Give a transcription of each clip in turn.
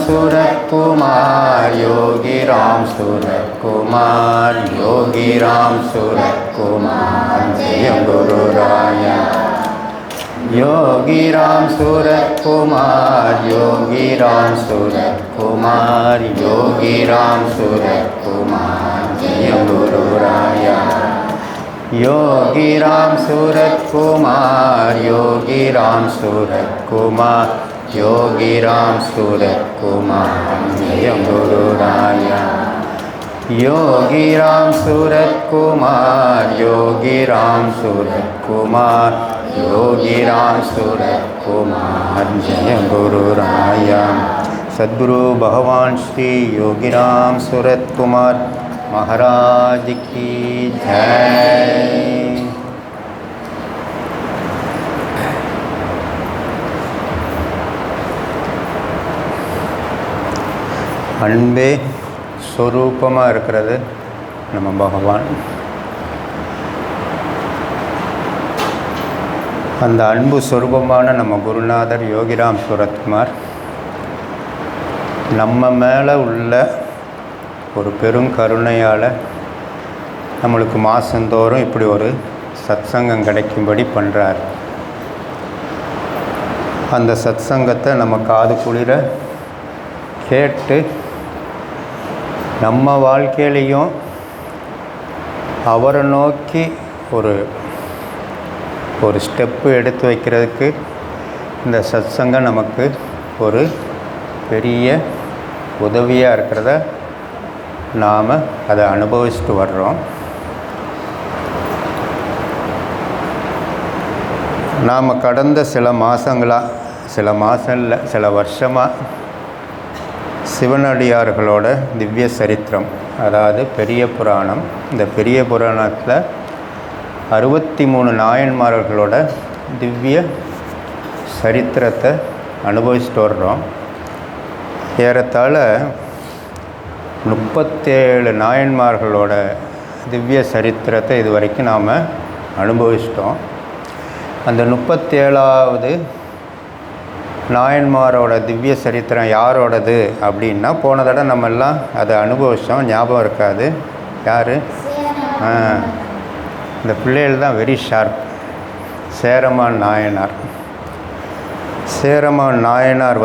सूरत कुमार योगी राम सूरत कुमार योगी राम सूरत कुमार जय गुरु राया योगी राम सूरत कुमार योगी राम सूरत कुमार योगी राम सूरत कुमार जय गुरु राया योगी राम सूरत कुमार योगी राम सूरत कुमार योगी राम सूरत कुमार जय गुरु राया योगी राम सूरत कुमार योगी राम सूरत कुमार योगी राम सूरत कुमार जय गुरु राया सद्गुरु भगवान श्री योगी राम सूरत कुमार महाराज की जय। அன்பே ஸ்வரூபமாக இருக்கிறது நம்ம பகவான். அந்த அன்பு ஸ்வரூபமான நம்ம குருநாதர் யோகிராம் சூரத்குமார் நம்ம மேலே உள்ள ஒரு பெருங்கருணையால் நம்மளுக்கு மாதந்தோறும் இப்படி ஒரு சத்சங்கம் கிடைக்கும்படி பண்ணுறார். அந்த சத்சங்கத்தை நம்ம காது குளிர கேட்டு நம்ம வாழ்க்கையிலையும் அவரை நோக்கி ஒரு ஸ்டெப்பு எடுத்து வைக்கிறதுக்கு இந்த சத்சங்கம் நமக்கு ஒரு பெரிய உதவியாக இருக்கிறத நாம் அதை அனுபவிச்சுட்டு வர்றோம். நாம் கடந்த சில மாதம் இல்லை சில வருஷமாக சிவனடியார்களோட திவ்ய சரித்திரம், அதாவது பெரிய புராணம், இந்த பெரிய புராணத்தில் 63 நாயன்மார்களோட திவ்ய சரித்திரத்தை அனுபவிச்சுட்டு வர்றோம். ஏறத்தாழ 37 நாயன்மார்களோட திவ்ய சரித்திரத்தை இது வரைக்கும் நாம் அனுபவிச்சிட்டோம். அந்த 37வது நாயன்மாரோட திவ்ய சரித்திரம் யாரோடது அப்படின்னா, போன தடவை நம்ம எல்லாம் அதை அனுபவித்தோம், ஞாபகம் இருக்காது. யார்? இந்த பிள்ளைகள் தான் வெரி ஷார்ப். சேரமான் நாயனார். சேரமான் நாயனார்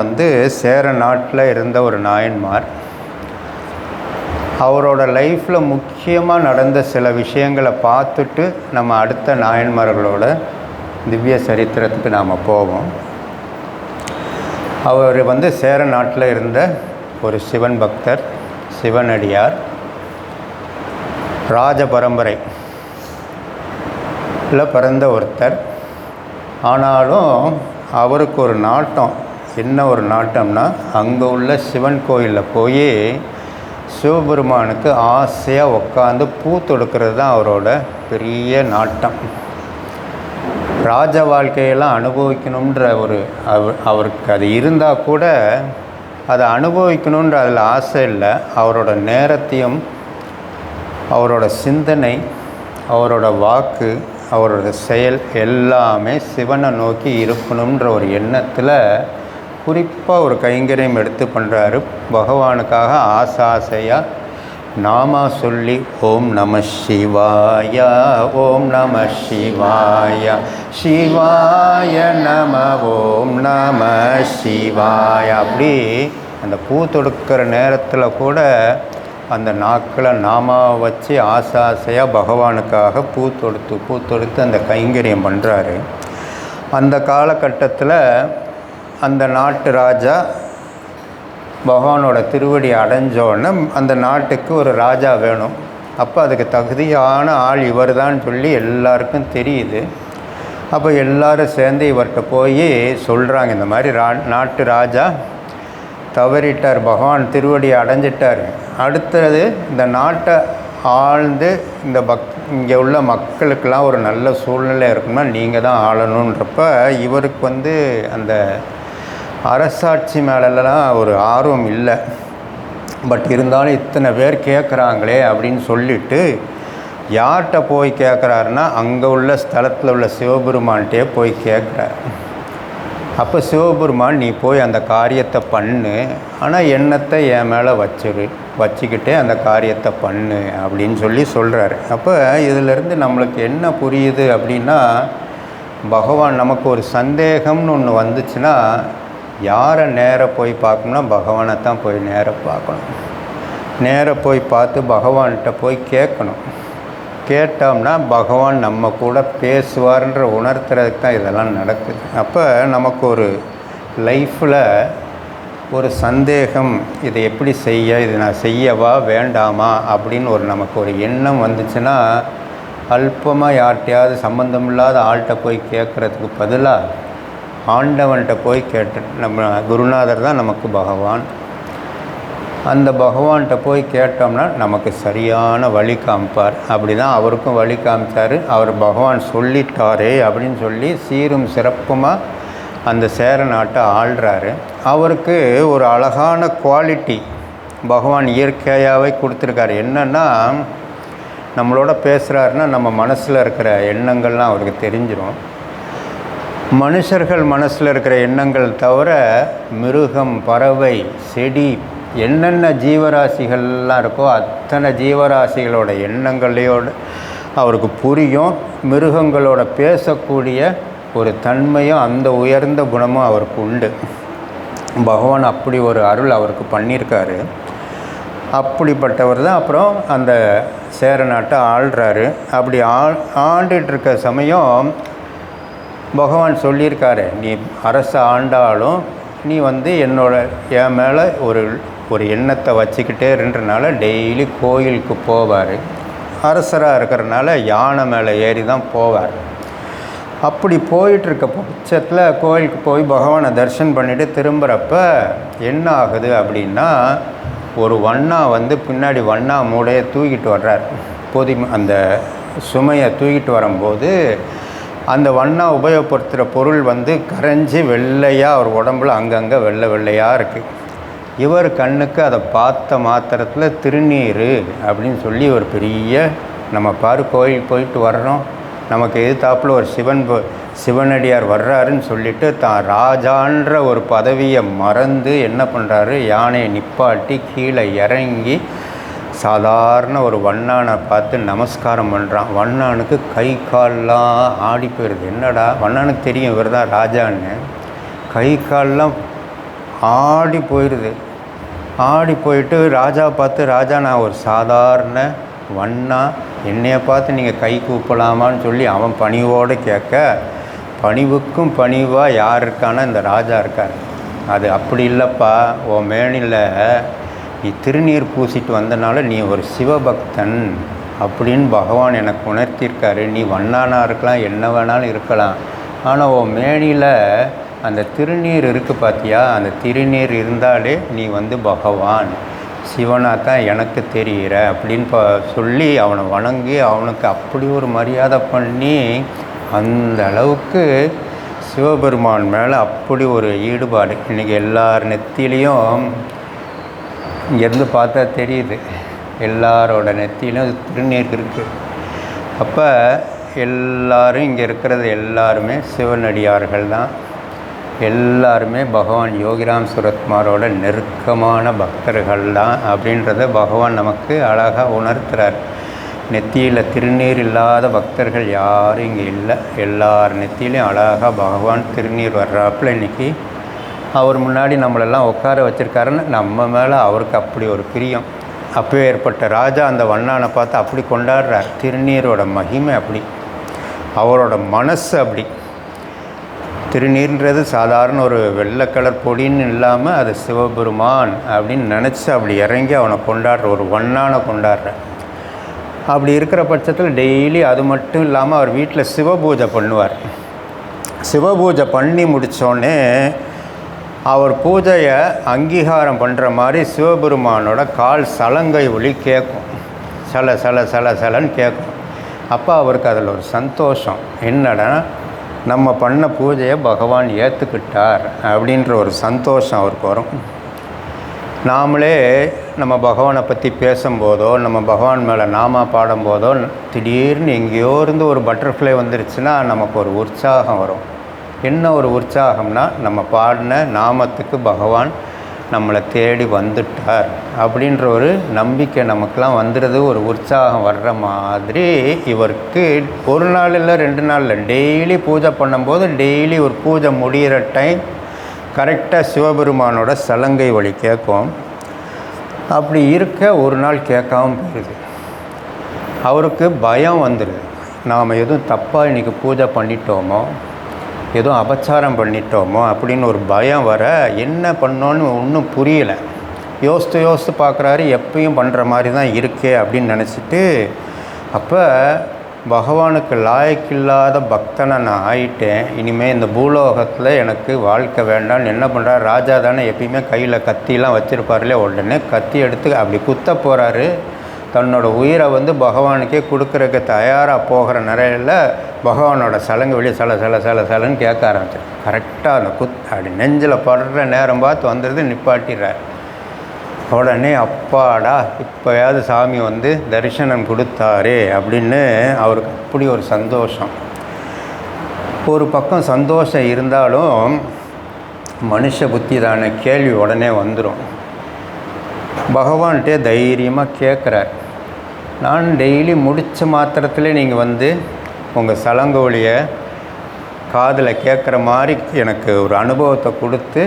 சேர நாட்டில் இருந்த ஒரு நாயன்மார். அவரோட லைஃப்பில் முக்கியமாக நடந்த சில விஷயங்களை பார்த்துட்டு நம்ம அடுத்த நாயன்மார்களோட திவ்ய சரித்திரத்துக்கு நாம் போவோம். அவர் சேர நாட்டில் இருந்த ஒரு சிவன் பக்தர், சிவனடியார், ராஜ பரம்பரையில் பிறந்த ஒருத்தர். ஆனாலும் அவருக்கு ஒரு நாட்டம். என்ன ஒரு நாட்டம்னா, அங்கே உள்ள சிவன் கோயிலில் போய் சிவபெருமானுக்கு ஆசையாக உட்காந்து பூ தொடுக்கிறது தான் அவரோட பெரிய நாட்டம். ராஜ வாழ்க்கையெல்லாம் அனுபவிக்கணுன்ற அவருக்கு அது இருந்தால் கூட அதை அனுபவிக்கணுன்ற அதில் ஆசை இல்லை. அவரோட நேரத்தையும் அவரோட சிந்தனை, அவரோட வாக்கு, அவரோட செயல் எல்லாமே சிவனை நோக்கி இருக்கணுன்ற ஒரு எண்ணத்தில் குறிப்பாக ஒரு கைங்கரியம் எடுத்து பண்ணுறாரு. பகவானுக்காக ஆசையாக நாமா சொல்லி ஓம் நம சிவாய ஓம் நம சிவாய சிவாய நம ஓம் நம சிவாய. அப்படி அந்த பூ தொடுக்கிற நேரத்தில் கூட அந்த நாட்களை நாமாவை வச்சு ஆசையாக பகவானுக்காக பூ தொடுத்து அந்த கைங்கரியம் பண்ணுறாரு. அந்த காலகட்டத்தில் அந்த நாட்டு ராஜா பகவானோட திருவடி அடைஞ்சோன்னு அந்த நாட்டுக்கு ஒரு ராஜா வேணும். அப்போ அதுக்கு தகுதியான ஆள் இவர் தான் சொல்லி எல்லாருக்கும் தெரியுது. அப்போ எல்லோரும் சேர்ந்து இவர்கிட்ட போய் சொல்கிறாங்க, இந்த மாதிரி நாட்டு ராஜா தவறிட்டார், பகவான் திருவடியை அடைஞ்சிட்டார், அடுத்தது இந்த நாட்டை ஆழ்ந்து இங்கே உள்ள மக்களுக்கெல்லாம் ஒரு நல்ல சூழ்நிலை இருக்குன்னா நீங்கள் தான் ஆளணுன்றப்ப இவருக்கு அந்த அரசாட்சி மேலெல்லாம் ஒரு ஆர்வம் இல்லை. பட் இருந்தாலும் இத்தனை பேர் கேட்குறாங்களே அப்படின்னு சொல்லிவிட்டு யார்கிட்ட போய் கேட்குறாருன்னா, அங்கே உள்ள ஸ்தலத்தில் உள்ள சிவபெருமான்கிட்டே போய் கேட்குறார். அப்போ சிவபெருமான் நீ போய் அந்த காரியத்தை பண்ணு, ஆனால் எண்ணத்தை என் மேலே வச்சுக்கிட்டே அந்த காரியத்தை பண்ணு அப்படின்னு சொல்கிறாரு. அப்போ இதிலேருந்து நம்மளுக்கு என்ன புரியுது அப்படின்னா, பகவான் நமக்கு ஒரு சந்தேகம்னு ஒன்று வந்துச்சுன்னா யாரை நேராக போய் பார்க்கணும்னா பகவானை தான் போய் நேராக பார்க்கணும். நேராக போய் பார்த்து பகவான்கிட்ட போய் கேட்கணும். கேட்டோம்னா பகவான் நம்ம கூட பேசுவார்ன்ற உணர்த்துறதுக்கு தான் இதெல்லாம் நடக்குது. அப்போ நமக்கு ஒரு லைஃப்பில் ஒரு சந்தேகம், இதை எப்படி செய்ய, இது நான் செய்யவா வேண்டாமா அப்படின்னு நமக்கு ஒரு எண்ணம் வந்துச்சுன்னா அல்பமாக யார்கிட்டையாவது சம்பந்தமில்லாத ஆள்கிட்ட போய் கேட்குறதுக்கு பதிலாக ஆண்டவன்கிட்ட போய் நம்ம குருநாதர் தான் நமக்கு பகவான். அந்த பகவான்கிட்ட போய் கேட்டோம்னா நமக்கு சரியான வழி காமிப்பார். அப்படி தான் அவருக்கும் வழி காமிச்சார். அவர் பகவான் சொல்லிட்டாரே அப்படின்னு சொல்லி சீரும் சிறப்புமாக அந்த சேர நாட்டை ஆள்றாரு. அவருக்கு ஒரு அழகான குவாலிட்டி பகவான் இயற்கையாகவே கொடுத்துருக்காரு. என்னென்னா, நம்மளோட பேசுகிறாருன்னா நம்ம மனசில் இருக்கிற எண்ணங்கள்லாம் அவருக்கு தெரிஞ்சிடும். மனுஷர்கள் மனசில் இருக்கிற எண்ணங்கள் தவிர மிருகம், பறவை, செடி, என்னென்ன ஜீவராசிகள்லாம் இருக்கோ அத்தனை ஜீவராசிகளோட எண்ணங்களையோடு அவருக்கு புரியும். மிருகங்களோட பேசக்கூடிய ஒரு தன்மையும் அந்த உயர்ந்த குணமும் அவருக்கு உண்டு. பகவான் அப்படி ஒரு அருள் அவருக்கு பண்ணியிருக்காரு. அப்படிப்பட்டவர் தான் அப்புறம் அந்த சேர நாட்டை ஆள்றாரு. அப்படி ஆண்டுகிட்ருக்க சமயம் பகவான் சொல்லியிருக்காரு, நீ அரசை ஆண்டாலும் நீ என் மேலே ஒரு எண்ணத்தை வச்சுக்கிட்டே இருன்றனால டெய்லி கோயிலுக்கு போவார். அரசராக இருக்கிறனால யானை மேலே ஏறி தான் போவார். அப்படி போயிட்டுருக்க பட்சத்தில் கோயிலுக்கு போய் பகவானை தரிசனம் பண்ணிவிட்டு திரும்புகிறப்ப என்ன ஆகுது அப்படின்னா, ஒரு வண்ணா பின்னாடி வண்ணா மூடையை தூக்கிட்டு வர்றார். அந்த சுமையை தூக்கிட்டு வரும்போது அந்த வண்ணா உபயோகப்படுத்துகிற பொருள் கரைஞ்சி வெள்ளையாக அவர் உடம்புல அங்கங்கே வெள்ளையாக இருக்குது. இவர் கண்ணுக்கு அதை பார்த்த மாத்திரத்தில் திருநீர் அப்படின்னு சொல்லி ஒரு பெரிய, நம்ம கோயில் போயிட்டு வர்றோம், நமக்கு எதிர்த்தாப்பில் ஒரு சிவனடியார் வர்றாருன்னு சொல்லிட்டு தான் ராஜான்ற ஒரு பதவியை மறந்து என்ன பண்ணுறாரு, யானையை நிப்பாட்டி கீழே இறங்கி சாதாரண ஒரு வண்ணானை பார்த்து நமஸ்காரம் பண்ணுறான். வண்ணானுக்கு கை கால்லாம் ஆடி போயிடுது. என்னடா, வண்ணானுக்கு தெரியும் இவர் தான் ராஜான்னு. கை கால்லாம் ஆடி போயிடுது. ஆடி போயிட்டு ராஜா பார்த்து, ராஜா நான் ஒரு சாதாரண வண்ணா, என்னையை பார்த்து நீங்கள் கை கூப்பலாமான்னு சொல்லி அவன் பணிவோடு கேட்க, பணிவுக்கும் பணிவாக யார் இருக்கானா இந்த ராஜா இருக்கார். அது அப்படி இல்லைப்பா, உன் மேனில் நீ திருநீர் பூசிட்டு வந்தனால நீ ஒரு சிவபக்தன் அப்படின்னு பகவான் எனக்கு உணர்த்தியிருக்காரு. நீ வண்ணானாக இருக்கலாம், என்ன வேணாலும் இருக்கலாம், ஆனால் உன் மேனியில் அந்த திருநீர் இருக்குது பார்த்தியா, அந்த திருநீர் இருந்தாலே நீ பகவான் சிவனாக தான் எனக்கு தெரிகிற அப்படின்னு சொல்லி அவனை வணங்கி அவனுக்கு அப்படி ஒரு மரியாதை பண்ணி, அந்த அளவுக்கு சிவபெருமான் மேலே அப்படி ஒரு ஈடுபாடு. இன்றைக்கி எல்லார் நெத்திலையும் இங்கேருந்து பார்த்தா தெரியுது, எல்லாரோட நெத்தியிலும் திருநீர் இருக்குது. அப்போ எல்லாரும் இங்கே இருக்கிறது எல்லாருமே சிவனடியார்கள் தான். எல்லாருமே பகவான் யோகிராம் சுரத்குமாரோட நெருக்கமான பக்தர்கள் தான் அப்படின்றத பகவான் நமக்கு அழகாக உணர்த்துறார். நெத்தியில் திருநீர் இல்லாத பக்தர்கள் யாரும் இங்கே இல்லை. எல்லார் நெத்தியிலையும் அழகாக பகவான் திருநீர் வர்றாப்புல இன்றைக்கி அவர் முன்னாடி நம்மளெல்லாம் உட்கார வச்சுருக்காருன்னு நம்ம மேலே அவருக்கு அப்படி ஒரு பிரியம். அப்போ ஏற்பட்ட ராஜா அந்த வண்ணானை பார்த்து அப்படி கொண்டாடுறார். திருநீரோட மகிமை அப்படி, அவரோட மனசு அப்படி. திருநீர்ன்றது சாதாரண ஒரு வெள்ளை கலர் பொடின்னு இல்லாமல் அது சிவபெருமான் அப்படின்னு நினச்சி அப்படி இறங்கி அவனை கொண்டாடுற, ஒரு வண்ணானை கொண்டாடுற. அப்படி இருக்கிற பட்சத்தில் டெய்லி அது மட்டும் இல்லாமல் அவர் வீட்டில் சிவபூஜை பண்ணுவார். சிவபூஜை பண்ணி முடித்தோடனே அவர் பூஜையை அங்கீகாரம் பண்ணுற மாதிரி சிவபெருமானோட கால் சலங்கை ஒலி கேட்கும். சல சல சல சலன்னு கேட்கும். அப்போ அவருக்கு அதில் ஒரு சந்தோஷம், என்னடா நம்ம பண்ண பூஜையை பகவான் ஏற்றுக்கிட்டார் அப்படின்ற ஒரு சந்தோஷம் அவருக்கு வரும். நாமளே நம்ம பகவானை பற்றி பேசும்போதோ, நம்ம பகவான் மேலே நாமா பாடும்போதோ திடீர்னு எங்கேயோ இருந்து ஒரு பட்டர்ஃப்ளை வந்துருச்சுன்னா நமக்கு ஒரு உற்சாகம் வரும். என்ன ஒரு உற்சாகம்னா, நம்ம பாடின நாமத்துக்கு பகவான் நம்மளை தேடி வந்துட்டார் அப்படின்ற ஒரு நம்பிக்கை நமக்கெலாம் வந்துடுது. ஒரு உற்சாகம் வர்ற மாதிரி இவருக்கு ஒரு நாள் இல்லை 2 நாள் இல்லை, டெய்லி பூஜை பண்ணும்போது டெய்லி ஒரு பூஜை முடிகிற டைம் கரெக்டாக சிவபெருமானோட சலங்கை ஒலி கேட்கும். அப்படி இருக்க ஒரு நாள் கேட்காம போயிடுது. அவருக்கு பயம் வந்துடுது. நாம் எதுவும் தப்பாக இன்றைக்கி பூஜை பண்ணிட்டோமோ, எதுவும் அபச்சாரம் பண்ணிட்டோமோ அப்படின்னு ஒரு பயம் வர என்ன பண்ணோன்னு ஒன்றும் புரியலை. யோசித்து பார்க்குறாரு, எப்பயும் பண்ணுற மாதிரி தான் இருக்கே அப்படின்னு நினச்சிட்டு, அப்போ பகவானுக்கு லாயக்கில்லாத பக்தனை நான் ஆயிட்டேன், இனிமேல் இந்த பூலோகத்தில் எனக்கு வாழ்க்கை வேண்டாம்னு என்ன பண்ணுறாரு, ராஜா தானே எப்பயுமே கையில் கத்திலாம் வச்சுருப்பார்லே, உடனே கத்தி எடுத்து அப்படி குத்த போகிறாரு. தன்னோட உயிரை வந்து பகவானுக்கே கொடுக்குறதுக்கு தயாராக போகிற நிலையில் பகவானோட சலங்கு வெளியே சலன்னு கேட்க ஆரம்பிச்சார். கரெக்டாக அந்த அப்படி நெஞ்சில் படுற நேரம் பார்த்து வந்துடுது, நிப்பாட்டிடுறார். உடனே அப்பாடா இப்போயாவது சாமி வந்து தரிசனம் கொடுத்தாரே அப்படின்னு அவருக்கு அப்படி ஒரு சந்தோஷம். ஒரு பக்கம் சந்தோஷம் இருந்தாலும் மனுஷ புத்தி தானே, கேள்வி உடனே வந்துடும். பகவான்கிட்டே தைரியமாக கேட்குறார், நான் டெய்லி முடித்த மாத்திரத்தில் நீங்கள் வந்து உங்கள் சலங்கோலியை காதில் கேட்குற மாதிரி எனக்கு ஒரு அனுபவத்தை கொடுத்து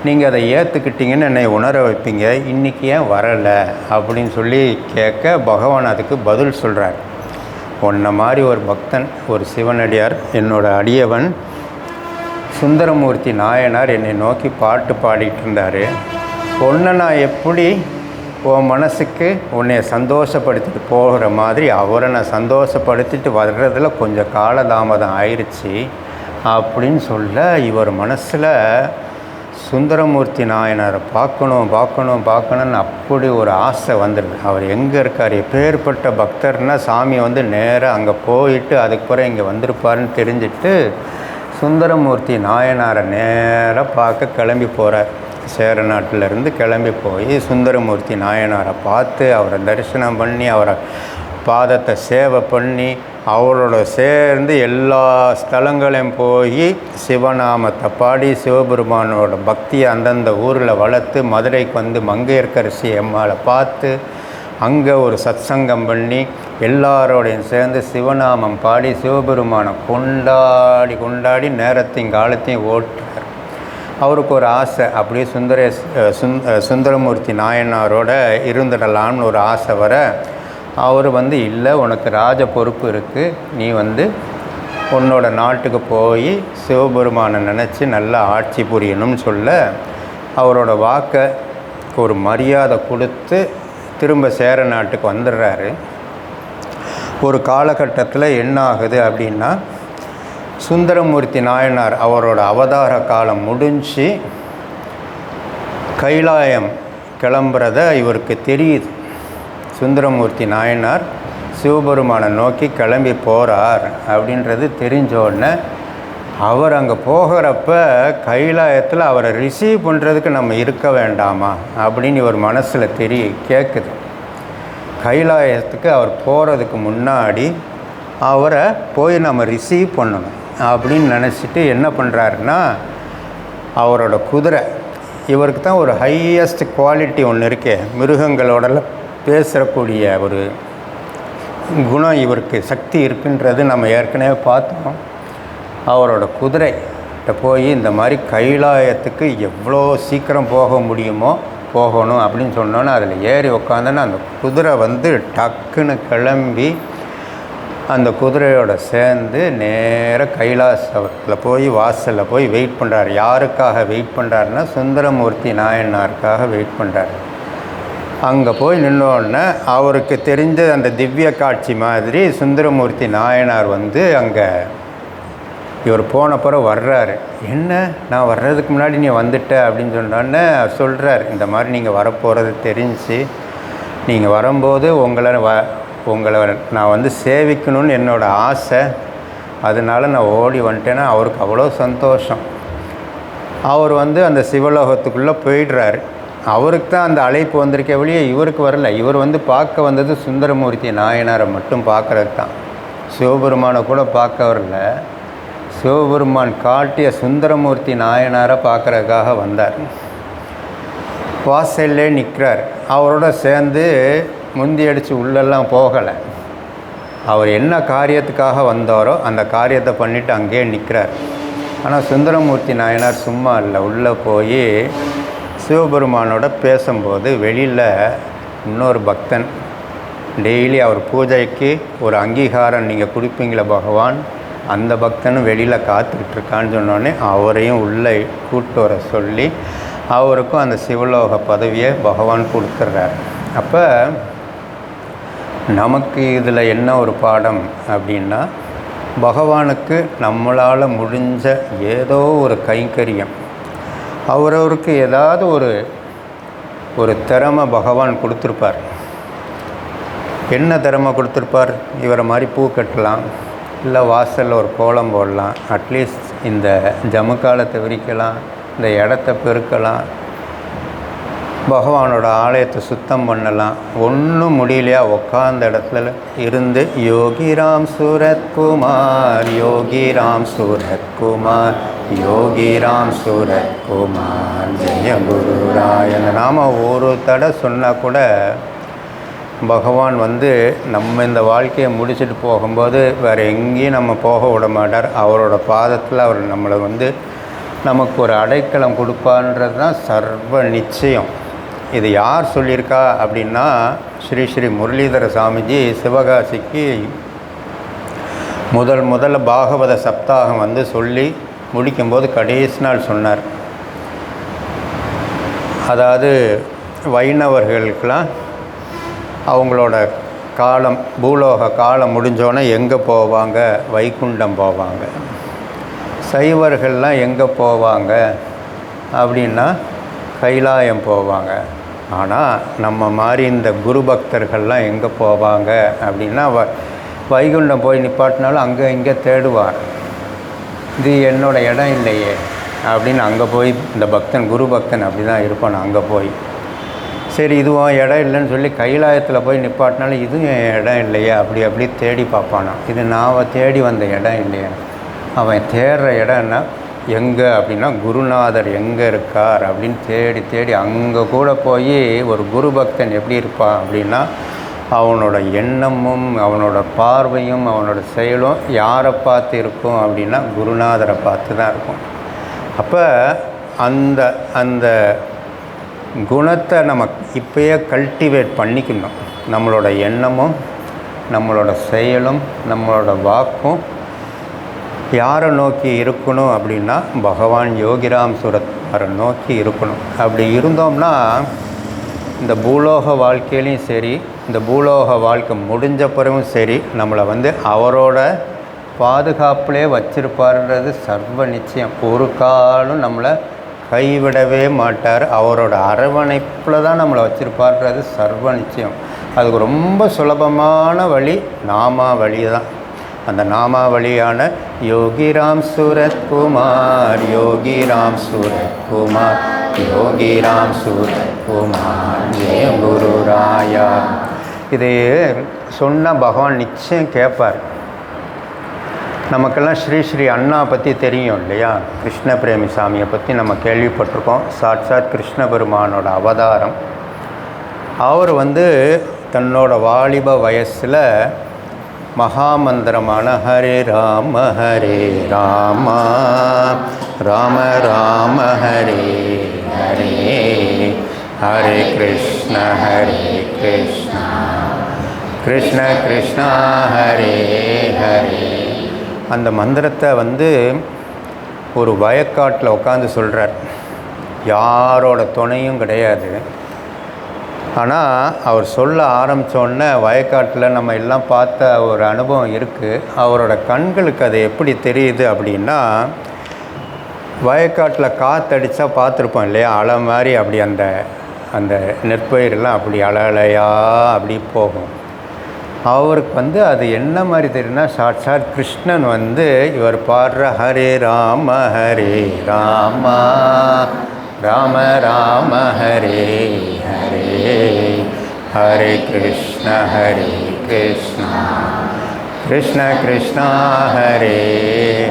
நீங்கள் அதை ஏற்றுக்கிட்டீங்கன்னு என்னை உணர வைப்பீங்க, இன்றைக்கி ஏன் வரலை அப்படின்னு சொல்லி கேட்க பகவான் அதுக்கு பதில் சொல்கிறார். உன்ன மாதிரி ஒரு பக்தன், ஒரு சிவனடியார், என்னோடய அடியவன் சுந்தரமூர்த்தி நாயனார் என்னை நோக்கி பாட்டு பாடிட்டு இருந்தார். உன்னை நான் எப்படி உன் மனசுக்கு உன்னை சந்தோஷப்படுத்திட்டு போகிற மாதிரி அவரை நான் சந்தோஷப்படுத்திட்டு வர்றதில் கொஞ்சம் காலதாமதம் ஆயிடுச்சு அப்படின்னு சொல்ல, இவர் மனசில் சுந்தரமூர்த்தி நாயனாரை பார்க்கணுன்னு அப்படி ஒரு ஆசை வந்துடுது. அவர் எங்கே இருக்கார், எப்பேற்பட்ட பக்தர்னால் சாமி வந்து நேராக அங்கே போயிட்டு அதுக்கு பிறகு இங்கே வந்திருப்பாருன்னு தெரிஞ்சுட்டு சுந்தரமூர்த்தி நாயனாரை நேராக பார்க்க கிளம்பி போகிறார். சேர நாட்டிலேருந்து கிளம்பி போய் சுந்தரமூர்த்தி நாயனாரை பார்த்து அவரை தரிசனம் பண்ணி அவரை பாதத்தை சேவை பண்ணி அவரோட சேர்ந்து எல்லா ஸ்தலங்களையும் போய் சிவநாமத்தை பாடி சிவபெருமானோட பக்தியை அந்தந்த ஊரில் வளர்த்து மதுரைக்கு வந்து மங்கையர்க்கரசி அம்மாவை பார்த்து அங்கே ஒரு சத்சங்கம் பண்ணி எல்லாரோடையும் சேர்ந்து சிவநாமம் பாடி சிவபெருமானை கொண்டாடி நேரத்தையும் காலத்தையும் ஓட்டுறார். அவருக்கு ஒரு ஆசை, அப்படியே சுந்தரமூர்த்தி நாயனாரோட இருந்துடலாம்னு ஒரு ஆசை வர, அவர் வந்து இல்லை உனக்கு ராஜ பொறுப்பு இருக்குது, நீ வந்து உன்னோட நாட்டுக்கு போய் சிவபெருமானை நினச்சி நல்லா ஆட்சி புரியணும்னு சொல்ல, அவரோட வாக்கை ஒரு மரியாதை கொடுத்து திரும்ப சேர நாட்டுக்கு வந்துடுறாரு. ஒரு காலகட்டத்தில் என்ன ஆகுது அப்படின்னா, சுந்தரமூர்த்தி நாயனார் அவரோட அவதார காலம் முடிஞ்சு கைலாயம் கிளம்புறத இவருக்கு தெரியுது. சுந்தரமூர்த்தி நாயனார் சிவபெருமானை நோக்கி கிளம்பி போகிறார் அப்படின்றது தெரிஞ்சோடனே அவர் அங்கே போகிறப்ப கைலாயத்தில் அவரை ரிசீவ் பண்ணுறதுக்கு நம்ம இருக்க வேண்டாமா அப்படின்னு இவர் மனசில் கேட்குது. கைலாயத்துக்கு அவர் போகிறதுக்கு முன்னாடி அவரை போய் நம்ம ரிசீவ் பண்ணணும் அப்படின்னு நினச்சிட்டு என்ன பண்ணுறாருன்னா, அவரோட குதிரை, இவருக்கு தான் ஒரு ஹையஸ்ட் குவாலிட்டி ஒன்று இருக்கே, மிருகங்களோடலாம் பேசக்கூடிய ஒரு குணம் இவருக்கு சக்தி இருக்குன்றது நம்ம ஏற்கனவே பார்த்தோம். அவரோட குதிரைகிட்ட போய் இந்த மாதிரி கைலாயத்துக்கு எவ்வளோ சீக்கிரம் போக முடியுமோ போகணும் அப்படின்னு சொன்னோன்னே அதில் ஏறி உக்காந்தோன்னா அந்த குதிரை வந்து டக்குன்னு கிளம்பி அந்த குதிரையோட சேர்ந்து நேராக கைலாசத்தில் போய் வாசலில் போய் வெயிட் பண்ணுறாரு. யாருக்காக வெயிட் பண்ணுறாருன்னா சுந்தரமூர்த்தி நாயனாருக்காக வெயிட் பண்ணுறாரு. அங்கே போய் நின்னோடனே அவருக்கு தெரிஞ்ச அந்த திவ்ய காட்சி மாதிரி சுந்தரமூர்த்தி நாயனார் வந்து அங்கே இவர் போனப்புறம் வர்றாரு. என்ன நான் வர்றதுக்கு முன்னாடி நீ வந்துட்ட அப்படின்னு சொன்னோடனே சொல்கிறார், இந்த மாதிரி நீங்கள் வரப்போகிறது தெரிஞ்சு நீங்கள் வரும்போது உங்களை நான் வந்து சேவிக்கணும்னு என்னோடய ஆசை, அதனால நான் ஓடி வந்துட்டேன்னா அவருக்கு அவ்வளோ சந்தோஷம். அவர் வந்து அந்த சிவலோகத்துக்குள்ளே போயிடுறாரு. அவருக்கு தான் அந்த அழைப்பு வந்திருக்க வழியே இவருக்கு வரல. இவர் வந்து பார்க்க வந்தது சுந்தரமூர்த்தி நாயனாரை மட்டும் பார்க்குறது தான், சிவபெருமானை கூட பார்க்க வரல. சிவபெருமான் காட்டிய சுந்தரமூர்த்தி நாயனாரை பார்க்குறதுக்காக வந்தார். வாசல்லே நிற்கிறார். அவரோட சேர்ந்து முந்தி அடித்து உள்ளெல்லாம் போகலை. அவர் என்ன காரியத்துக்காக வந்தாரோ அந்த காரியத்தை பண்ணிவிட்டு அங்கேயே நிற்கிறார். ஆனால் சுந்தரமூர்த்தி நாயனார் சும்மா இல்லை, உள்ளே போய் சிவபெருமானோட பேசும்போது வெளியில் இன்னொரு பக்தன், டெய்லி அவர் பூஜைக்கு ஒரு அங்கீகாரம் நீங்கள் கொடுப்பீங்களே பகவான், அந்த பக்தனும் வெளியில் காத்துக்கிட்டு இருக்கான்னு சொன்னோடனே அவரையும் உள்ளே கூப்பிட்டு வர சொல்லி அவருக்கும் அந்த சிவலோக பதவியை பகவான் கொடுத்துட்றார். அப்போ நமக்கு இதில் என்ன ஒரு பாடம் அப்படின்னா, பகவானுக்கு நம்மளால் முடிஞ்ச ஏதோ ஒரு கைங்கரியம், அவரவருக்கு ஏதாவது ஒரு திறமை பகவான் கொடுத்துருப்பார். என்ன திறமை கொடுத்துருப்பார்? இவரை மாதிரி பூ கட்டலாம், இல்லை வாசலில் ஒரு கோலம் போடலாம், அட்லீஸ்ட் இந்த ஜமுக்காலத்தை விரிக்கலாம், இந்த இடத்த பெருக்கலாம், பகவானோட ஆலயத்தை சுத்தம் பண்ணலாம். ஒன்றும் முடியலையா உட்காந்த இடத்துல இருந்து யோகிராம் சூரத்குமார், யோகிராம் சூரத்குமார், யோகிராம் சூரத்குமார் ஜெய குருராய் அந்த நாம ஒரு தடவை சொன்னால் கூட பகவான் நம்ம இந்த வாழ்க்கையை முடிச்சுட்டு போகும்போது வேறு எங்கேயும் நம்ம போக விட மாட்டார். அவரோட பாதத்தில் அவர் நம்மளை நமக்கு ஒரு அடைக்கலம் கொடுப்பான்றது தான் சர்வ நிச்சயம். இது யார் சொல்லியிருக்கா அப்படின்னா, ஸ்ரீ ஸ்ரீ முரளிதர சாமிஜி சிவகாசிக்கு முதல்ல பாகவத சப்தாகம் சொல்லி முடிக்கும்போது கடைசி நாள் சொன்னார். அதாவது வைணவர்களுக்கெல்லாம் அவங்களோட காலம், பூலோக காலம் முடிஞ்சோன்னே எங்கே போவாங்க? வைகுண்டம் போவாங்க. சைவர்கள்லாம் எங்கே போவாங்க அப்படின்னா கைலாயம் போவாங்க. ஆனால் நம்ம மாதிரி இந்த குரு பக்தர்கள்லாம் எங்கே போவாங்க அப்படின்னா வைகுண்டம் போய் நிப்பாட்டினாலும் அங்கே இங்கே தேடுவார். இது என்னோடய இடம் இல்லையே அப்படின்னு அங்கே போய் இந்த பக்தன், குரு பக்தன் அப்படி தான் இருப்பான். அங்கே போய் சரி இதுவும் இடம் இல்லைன்னு சொல்லி கைலாயத்தில் போய் நிப்பாட்டினாலும் இதுவும் என் இடம் இல்லையே அப்படி தேடி பார்ப்பானா. இது நான் தேடி வந்த இடம் இல்லையா. அவன் தேடுற இடம்னா எங்கே அப்படின்னா குருநாதர் எங்கே இருக்கார் அப்படின்னு தேடி அங்கே கூட போய் ஒரு குரு பக்தன் எப்படி இருப்பான் அப்படின்னா, அவனோட எண்ணமும் அவனோட பார்வையும் அவனோட செயலும் யாரை பார்த்து இருக்கும் அப்படின்னா குருநாதரை பார்த்து தான் இருக்கும். அப்போ அந்த குணத்தை நம்ம இப்போயே கல்டிவேட் பண்ணிக்கணும். நம்மளோட எண்ணமும் நம்மளோட செயலும் நம்மளோட வாக்கும் யாரை நோக்கி இருக்கணும் அப்படின்னா பகவான் யோகிராம் சூரத்குமாரை நோக்கி இருக்கணும். அப்படி இருந்தோம்னா இந்த பூலோக வாழ்க்கையிலையும் சரி, இந்த பூலோக வாழ்க்கை முடிஞ்ச பிறகும் சரி, நம்மளை அவரோட பாதுகாப்புலே வச்சிருப்பாருன்றது சர்வ நிச்சயம். ஒரு காலம் நம்மளை கைவிடவே மாட்டார். அவரோட அரவணைப்பில் தான் நம்மளை வச்சிருப்பார்ன்றது சர்வ நிச்சயம். அதுக்கு ரொம்ப சுலபமான வழி நாமாவளி தான். அந்த நாமாவளியான யோகிராம் சூரத்குமார், யோகிராம் சூரத்குமார், யோகிராம் சூரத்குமார் ஜெய குருராயா. இது சொன்னால் பகவான் நிச்சயம் கேட்பார். நமக்கெல்லாம் ஸ்ரீ ஸ்ரீ அண்ணா பற்றி தெரியும் இல்லையா? கிருஷ்ண பிரேமி சாமியை பற்றி நம்ம கேள்விப்பட்டிருக்கோம். சாட்சாத் கிருஷ்ண பெருமானோட அவதாரம். அவர் தன்னோட வாலிப வயசில் மகாமந்திரமான ஹரே ராம ராம ராம ஹரே ஹரே ஹரே கிருஷ்ண கிருஷ்ண கிருஷ்ண கிருஷ்ண ஹரே ஹரே அந்த மந்திரத்தை ஒரு வயக்காட்டில் உட்காந்து சொல்கிறார். யாரோட துணையும் கிடையாது. ஆனால் அவர் சொல்ல ஆரம்பித்தோடனே வயக்காட்டில் நம்ம எல்லாம் பார்த்த ஒரு அனுபவம் இருக்குது. அவரோட கண்களுக்கு அது எப்படி தெரியுது அப்படின்னா, வயக்காட்டில் காற்றடித்தா பார்த்துருப்போம் இல்லையா, அலை மாதிரி அப்படி அந்த நெற்பயிரெல்லாம் அப்படி அலையாக அப்படி போகும். அவருக்கு அது என்ன மாதிரி தெரியும்னா, சாட்சாத் கிருஷ்ணன் இவர் பாடுற ஹரே ராம ராம ராம ஹரே ஹரே ஹரே கிருஷ்ண கிருஷ்ண கிருஷ்ண கிருஷ்ணா ஹரே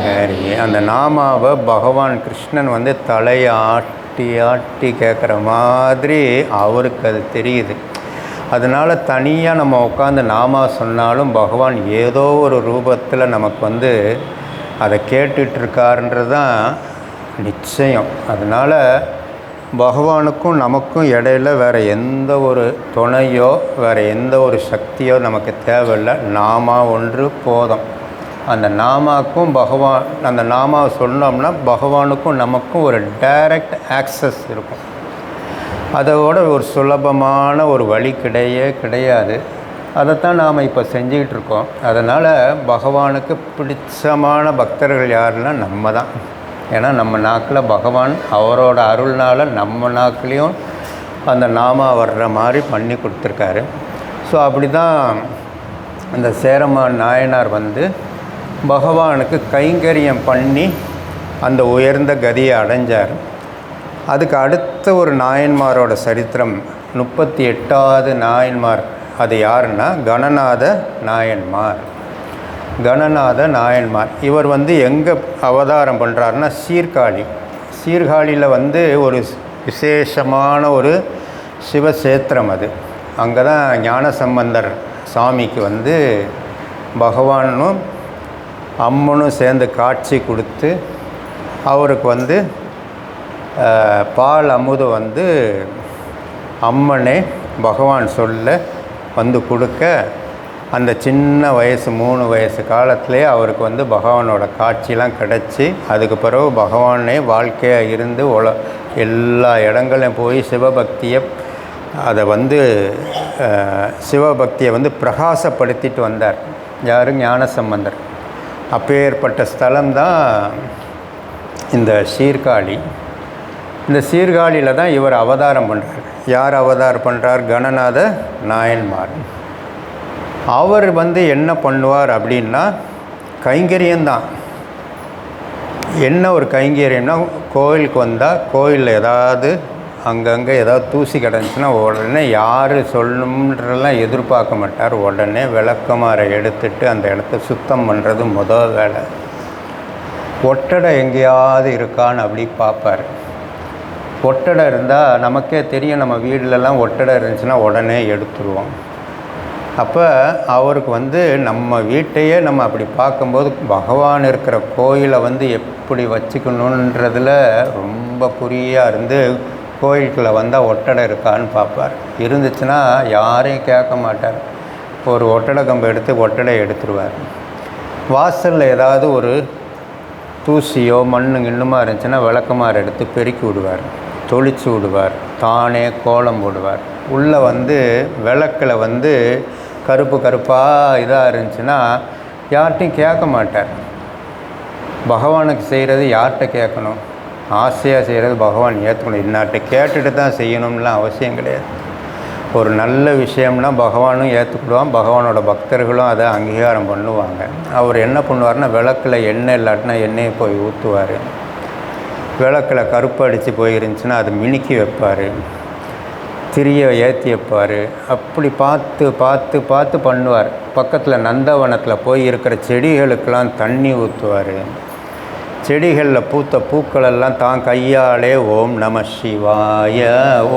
ஹரே. அந்த நாமாவை பகவான் கிருஷ்ணன் வந்து தலையை ஆட்டி ஆட்டி கேட்குற மாதிரி அவருக்கு அது தெரியுது. அதனால் தனியாக நம்ம உட்காந்து நாமா சொன்னாலும் பகவான் ஏதோ ஒரு ரூபத்தில் நமக்கு வந்து அதை கேட்டுட்ருக்காருன்றது தான் நிச்சயம். அதனால் பகவானுக்கும் நமக்கும் இடையில் வேறு எந்த ஒரு துணையோ வேறு எந்த ஒரு சக்தியோ நமக்கு தேவையில்லை. நாமா ஒன்று போதும். அந்த நாமாக்கும் அந்த நாமாவை சொன்னோம்னா பகவானுக்கும் நமக்கும் ஒரு டைரக்ட் ஆக்சஸ் இருக்கும். அதோட ஒரு சுலபமான ஒரு வழி கிடையாது. அதைத்தான் நாம் இப்போ செஞ்சுக்கிட்டு இருக்கோம். அதனால் பகவானுக்கு பிடிச்சமான பக்தர்கள் யாருன்னா நம்ம தான். ஏன்னா நம்ம நாக்கில் பகவான் அவரோட அருள்னால் நம்ம நாக்குலேயும் அந்த நாமா வர்ற மாதிரி பண்ணி கொடுத்துருக்காரு. ஸோ அப்படி தான் அந்த சேரமான் நாயனார் வந்து பகவானுக்கு கைங்கரியம் பண்ணி அந்த உயர்ந்த கதியை அடைஞ்சார். அதுக்கு அடுத்த ஒரு நாயன்மாரோட சரித்திரம் 38வது நாயன்மார். அது யாருன்னா கணநாத நாயன்மார். கணநாத நாயன்மார் இவர் வந்து எங்கே அவதாரம் பண்ணுறாருன்னா சீர்காழியில் வந்து ஒரு விசேஷமான ஒரு சிவசேத்திரம் அது. அங்கே தான் ஞானசம்பந்தர் சாமிக்கு வந்து பகவானும் அம்மனும் சேர்ந்து காட்சி கொடுத்து அவருக்கு வந்து பால் அமுது வந்து அம்மனே பகவான் சொல்ல வந்து கொடுக்க அந்த சின்ன வயசு 3 வயசு காலத்திலே அவருக்கு வந்து பகவானோட காட்சிலாம் கிடச்சி அதுக்கு பிறகு பகவானே வாழ்க்கையாக இருந்து எல்லா இடங்களையும் போய் சிவபக்தியை வந்து பிரகாசப்படுத்திட்டு வந்தார். யார்? ஞானசம்பந்தர். அப்பேற்பட்ட ஸ்தலம்தான் இந்த சீர்காழி. இந்த சீர்காழியில் தான் இவர் அவதாரம் பண்ணுறார். யார் அவதாரம் பண்ணுறார்? கணநாத நாயன்மார். அவர் வந்து என்ன பண்ணுவார் அப்படின்னா கைங்கரியம்தான். என்ன ஒரு கைங்கரியம்னா கோயிலுக்கு வந்தால் கோயிலில் ஏதாவது அங்கங்கே ஏதாவது தூசி கிடந்துச்சுன்னா உடனே யார் சொல்லணுன்றலாம் எதிர்பார்க்க மாட்டார். உடனே விளக்கமாரை எடுத்துட்டு அந்த இடத்த சுத்தம் பண்ணுறது முதல் வேலை. ஒட்டடை எங்கேயாவது இருக்கான்னு அப்படி பார்ப்பார். ஒட்டடை இருந்தால் நமக்கே தெரியும். நம்ம வீட்டிலலாம் ஒட்டடை இருந்துச்சுன்னா உடனே எடுத்துருவோம். அப்போ அவருக்கு வந்து நம்ம வீட்டையே நம்ம அப்படி பார்க்கும்போது பகவான் இருக்கிற கோயிலை வந்து எப்படி வச்சுக்கணுன்றதில் ரொம்ப குறியாக இருந்து கோயிலுக்குள்ளே வந்தால் ஒட்டடை இருக்கான்னு பார்ப்பார். இருந்துச்சுன்னா யாரையும் கேட்க மாட்டார். ஒரு ஒட்டடை கம்பை எடுத்து ஒட்டடை எடுத்துருவார். வாசலில் ஏதாவது ஒரு தூசியோ மண்ணு இன்னுமா இருந்துச்சுன்னா விளக்கமாறு எடுத்து பெருக்கி விடுவார், தொளிச்சு விடுவார், தானே கோலம் போடுவார். உள்ளே வந்து விளக்கில் வந்து கருப்பாக இதாக இருந்துச்சுன்னா யார்கிட்டையும் கேட்க மாட்டார். பகவானுக்கு செய்கிறது யார்கிட்ட கேட்கணும்? ஆசையாக செய்கிறது பகவான் ஏற்றுக்கணும். இன்னார்கிட்ட கேட்டுட்டு தான் செய்யணும்லாம் அவசியம் கிடையாது. ஒரு நல்ல விஷயம்னா பகவானும் ஏற்றுக்கிடுவான், பகவானோட பக்தர்களும் அதை அங்கீகாரம் பண்ணுவாங்க. அவர் என்ன பண்ணுவார்னா விளக்கில் எண்ணெய் இல்லாட்டினா எண்ணெயை போய் ஊற்றுவார். விளக்கில் கருப்பு அடித்து போயிருந்துச்சுன்னா அதை மினுக்கி வைப்பார், திரியை ஏற்றி வைப்பார். அப்படி பார்த்து பண்ணுவார். பக்கத்தில் நந்தவனத்தில் போய் இருக்கிற செடிகளுக்கெல்லாம் தண்ணி ஊற்றுவார். செடிகளில் பூத்த பூக்களெல்லாம் தான் கையாலே ஓம் நம சிவாய,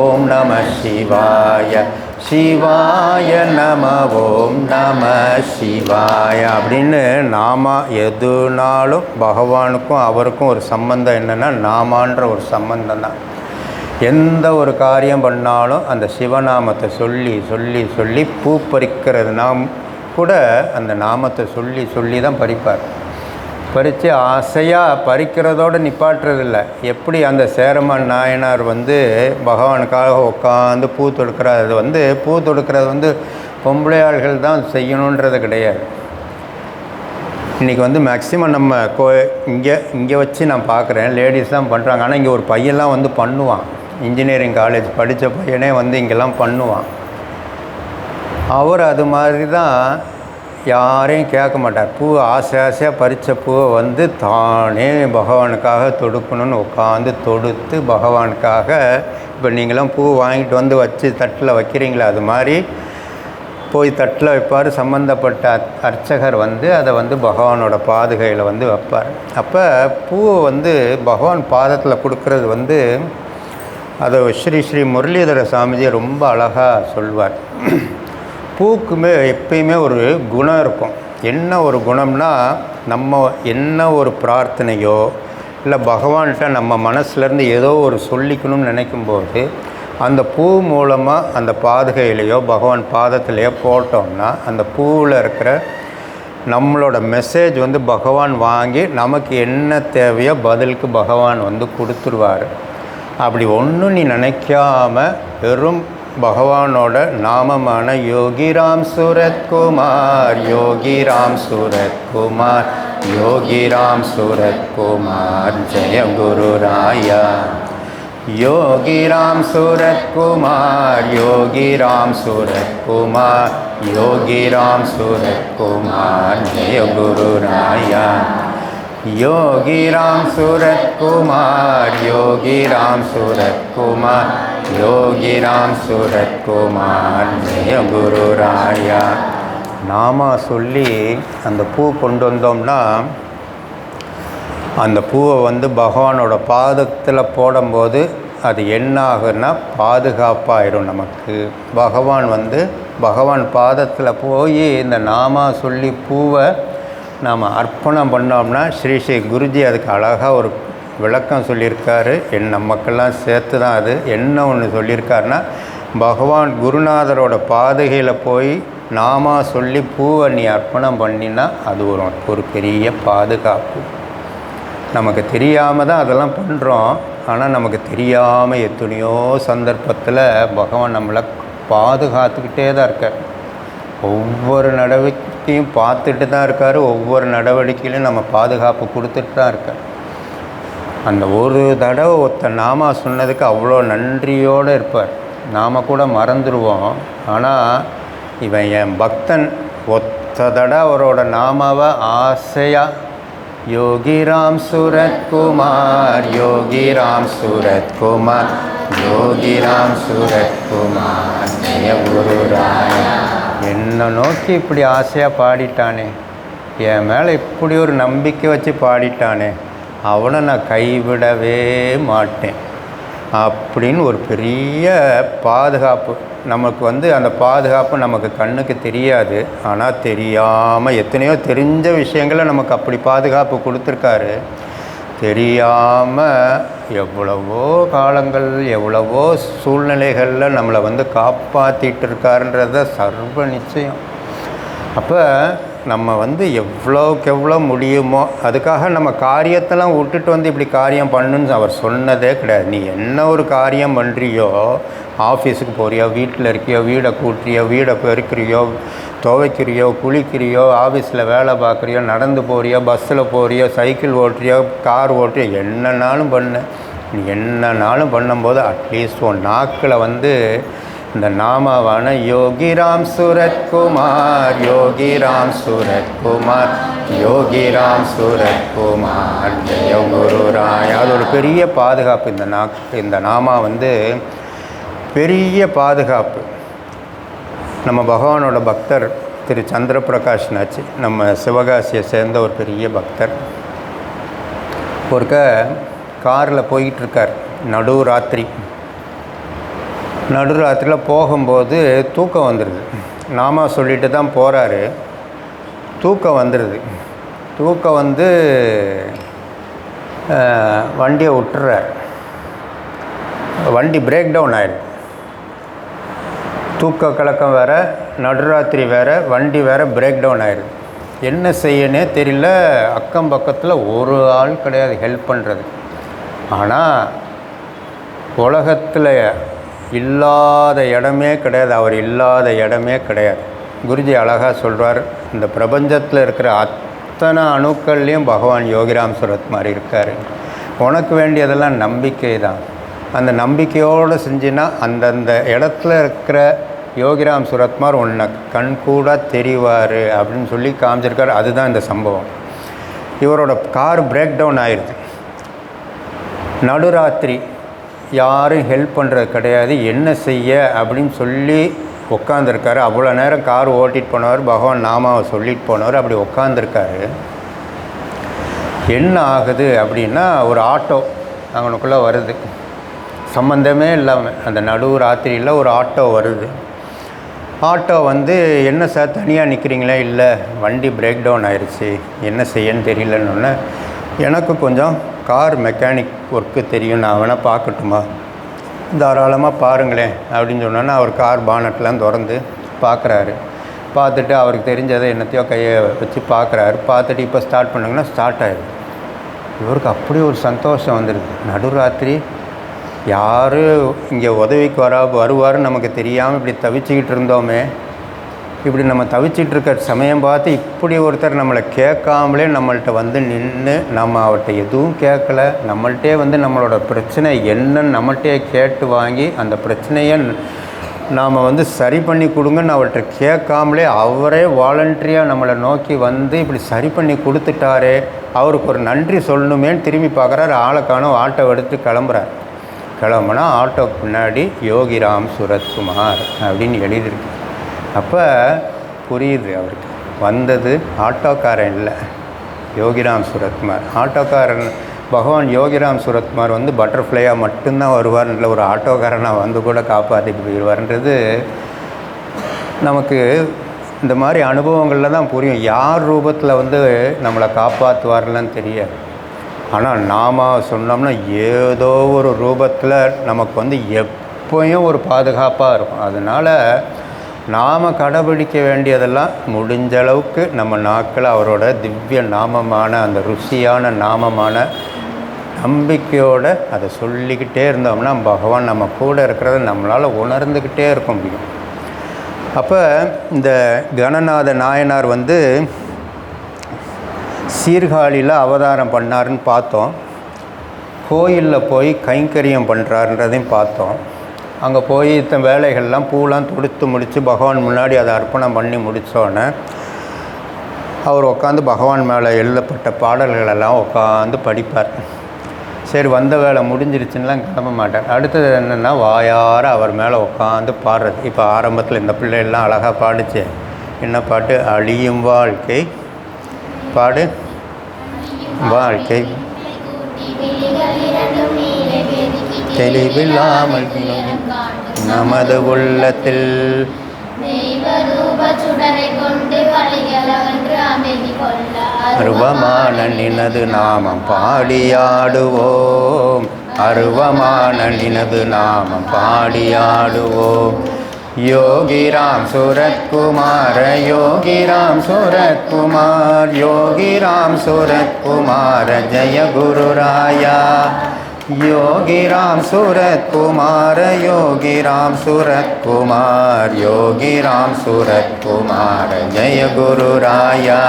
ஓம் நம சிவாய, சிவாய நம, ஓம் நம சிவாய அப்படின்னு நாமா எதுனாலும் பகவானுக்கும் அவருக்கும் ஒரு சம்பந்தம் என்னென்னா நாமான்ற ஒரு சம்பந்தம் தான். எந்த ஒரு காரியம் பண்ணாலும் அந்த சிவநாமத்தை சொல்லி பூ பறிக்கிறது நாம் கூட அந்த நாமத்தை சொல்லி தான் பறிப்பார். பறித்து ஆசையாக பறிக்கிறதோடு நிப்பாட்டுறதில்லை. எப்படி அந்த சேரமான் நாயனார் வந்து பகவானுக்காக உட்காந்து பூ தொடுக்கிறார். அது வந்து பூ தொடுக்கிறது வந்து பொம்பளை ஆள்கள் தான் செய்யணுன்றது கிடையாது. இன்றைக்கி வந்து மேக்ஸிமம் நம்ம இங்கே வச்சு நான் பார்க்குறேன், லேடிஸ் தான் பண்ணுறாங்க. ஆனால் இங்கே ஒரு பையன்லாம் வந்து பண்ணுவான். இன்ஜினியரிங் காலேஜ் படித்த பையனே வந்து இங்கெல்லாம் பண்ணுவான். அவர் அது மாதிரி தான் யாரையும் கேட்க மாட்டார். பூ ஆசையாக பறித்த பூவை வந்து தானே பகவானுக்காக தொடுக்கணும்னு உட்காந்து தொடுத்து பகவானுக்காக இப்போ நீங்களாம் பூ வாங்கிட்டு வந்து வச்சு தட்டில் வைக்கிறீங்களா, அது மாதிரி போய் தட்டில் வைப்பார். சம்மந்தப்பட்ட அர்ச்சகர் வந்து அதை வந்து பகவானோட பாதுகையில் வந்து வைப்பார். அப்போ பூவை வந்து பகவான் பாதத்தில் கொடுக்கறது வந்து அதை ஸ்ரீ ஸ்ரீ முரளிதர சாமிஜி ரொம்ப அழகாக சொல்வார். பூக்குமே எப்பயுமே ஒரு குணம் இருக்கும். என்ன ஒரு குணம்னா, நம்ம என்ன ஒரு பிரார்த்தனையோ இல்லை பகவான்கிட்ட நம்ம மனசுலேருந்து ஏதோ ஒரு சொல்லிக்கணும்னு நினைக்கும்போது அந்த பூ மூலமாக அந்த பாதுகையிலையோ பகவான் பாதத்திலையோ போட்டோம்னா அந்த பூவில் இருக்கிற நம்மளோட மெசேஜ் வந்து பகவான் வாங்கி நமக்கு என்ன தேவையோ பதிலுக்கு பகவான் வந்து கொடுத்துருவார். அப்படி ஒன்றும் நீ நினைக்காம வெறும் பகவானோட நாமமான யோகிராம் சூரத்குமார், யோகிராம் சூரத்குமார், யோகிராம் சூரத்குமார், ஜெய குரு ராயா, யோகிராம் சூரத்குமார், யோகிராம் சூரத்குமார், யோகிராம் சூரத்குமார், ஜெய குரு ராயா, யோகிராம் சூரத்குமார், யோகிராம் சூரத்குமார், யோகிராம் சூரத்குமார், ஜெய குரு ராயா. நாம சொல்லி அந்த பூ கொண்டு வந்தோம்னா அந்த பூவை வந்து பகவானோட பாதத்தில் போடும்போது அது என்ன ஆகுன்னா பாதுகாப்பாயிரும் நமக்கு. பகவான் பாதத்தில் போய் இந்த நாம சொல்லி பூவை நாம் அர்ப்பணம் பண்ணோம்னா ஸ்ரீ ஸ்ரீ குருஜி அதுக்கு அழகாக ஒரு விளக்கம் சொல்லியிருக்காரு. நமக்கெல்லாம் சேர்த்து தான் அது என்ன ஒன்று சொல்லியிருக்காருன்னா, பகவான் குருநாதரோட பாதுகையில் போய் நாம சொல்லி பூவை நீ அர்ப்பணம் பண்ணினா அது ஒரு பெரிய பாதுகாப்பு. நமக்கு தெரியாமல் தான் அதெல்லாம் பண்ணுறோம். ஆனால் நமக்கு தெரியாமல் எத்தனையோ சந்தர்ப்பத்தில் பகவான் நம்மளை பாதுகாத்துக்கிட்டே தான் இருக்கார். ஒவ்வொரு நடவடிக்கையும் பார்த்துட்டு தான் இருக்கார். ஒவ்வொரு நடவடிக்கையிலும் நம்ம பாதுகாப்பு கொடுத்துட்டு தான் இருக்கார். அந்த ஒரு தடவை நாம சொன்னதுக்கு அவ்வளோ நன்றியோடு இருப்பார். நாம் கூட மறந்துடுவோம். ஆனால் இவன் என் பக்தன் ஒத்த தடவை அவரோட நாமாவை ஆசையாக யோகிராம் சூரத்குமார், யோகிராம் சூரத்குமார், யோகிராம் சூரத்குமார், ஜெய குரு ராயா, என்னை நோக்கி இப்படி ஆசையாக பாடிட்டானே, என் மேலே இப்படி ஒரு நம்பிக்கை வச்சு பாடிட்டானே, அவனை நான் கைவிடவே மாட்டேன் அப்படின்னு ஒரு பெரிய பாதுகாப்பு. நமக்கு வந்து அந்த பாதுகாப்பு நமக்கு கண்ணுக்கு தெரியாது. ஆனால் தெரியாமல் எத்தனையோ தெரிஞ்ச விஷயங்களை நமக்கு அப்படி பாதுகாப்பு கொடுத்துருக்காரு. தெரியாமல் எவ்வளவோ காலங்கள் எவ்வளவோ சூழ்நிலைகளில் நம்மளை வந்து காப்பாற்றிட்டு இருக்காருன்றத சர்வ நிச்சயம். அப்போ நம்ம வந்து எவ்வளோக்கு எவ்வளோ முடியுமோ அதுக்காக நம்ம காரியத்தெல்லாம் விட்டுட்டு வந்து இப்படி காரியம் பண்ணுன்னு அவர் சொன்னதே கிடையாது. நீ என்ன ஒரு காரியம் பண்ணுறியோ, ஆஃபீஸுக்கு போகிறியோ, வீட்டில் இருக்கியோ, வீடை கூட்டுறியோ, வீடை பெருக்கிறியோ, துவைக்கிறியோ, குளிக்கிறியோ, ஆஃபீஸில் வேலை பார்க்குறியோ, நடந்து போகிறியோ, பஸ்ஸில் போகிறியோ, சைக்கிள் ஓட்டுறியோ, கார் ஓட்டுறியோ, என்னன்னாலும் பண்ணு. நீ என்னன்னாலும் பண்ணும்போது அட்லீஸ்ட் உன் நாக்கில் வந்து இந்த நாமாவான யோகிராம் சூரத்குமார், யோகிராம் சூரத்குமார், யோகிராம் சூரத்குமார், ஜெய குரு ராயா, அது ஒரு பெரிய பாதுகாப்பு. இந்த நாமா வந்து பெரிய பாதுகாப்பு. நம்ம பகவானோட பக்தர் திரு சந்திரபிரகாஷ் நாச்சி, நம்ம சிவகாசியை சேர்ந்த ஒரு பெரிய பக்தர். ஒருக்க காரில் போயிட்டுருக்கார். நடுராத்திரியில் போகும்போது தூக்கம் வந்துடுது. நாம சொல்லிட்டு தான் போகிறாரு. தூக்கம் வந்துடுது. தூக்கம் வந்து வண்டியை விட்டுறார். வண்டி பிரேக் டவுன் ஆகிடுது. தூக்க கலக்கம் வேறு, நடுராத்திரி வேறு, வண்டி வேறு பிரேக் டவுன் ஆகிடுது. என்ன செய்யனே தெரியல. அக்கம் பக்கத்தில் ஒரு ஆள் கிடையாது ஹெல்ப் பண்ணுறது. ஆனால் உலகத்தில் இல்லாத இடமே கிடையாது, அவர் இல்லாத இடமே கிடையாது. குருஜி அழகாக சொல்வார், இந்த பிரபஞ்சத்தில் இருக்கிற அத்தனை அணுக்கள்லேயும் பகவான் யோகிராம் சூரத் மாதிரி இருக்கார். உனக்கு வேண்டியதெல்லாம் நம்பிக்கை தான். அந்த நம்பிக்கையோடு செஞ்சின்னா அந்தந்த இடத்துல இருக்கிற யோகிராம் சூரத்மார் உன்னை கண்கூட தெரிவார் அப்படின்னு சொல்லி காமிச்சிருக்காரு. அதுதான் இந்த சம்பவம். இவரோட கார் பிரேக் டவுன் ஆயிடுது. நடுராத்திரி, யாரும் ஹெல்ப் பண்ணுறது கிடையாது. என்ன செய்ய அப்படின்னு சொல்லி உட்காந்துருக்காரு. அவ்வளோ நேரம் கார் ஓட்டிகிட்டு போனவர், பகவான் நாமாவை சொல்லிட்டு போனவர் அப்படி உட்காந்துருக்காரு. என்ன ஆகுது அப்படின்னா, ஒரு ஆட்டோ அவனுக்குள்ளே வருது, சம்மந்தமே இல்லாமல். அந்த நடு ராத்திரியில் ஒரு ஆட்டோ வருது. ஆட்டோ வந்து, என்ன சார் தனியாக நிற்கிறீங்களே? இல்லை, வண்டி பிரேக் டவுன் ஆயிடுச்சு, என்ன செய்யன்னு தெரியலன்னு. எனக்கு கொஞ்சம் கார் மெக்கானிக் ஒர்க்கு தெரியும், நான் வேணால் பார்க்கட்டுமா? தாராளமாக பாருங்களேன் அப்படின்னு சொன்னோன்னா, அவர் கார் பானட்லாம் திறந்து பார்க்குறாரு. பார்த்துட்டு அவருக்கு தெரிஞ்சதை என்னத்தையோ கையை வச்சு பார்க்குறாரு. பார்த்துட்டு இப்போ ஸ்டார்ட் பண்ணுங்கன்னா ஸ்டார்ட் ஆகிடுது. இவருக்கு அப்படி ஒரு சந்தோஷம் வந்துடுது. நடுராத்திரி யார் இங்கே உதவிக்கு வருவாருன்னு நமக்கு தெரியாமல் இப்படி தவிச்சிக்கிட்டு இருந்தோமே, இப்படி நம்ம தவிச்சிட்ருக்க சமயம் பார்த்து இப்படி ஒருத்தர் நம்மளை கேட்காமலே நம்மள்கிட்ட வந்து நின்று, நம்ம அவர்கிட்ட எதுவும் கேட்கல, நம்மள்கிட்டே வந்து நம்மளோட பிரச்சனை என்னன்னு நம்மள்கிட்டே கேட்டு வாங்கி அந்த பிரச்சனையை நாம் வந்து சரி பண்ணி கொடுங்கன்னு அவர்கிட்ட கேட்காமலே அவரே வாலண்டரியாக நம்மளை நோக்கி வந்து இப்படி சரி பண்ணி கொடுத்துட்டாரே, அவருக்கு ஒரு நன்றி சொல்லணுமேன்னு திரும்பி பார்க்குறாரு. ஆளைக்கானோ ஆட்டோ எடுத்து கிளம்புறார். கிளம்புனா ஆட்டோக்கு பின்னாடி யோகிராம் சுரத்குமார் அப்படின்னு எழுதியிருக்கு. அப்போ புரியுது அவருக்கு, வந்தது ஆட்டோக்காரன் இல்லை, யோகிராம் சுரத்குமார். ஆட்டோக்காரன் பகவான் யோகிராம் சுரத்குமார் வந்து பட்டர்ஃப்ளையாக மட்டும்தான் வருவார், இல்லை ஒரு ஆட்டோக்காரனாக வந்து கூட காப்பாற்றிட்டு போயிடுவார்ன்றது நமக்கு இந்த மாதிரி அனுபவங்களில் தான் புரியும். யார் ரூபத்தில் வந்து நம்மளை காப்பாற்றுவார்லாம் தெரியாது. ஆனால் நாம் சொன்னோம்னா ஏதோ ஒரு ரூபத்தில் நமக்கு வந்து எப்போயும் ஒரு பாதுகாப்பாக இருக்கும். அதனால் நாம் கடைபிடிக்க வேண்டியதெல்லாம் முடிஞ்ச அளவுக்கு நம்ம நாட்கள் அவரோட திவ்ய நாமமான, அந்த ருசியான நாமமான நம்பிக்கையோடு அதை சொல்லிக்கிட்டே இருந்தோம்னா பகவான் நம்ம கூட இருக்கிறத நம்மளால் உணர்ந்துக்கிட்டே இருக்க முடியும். அப்போ இந்த கணநாத நாயனார் வந்து சீர்காழியில் அவதாரம் பண்ணாருன்னு பார்த்தோம். கோயிலில் போய் கைங்கரியம் பண்ணுறாருன்றதையும் பார்த்தோம். அங்கே போய் வேலைகள்லாம் பூலாம் தொடுத்து முடித்து பகவான் முன்னாடி அதை அர்ப்பணம் பண்ணி முடித்தோடனே அவர் உட்காந்து பகவான் மேலே எழுதப்பட்ட பாடல்களெல்லாம் உட்காந்து படிப்பார். சரி, வந்த வேலை முடிஞ்சிருச்சுன்னெலாம் கிளம்ப மாட்டார். அடுத்தது என்னென்னா வாயார அவர் மேலே உட்காந்து பாடுறது. இப்போ ஆரம்பத்தில் இந்த பிள்ளைகள்லாம் அழகாக பாடிச்சு. என்ன பாட்டு? அழியும் வாழ்க்கை பாடு, வாழ்க்கை தெளிவில்லாமல் நமது உள்ளத்தில் அருவமான நினது நாமம் பாடியாடுவோம், அருவமான நினது நாமம் பாடியாடுவோம். யோகிராம் சுரத்குமார, யோகிராம் சுரத்குமார், யோகிராம் சுரத்குமார ஜெய குருராயா. யோகிராம் சுரத்குமார, யோகிராம் சுரத்குமார், யோகிராம் சுரத்குமார ஜெய குருராயா.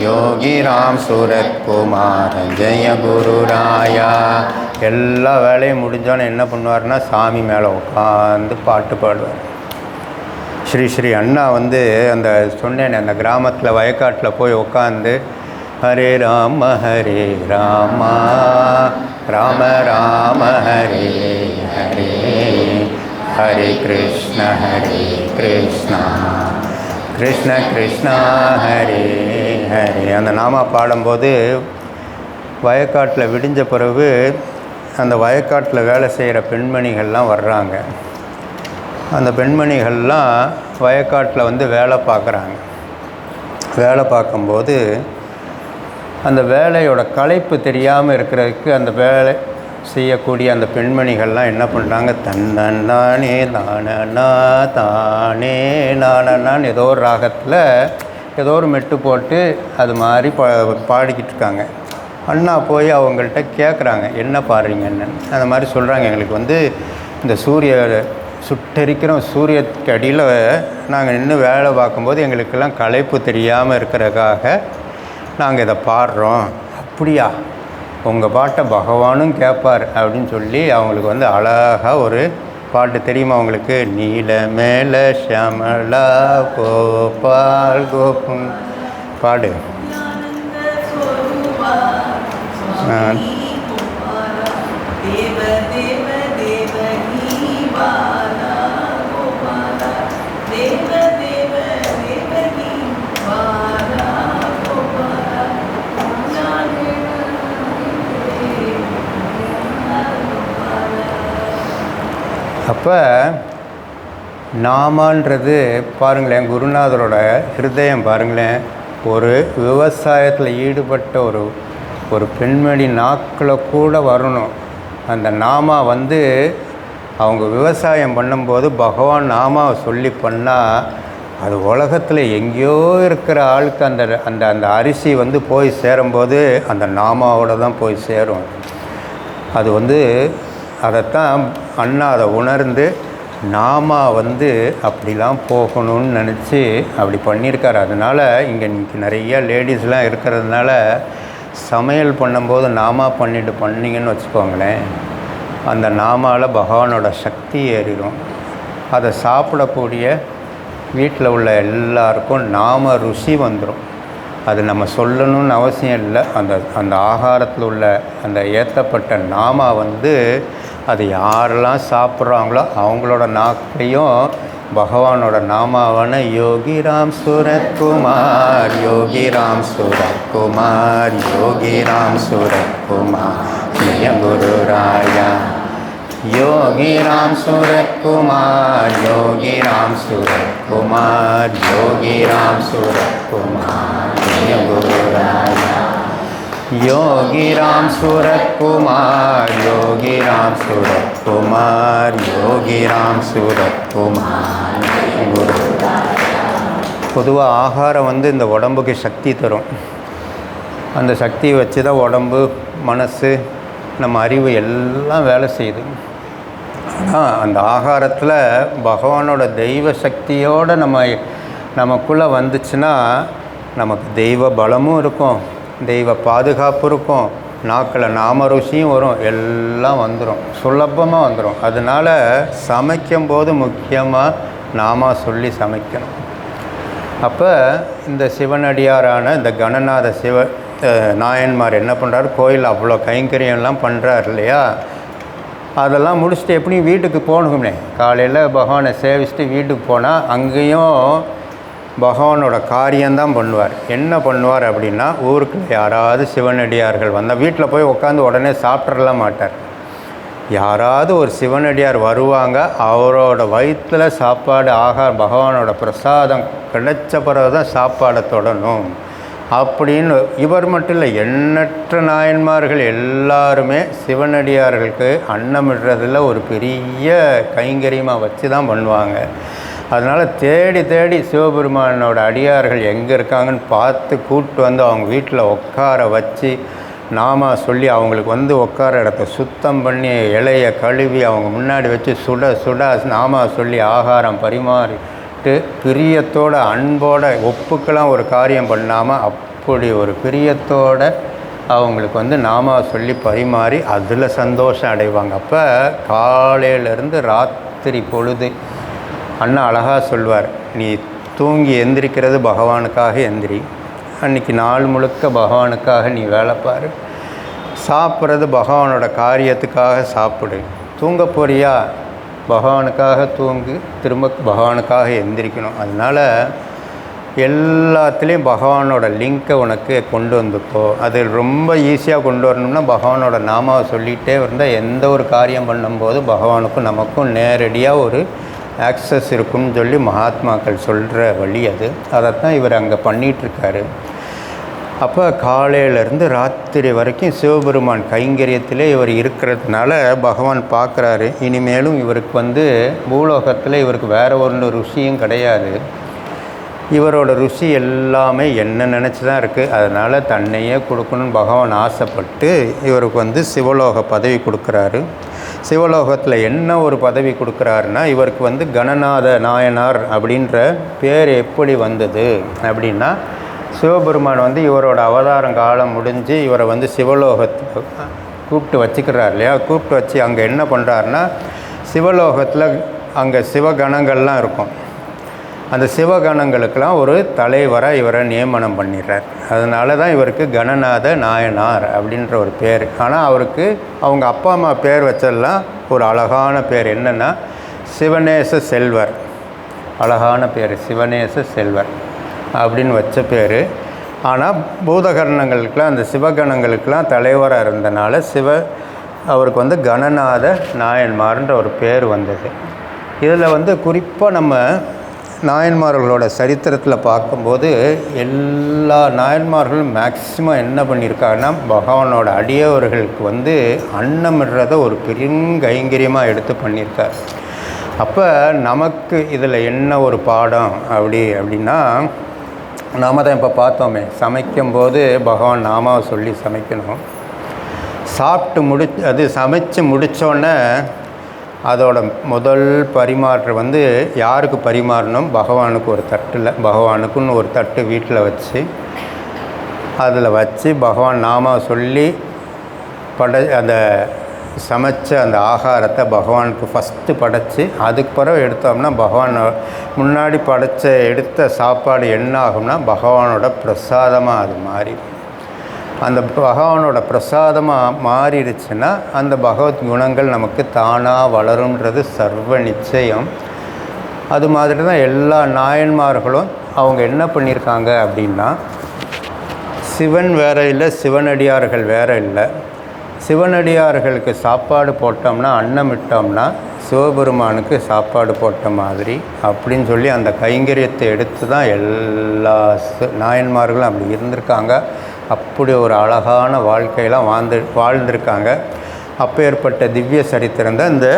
யோகிராம் சுரத்குமார ஜெய குருராயா. எல்லா வேலையும் முடிஞ்சோன்னே என்ன பண்ணுவார்னா சாமி மேலே உட்காந்து பாட்டு பாடுவார். ஸ்ரீ ஸ்ரீ அண்ணா வந்து அந்த சொன்னேன், அந்த கிராமத்தில் வயக்காட்டில் போய் உட்காந்து ஹரே ராம ஹரே ராமா, ராம ராம ஹரே ஹரே, ஹரே கிருஷ்ண கிருஷ்ணா, கிருஷ்ண கிருஷ்ணா ஹரே ஹரே அந்த நாமா பாடும்போது வயக்காட்டில் விடிஞ்ச பிறகு அந்த வயக்காட்டில் வேலை செய்கிற பெண்மணிகள்லாம் வர்றாங்க. அந்த பெண்மணிகள்லாம் வயக்காட்டில் வந்து வேலை பார்க்குறாங்க. வேலை பார்க்கும்போது அந்த வேலையோட களைப்பு தெரியாமல் இருக்கிறதுக்கு அந்த வேலை செய்யக்கூடிய அந்த பெண்மணிகள்லாம் என்ன பண்ணுறாங்க, தன்னே தானனா தானே நானன்னான்னு ஏதோ ஒரு ராகத்தில் ஏதோ ஒரு மெட்டு போட்டு அது மாதிரி பாடிக்கிட்டு இருக்காங்க. அண்ணா போய் அவங்கள்ட்ட கேட்குறாங்க, என்ன பாடுறீங்கன்னு. அந்த மாதிரி சொல்கிறாங்க, எங்களுக்கு வந்து இந்த சுட்டரிக்கிறோம், சூரியத்துக்கு அடியில் நாங்கள் நின்று வேலை பார்க்கும்போது எங்களுக்கெல்லாம் களைப்பு தெரியாமல் இருக்கிறதுக்காக நாங்கள் இதை பாடுறோம். அப்படியா, உங்கள் பாட்டை பகவானும் கேட்பார் அப்படின்னு சொல்லி அவங்களுக்கு வந்து அழகாக ஒரு பாட்டு தெரியுமா அவங்களுக்கு? நீல மேல ஷமலா கோபால் கோபும் பாடு. அப்போ நாமான்றது பாருங்களேன், குருநாதரோட ஹிருதயம் பாருங்களேன். ஒரு விவசாயத்தில் ஈடுபட்ட ஒரு பெண்மணி நாக்கில் கூட வரணும். அந்த நாமா வந்து அவங்க விவசாயம் பண்ணும்போது பகவான் நாமாவை சொல்லி பண்ணால் அது உலகத்தில் எங்கேயோ இருக்கிற ஆளுக்கு அந்த அந்த அந்த அரிசி வந்து போய் சேரும்போது அந்த நாமாவோட தான் போய் சேரும். அது வந்து அதைத்தான் அண்ணா அதை உணர்ந்து நாமா வந்து அப்படிலாம் போகணும்னு நினச்சி அப்படி பண்ணியிருக்காரு. அதனால் இங்கே இன்றைக்கி நிறைய லேடிஸ்லாம் இருக்கிறதுனால சமையல் பண்ணும்போது நாமா பண்ணிங்கன்னு வச்சுக்கோங்களேன், அந்த நாமாவில் பகவானோட சக்தி ஏறிடும். அதை சாப்பிடக்கூடிய வீட்டில் உள்ள எல்லாருக்கும் நாம ருசி வந்துடும். அது நம்ம சொல்லணும்னு அவசியம் இல்லை. அந்த ஆகாரத்தில் உள்ள அந்த ஏற்றப்பட்ட நாமா வந்து அது யாரெல்லாம் சாப்பிட்றாங்களோ அவங்களோட நாக்கையும் பகவானோட நாமாவான யோகிராம் சுரத்குமார், யோகிராம் சுரத்குமார், யோகிராம் சுரத்குமார், குரு ராயா, யோகிராம் சுரத்குமார், யோகிராம் சுரத்குமார், யோகிராம் சுரத்குமார், குரு ராயா, யோகிராம் சுரத்குமார், யோகிராம் சுரத்குமார், யோகிராம் சுரத்குமார், குரு. பொதுவாக ஆகாரம் வந்து இந்த உடம்புக்கு சக்தி தரும். அந்த சக்தியை வச்சு தான் உடம்பு, மனசு, நம்ம அறிவு எல்லாம் வேலை செய்யுது. ஆனால் அந்த ஆகாரத்தில் பகவானோட தெய்வ சக்தியோடு நமக்குள்ளே வந்துச்சுன்னா நமக்கு தெய்வ பலமும் இருக்கும், தெய்வ பாதுகாப்பு இருக்கும், நாக்கில் நாம ருசியும் வரும், எல்லாம் வந்துடும், சுலபமாக வந்துடும். அதனால் சமைக்கும்போது முக்கியமாக நாம சொல்லி சமைக்கணும். அப்போ இந்த சிவனடியாரான இந்த கணநாத நாயன்மார் என்ன பண்ணுறாரு, கோயில் அவ்வளோ கைங்கரியம்லாம் பண்ணுறாரு இல்லையா, அதெல்லாம் முடிச்சுட்டு எப்படியும் வீட்டுக்கு போகணுமே. காலையில் பகவானை சேவிச்சுட்டு வீட்டுக்கு போனால் அங்கேயும் பகவானோட காரியம்தான் பண்ணுவார். என்ன பண்ணுவார் அப்படின்னா, ஊருக்கு யாராவது சிவனடியார்கள் வந்தால் வீட்டில் போய் உட்காந்து உடனே சாப்பிட்றலாம் மாட்டார். யாராவது ஒரு சிவனடியார் வருவாங்க, அவரோட வயிற்றில் சாப்பாடு பகவானோட பிரசாதம் கிடைச்ச பிறகு தான் சாப்பாடை தொடணும் அப்படின்னு. இவர் மட்டும் இல்லை, எண்ணற்ற நாயன்மார்கள் எல்லாருமே சிவனடியார்களுக்கு அன்னமிடுறதில் ஒரு பெரிய கைங்கரியமாக வச்சு தான் பண்ணுவாங்க. அதனால் தேடி தேடி சிவபெருமானோட அடியார்கள் எங்கே இருக்காங்கன்னு பார்த்து கூப்பிட்டு வந்து அவங்க வீட்டில் உட்கார வச்சு நாம சொல்லி அவங்களுக்கு வந்து உட்கார இடத்த சுத்தம் பண்ணி இலையை கழுவி அவங்க முன்னாடி வச்சு சுட சுட நாம சொல்லி ஆகாரம் பரிமாறிட்டு பிரியத்தோட அன்போட ஒப்புக்கெல்லாம் ஒரு காரியம் பண்ணாமல் அப்படி ஒரு பிரியத்தோட அவங்களுக்கு வந்து நாம சொல்லி பரிமாறி அதில் சந்தோஷம் அடைவாங்க. அப்போ காலையிலேருந்து ராத்திரி பொழுது அண்ணா அழகாக சொல்வார், நீ தூங்கி எந்திரிக்கிறது பகவானுக்காக எந்திரி, அன்றைக்கி நாள் முழுக்க பகவானுக்காக நீ வேலை பாரு, சாப்பிட்றது பகவானோட காரியத்துக்காக சாப்பிடு, தூங்க போறியா பகவானுக்காக தூங்கு, திரும்ப பகவானுக்காக எந்திரிக்கணும். அதனால் எல்லாத்துலேயும் பகவானோட லிங்கை உனக்கு கொண்டு வந்துக்கோ. அது ரொம்ப ஈஸியாக கொண்டு வரணும்னா பகவானோட நாமாவை சொல்லிகிட்டே இருந்தால் எந்த ஒரு காரியம் பண்ணும்போது பகவானுக்கும் நமக்கும் நேரடியாக ஒரு ஆக்சஸ் இருக்குன்னு சொல்லி மகாத்மாக்கள் சொல்கிற வழி அது. அதைத்தான் இவர் அங்கே பண்ணிகிட்ருக்காரு. அப்போ காலையிலேருந்து ராத்திரி வரைக்கும் சிவபெருமான் கைங்கரியத்திலே இவர் இருக்கிறதுனால பகவான் பார்க்குறாரு, இனிமேலும் இவருக்கு வந்து பூலோகத்தில் இவருக்கு வேறு ஒரு ருசியும் கிடையாது, இவரோட ருசி எல்லாமே என்ன நினச்சி தான் இருக்குது. அதனால் தன்னையே கொடுக்கணும்னு பகவான் ஆசைப்பட்டு இவருக்கு வந்து சிவலோக பதவி கொடுக்குறாரு. சிவலோகத்தில் என்ன ஒரு பதவி கொடுக்குறாருன்னா, இவருக்கு வந்து கணநாத நாயனார் அப்படின்ற பேர் எப்படி வந்தது அப்படின்னா, சிவபெருமான் வந்து இவரோட அவதாரம் காலம் முடிஞ்சு இவரை வந்து சிவலோகத்துக்கு கூப்பிட்டு வச்சுக்கிறார் இல்லையா. கூப்பிட்டு வச்சு அங்கே என்ன பண்ணுறாருன்னா, சிவலோகத்தில் அங்கே சிவகணங்கள்லாம் இருக்கும், அந்த சிவகணங்களுக்கெல்லாம் ஒரு தலைவராக இவரை நியமனம் பண்ணிடுறார். அதனால தான் இவருக்கு கணநாத நாயனார் அப்படின்ற ஒரு பேர். ஆனால் அவருக்கு அவங்க அப்பா அம்மா பேர் வச்சதெல்லாம் ஒரு அழகான பேர், என்னென்னா சிவநேச செல்வர். அழகான பேர் சிவநேச செல்வர் அப்படின்னு வச்ச பேர். ஆனால் பூதகரணங்களுக்கெலாம் அந்த சிவகணங்களுக்கெலாம் தலைவராக இருந்தனால அவருக்கு வந்து கணநாத நாயன்மார்ன்ற ஒரு பேர் வந்தது. இதில் வந்து குறிப்பாக நம்ம நாயன்மார்களோட சரித்திரத்தில் பார்க்கும்போது எல்லா நாயன்மார்களும் மேக்சிமம் என்ன பண்ணியிருக்காங்கன்னா பகவானோட அடியவர்களுக்கு வந்து அன்னமிடுறத ஒரு பெருங்கைங்கரியமாக எடுத்து பண்ணியிருக்கார். அப்போ நமக்கு இதில் என்ன ஒரு பாடம் அப்படின்னா, நாம் தான் இப்போ பார்த்தோமே, சமைக்கும்போது பகவான் நாமாவை சொல்லி சமைக்கணும். சாப்பிட்டு அது சமைச்சு முடித்தோடனே அதோட முதல் பரிமாற்றம் வந்து யாருக்கு பரிமாறணும்? பகவானுக்கு ஒரு தட்டில், பகவானுக்குன்னு ஒரு தட்டு வீட்டில் வச்சு அதில் வச்சு பகவான் நாமாவை சொல்லி அந்த சமைச்ச அந்த ஆகாரத்தை பகவானுக்கு ஃபஸ்ட்டு படைச்சி அதுக்கு பிறகு எடுத்தோம்னா பகவான் முன்னாடி எடுத்த சாப்பாடு என்ன ஆகும்னா பகவானோட பிரசாதமாக அது மாறி, அந்த பகவானோட பிரசாதமாக மாறிடுச்சுன்னா அந்த பகவத் குணங்கள் நமக்கு தானாக வளருன்றது சர்வ நிச்சயம். அது மாதிரி தான் எல்லா நாயன்மார்களும் அவங்க என்ன பண்ணியிருக்காங்க அப்படின்னா, சிவன் வேறு இல்லை, சிவனடியார்கள் வேறு இல்லை. சிவனடியார்களுக்கு சாப்பாடு போட்டோம்னா, அன்னமிட்டோம்னா சிவபெருமானுக்கு சாப்பாடு போட்ட மாதிரி அப்படின்னு சொல்லி அந்த கைங்கரியத்தை எடுத்து தான் எல்லா நாயன்மார்களும் அப்படி இருந்திருக்காங்க. அப்படி ஒரு அழகான வாழ்க்கையெல்லாம் வாழ்ந்திருக்காங்க. அப்பேற்பட்ட திவ்ய சரித்திரம் தான் இந்த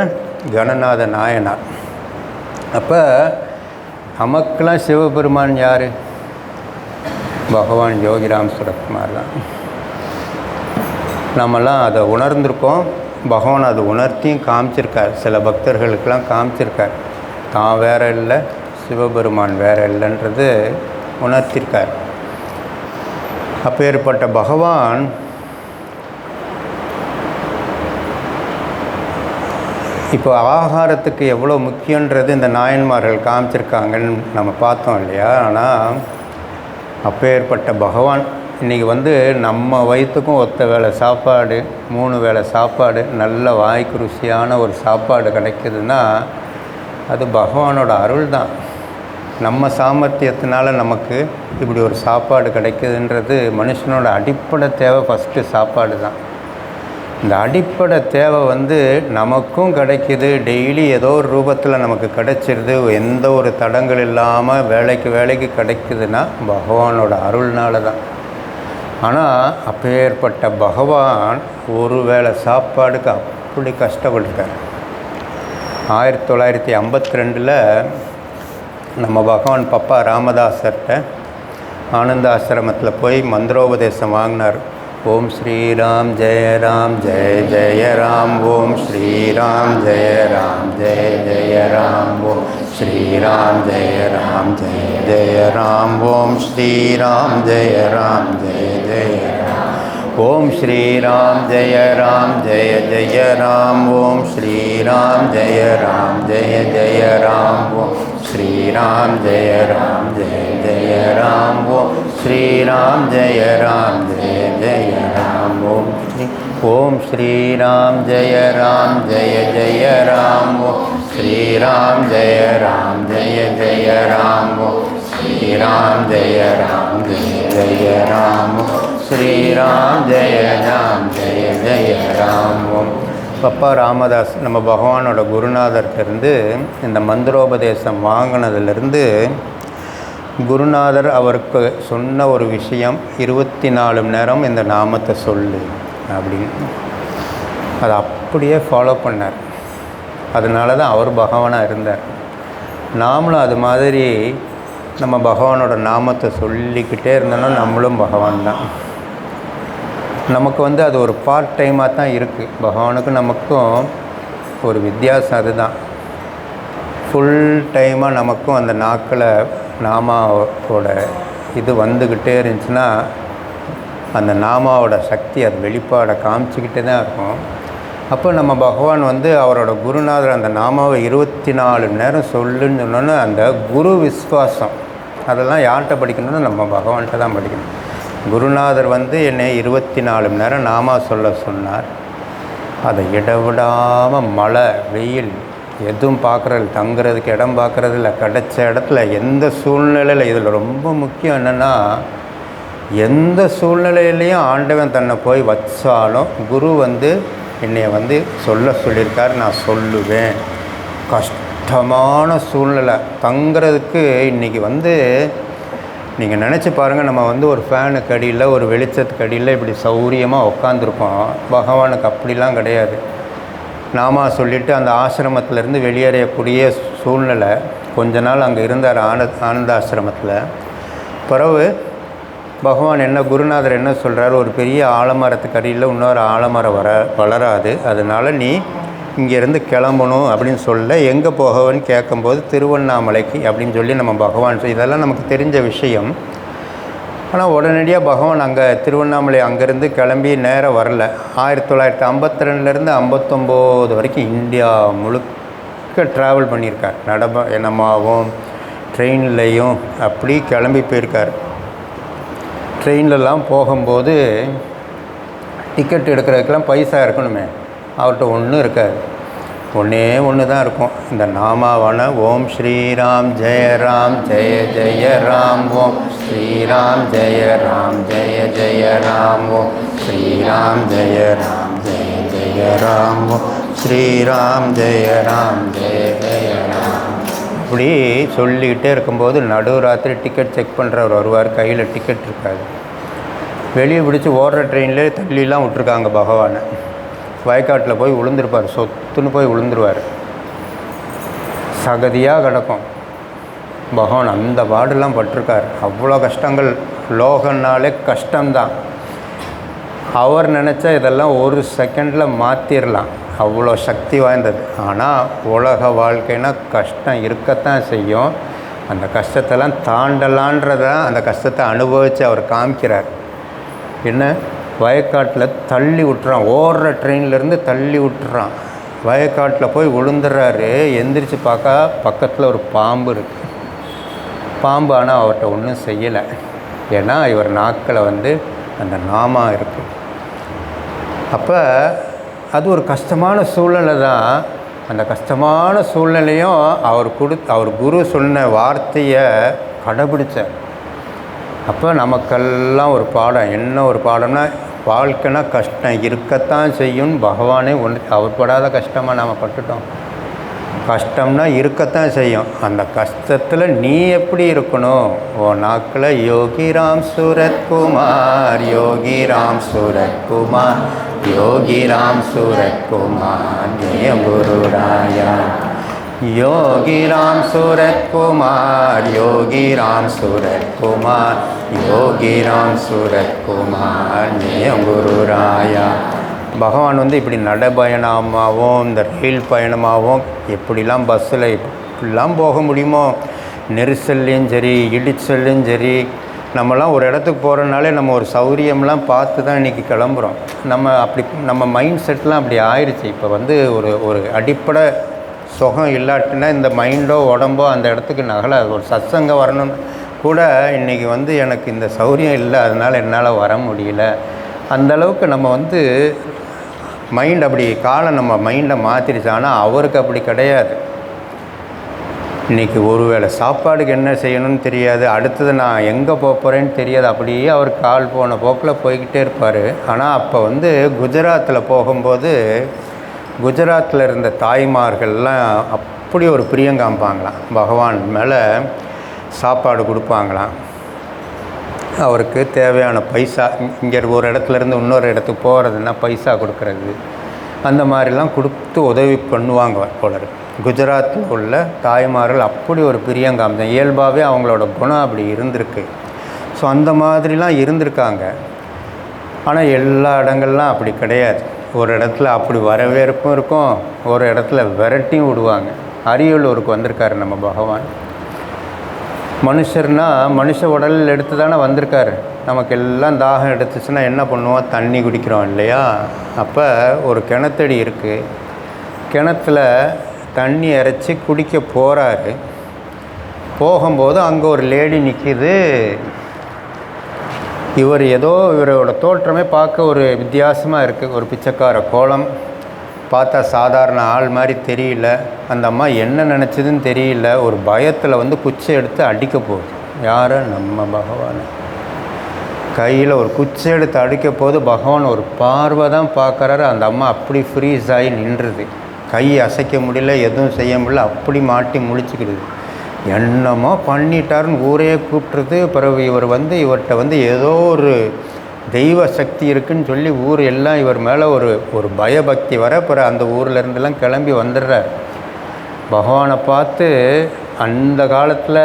கணநாத நாயனார். அப்போ நமக்கெல்லாம் சிவபெருமான் யார்? பகவான் யோகிராம் சுரத்குமார் தான். நம்மெல்லாம் அதை உணர்ந்திருக்கோம். பகவான் அதை உணர்த்தியும் காமிச்சிருக்கார், சில பக்தர்களுக்கெல்லாம் காமிச்சிருக்கார். தான் வேற இல்லை, சிவபெருமான் வேற இல்லைன்றது உணர்த்திருக்கார். அப்பேற்பட்ட பகவான் இப்போ ஆகாரத்துக்கு எவ்வளோ முக்கியன்றது இந்த நாயன்மார்கள் காமிச்சிருக்காங்கன்னு நம்ம பார்த்தோம் இல்லையா? ஆனால் அப்பேற்பட்ட பகவான் இன்றைக்கி வந்து நம்ம வயிற்றுக்கும் ஒத்த வேளை சாப்பாடு, 3 வேளை சாப்பாடு, நல்ல வாய்க்கு ருசியான ஒரு சாப்பாடு கிடைக்குதுன்னா அது பகவானோட அருள் தான். நம்ம சாமர்த்தியத்தினால நமக்கு இப்படி ஒரு சாப்பாடு கிடைக்குதுன்றது மனுஷனோட அடிப்படை தேவை. ஃபஸ்ட்டு சாப்பாடு தான். இந்த அடிப்படை தேவை வந்து நமக்கும் கிடைக்கிது, டெய்லி ஏதோ ஒரு ரூபத்தில் நமக்கு கிடைச்சிருது, எந்த ஒரு தடங்கள் இல்லாமல் வேலைக்கு கிடைக்குதுன்னா பகவானோட அருள்னால தான். ஆனால் அப்பேற்பட்ட பகவான் ஒரு வேளை சாப்பாடுக்கு அப்படி கஷ்டப்பட்டுட்டார். 1952 நம்ம பகவான் பப்பா ராமதாசர்கிட்ட ஆனந்த ஆசிரமத்தில் போய் மந்திரோபதேசம் வாங்கினார். ஓம் ஸ்ரீராம் ஜெய ராம் ஜெய ஜெய ராம், ஓம் ஸ்ரீராம் ஜெய ராம் ஜெய ஜெய ராம், ஓம் ஸ்ரீராம் ஜெய ராம் ஜெய ஜெய ராம், ஓம் ஸ்ரீராம் ஜெய ராம் ஜெய ஜெய ராம், ஓம் ஸ்ரீராம் ஜெய ராம் ஜெய ஜெய ராம், ஓம் ஸ்ரீராம் ஜெய ராம் ஜெய ஜெய ராம், ஓம் ஸ்ரீராம் ஜெய ராம் ஜெய ஜெய ராம், ஓம் ஸ்ரீராம் ஜெய ராம் ஜெய ஜெய ராம், ஓம் ஸ்ரீராம் ஜெய ராம் ஜெய ஜெய ராம், ஓம் ஸ்ரீராம் ஜெய ராம் ஜெய ஜெய ராம், ஓம் ஸ்ரீராம் ஜெய ராம் ஜெய ஜெய ராம், ஸ்ரீராம் ஜெய ராம் ஜெய ஜெய ராம். ஓம் பப்பா ராமதாஸ் நம்ம பகவானோட குருநாதர்கிட்டருந்து இந்த மந்திரோபதேசம் வாங்கினதுலேருந்து குருநாதர் அவருக்கு சொன்ன ஒரு விஷயம், 24 மணி நேரம் இந்த நாமத்தை சொல்லு அப்படின்னு. அதை அப்படியே ஃபாலோ பண்ணார். அதனால தான் அவர் பகவானாக இருந்தார். நாமளும் அது மாதிரி நம்ம பகவானோட நாமத்தை சொல்லிக்கிட்டே இருந்தோன்னா நம்மளும் பகவான் தான். நமக்கு வந்து அது ஒரு பார்ட் டைமாக தான் இருக்குது. பகவானுக்கும் நமக்கும் ஒரு வித்தியாசம் அதுதான். ஃபுல் டைமாக நமக்கும் அந்த நாக்கில் நாமாவோட இது வந்துக்கிட்டே இருந்துச்சுன்னா அந்த நாமாவோட சக்தி அது வெளிப்பாடை காமிச்சிக்கிட்டே தான் இருக்கும். அப்போ நம்ம பகவான் வந்து அவரோட குருநாதர் அந்த நாமாவை 24 மணி நேரம் சொல்லுன்னு சொன்னோன்னா அந்த குரு விஸ்வாசம் அதெல்லாம் யார்கிட்ட படிக்கணும்னா நம்ம பகவான்கிட்ட தான் படிக்கணும். குருநாதர் வந்து என்னை 24 மணி நேரம் நாமா சொல்ல சொன்னார். அதை இடவிடாமல் மழை வெயில் எதுவும் பார்க்குறது, தங்குறதுக்கு இடம் பார்க்குறது இல்லை, கிடைச்ச இடத்துல எந்த சூழ்நிலையில், இதில் ரொம்ப முக்கியம் என்னென்னா எந்த சூழ்நிலையிலையும் ஆண்டவன் தன்னை போய் வச்சாலும் குரு வந்து என்னை வந்து சொல்லியிருக்கார், நான் சொல்லுவேன். கஷ்டமான சூழ்நிலை. தங்குறதுக்கு இன்றைக்கி வந்து நீங்கள் நினச்சி பாருங்கள், நம்ம வந்து ஒரு ஃபேனுக்கு அடியில், ஒரு வெளிச்சத்துக்கு அடியில் இப்படி சௌரியமாக உட்காந்துருக்கோம். பகவானுக்கு அப்படிலாம் கிடையாது. நாம சொல்லிவிட்டு அந்த ஆசிரமத்திலேருந்து வெளியேறக்கூடிய சூழ்நிலை. கொஞ்ச நாள் அங்கே இருந்தார் ஆனந்த ஆசிரமத்தில். பிறகு பகவான் என்ன, குருநாதர் என்ன சொல்கிறார், ஒரு பெரிய ஆலமரத்துக்கு அடியில் இன்னொரு ஆலமரம் வளராது, அதனால் நீ இங்கேருந்து கிளம்பணும் அப்படின்னு சொல்ல, எங்கே போகவன்னு கேட்கும்போது திருவண்ணாமலைக்கு அப்படின்னு சொல்லி நம்ம பகவான், இதெல்லாம் நமக்கு தெரிஞ்ச விஷயம். ஆனால் உடனடியாக பகவான் அங்கே திருவண்ணாமலை அங்கேருந்து கிளம்பி நேரம் வரல. 1952லேருந்து 59 வரைக்கும் இந்தியா முழுக்க ட்ராவல் பண்ணியிருக்கார். என்னமாவும் ட்ரெயின்லேயும் அப்படி கிளம்பி போயிருக்கார். ட்ரெயின்லலாம் போகும்போது டிக்கெட் எடுக்கிறதுக்கெல்லாம் பைசா இருக்கணுமே, அவர்கிட்ட ஒன்றும் இருக்காது. ஒன்று தான் இருக்கும், இந்த நாமாவான ஓம் ஸ்ரீராம் ஜெய ராம் ஜெய ஜெய ராம், ஓம் ஸ்ரீராம் ஜெய ராம் ஜெய ஜெய ராம், ஓம் ஸ்ரீராம் ஜெய ராம் ஜெய ஜெய ராம், ஓம் ஸ்ரீராம் ஜெய ராம் ஜெய ஜெய ராம். இப்படி சொல்லிக்கிட்டே இருக்கும்போது நடுராத்திரி டிக்கெட் செக் பண்ணுறவர் வருவார். கையில் டிக்கெட் இருக்காது. வெளியே பிடிச்சி ஓடுற ட்ரெயின்லேயே தள்ளிலாம் விட்ருக்காங்க பகவானை. வயக்காட்டில் போய் விழுந்துருப்பார், சொத்துன்னு போய் விழுந்துருவார். சகதியாக கிடக்கும். பகவான் அந்த பாடெல்லாம் பட்டிருக்கார். அவ்வளோ கஷ்டங்கள். லோகன்னாலே கஷ்டம்தான். அவர் நினச்சா இதெல்லாம் ஒரு செகண்டில் மாற்றிடலாம், அவ்வளோ சக்தி வாய்ந்தது. ஆனால் உலக வாழ்க்கைனா கஷ்டம் இருக்கத்தான் செய்யும். அந்த கஷ்டத்தெல்லாம் தாண்டலான்றதான் அந்த கஷ்டத்தை அனுபவித்து அவர் காமிக்கிறார். என்ன, வயக்காட்டில் தள்ளி விட்டுறான், ஓடுற ட்ரெயின்லேருந்து தள்ளி விட்டுறான். வயக்காட்டில் போய் விழுந்துடுறாரு. எந்திரிச்சு பார்க்க பக்கத்தில் ஒரு பாம்பு இருக்குது. பாம்பு ஆனால் அவர்கிட்ட ஒன்றும் செய்யலை. ஏன்னா இவர் நாக்கில் வந்து அந்த நாமா இருக்குது. அப்போ அது ஒரு கஷ்டமான சூழ்நிலை தான். அந்த கஷ்டமான சூழ்நிலையும் அவர் குரு சொன்ன வார்த்தையை கடைபிடிச்சார். அப்போ நமக்கெல்லாம் ஒரு பாடம். என்ன ஒரு பாடம்னா, வாழ்க்கைனா கஷ்டம் இருக்கத்தான் செய்யும். பகவானே அவர் படாத கஷ்டமாக நாம் பட்டுட்டோம். கஷ்டம்னா இருக்கத்தான் செய்யும். அந்த கஷ்டத்தில் நீ எப்படி இருக்கணும்? ஓ நாக்கில் யோகி ராம் சூரத்குமார், யோகி ராம் சூரத்குமார், யோகி ராம் சூரத்குமார், ஜெய குருராயா. யோகி ராம் சூரத்குமார், யோகி ராம் சூரத்குமார், யோகி ராம் சூரத்குமார், ஜெய குருராயா. பகவான் வந்து இப்படி நடைப்பயணமாகவும் இந்த ரயில் பயணமாகவும் எப்படிலாம் பஸ்ஸில் இப்படிலாம் போக முடியுமோ, நெரிசல்லையும் சரி இடிச்சல்லையும் சரி, நம்மலாம் ஒரு இடத்துக்கு போகிறனாலே நம்ம ஒரு சௌரியம்லாம் பார்த்து தான் இன்றைக்கி கிளம்புறோம். நம்ம மைண்ட் செட்லாம் அப்படி ஆயிடுச்சு. இப்போ வந்து ஒரு அடிப்படை சுகம் இல்லாட்டினா இந்த மைண்டோ உடம்போ அந்த இடத்துக்கு நகலாது. ஒரு சத்சங்கம் வரணும்னு கூட இன்றைக்கி வந்து எனக்கு இந்த சௌரியம் இல்லை, அதனால் என்னால் வர முடியல. அந்தளவுக்கு நம்ம வந்து மைண்ட் அப்படி நம்ம மைண்டை மாற்றிடுச்சு. ஆனால் அவருக்கு அப்படி கிடையாது. இன்றைக்கி ஒருவேளை சாப்பாடுக்கு என்ன செய்யணும்னு தெரியாது, அடுத்தது நான் எங்கே போகிறேன்னு தெரியாது. அப்படியே அவர் கால் போன போக்கில் போய்கிட்டே இருப்பார். ஆனால் அப்போ வந்து குஜராத்தில் போகும்போது குஜராத்தில் இருந்த தாய்மார்கள்லாம் அப்படி ஒரு பிரியம் காமிப்பாங்களாம். பகவான் மேலே சாப்பாடு கொடுப்பாங்களாம். அவருக்கு தேவையான பைசா, இங்கே ஒரு இடத்துலேருந்து இன்னொரு இடத்துக்கு போகிறதுனா பைசா கொடுக்கறது, அந்த மாதிரிலாம் கொடுத்து உதவி பண்ணுவாங்க போல இருக்கு. குஜராத்தில் உள்ள தாய்மார்கள் அப்படி ஒரு பிரியங்காமிதான். இயல்பாகவே அவங்களோட குணம் அப்படி இருந்திருக்கு. ஸோ அந்த மாதிரிலாம் இருந்திருக்காங்க. ஆனால் எல்லா இடங்கள்லாம் அப்படி கிடையாது. ஒரு இடத்துல அப்படி வரவேற்பும் இருக்கும், ஒரு இடத்துல விரட்டியும் விடுவாங்க. அரியலூருக்கு வந்திருக்காரு நம்ம பகவான். மனுஷர்னா மனுஷ உடலில் எடுத்து தானே வந்திருக்காரு. நமக்கு எல்லாம் தாகம் எடுத்துச்சுன்னா என்ன பண்ணுவோம்? தண்ணி குடிக்கிறோம் இல்லையா? அப்போ ஒரு கிணத்தடி இருக்குது. கிணத்துல தண்ணி இறைச்சி குடிக்க போகிறாரு. போகும்போது அங்கே ஒரு லேடி நிற்கிது. இவரோட தோற்றமே பார்க்க ஒரு வித்தியாசமாக இருக்குது. ஒரு பிச்சைக்கார கோலம், பார்த்தா சாதாரண ஆள் மாதிரி தெரியல. அந்த அம்மா என்ன நினச்சதுன்னு தெரியல. ஒரு பயத்தில் வந்து குச்சி எடுத்து அடிக்க போகுது. யாரை? நம்ம பகவான். கையில் ஒரு குச்சி எடுத்து அடிக்க போது பகவான் ஒரு பார்வை தான் பார்க்குறாரு. அந்த அம்மா அப்படி ஃப்ரீஸ் ஆகி நின்றுது. கை அசைக்க முடியல, எதுவும் செய்ய முடியல, அப்படி மாட்டி முழிச்சுக்கிடுது. என்னமோ பண்ணிட்டாருன்னு ஊரே கூப்பிட்றது. பிறகு இவர்கிட்ட ஏதோ ஒரு தெய்வ சக்தி இருக்குதுன்னு சொல்லி ஊர் எல்லாம் இவர் மேலே ஒரு பயபக்தி வர, பிறகு அந்த ஊர்லேருந்துலாம் கிளம்பி வந்துடுறார். பகவானை பார்த்து அந்த காலத்தில்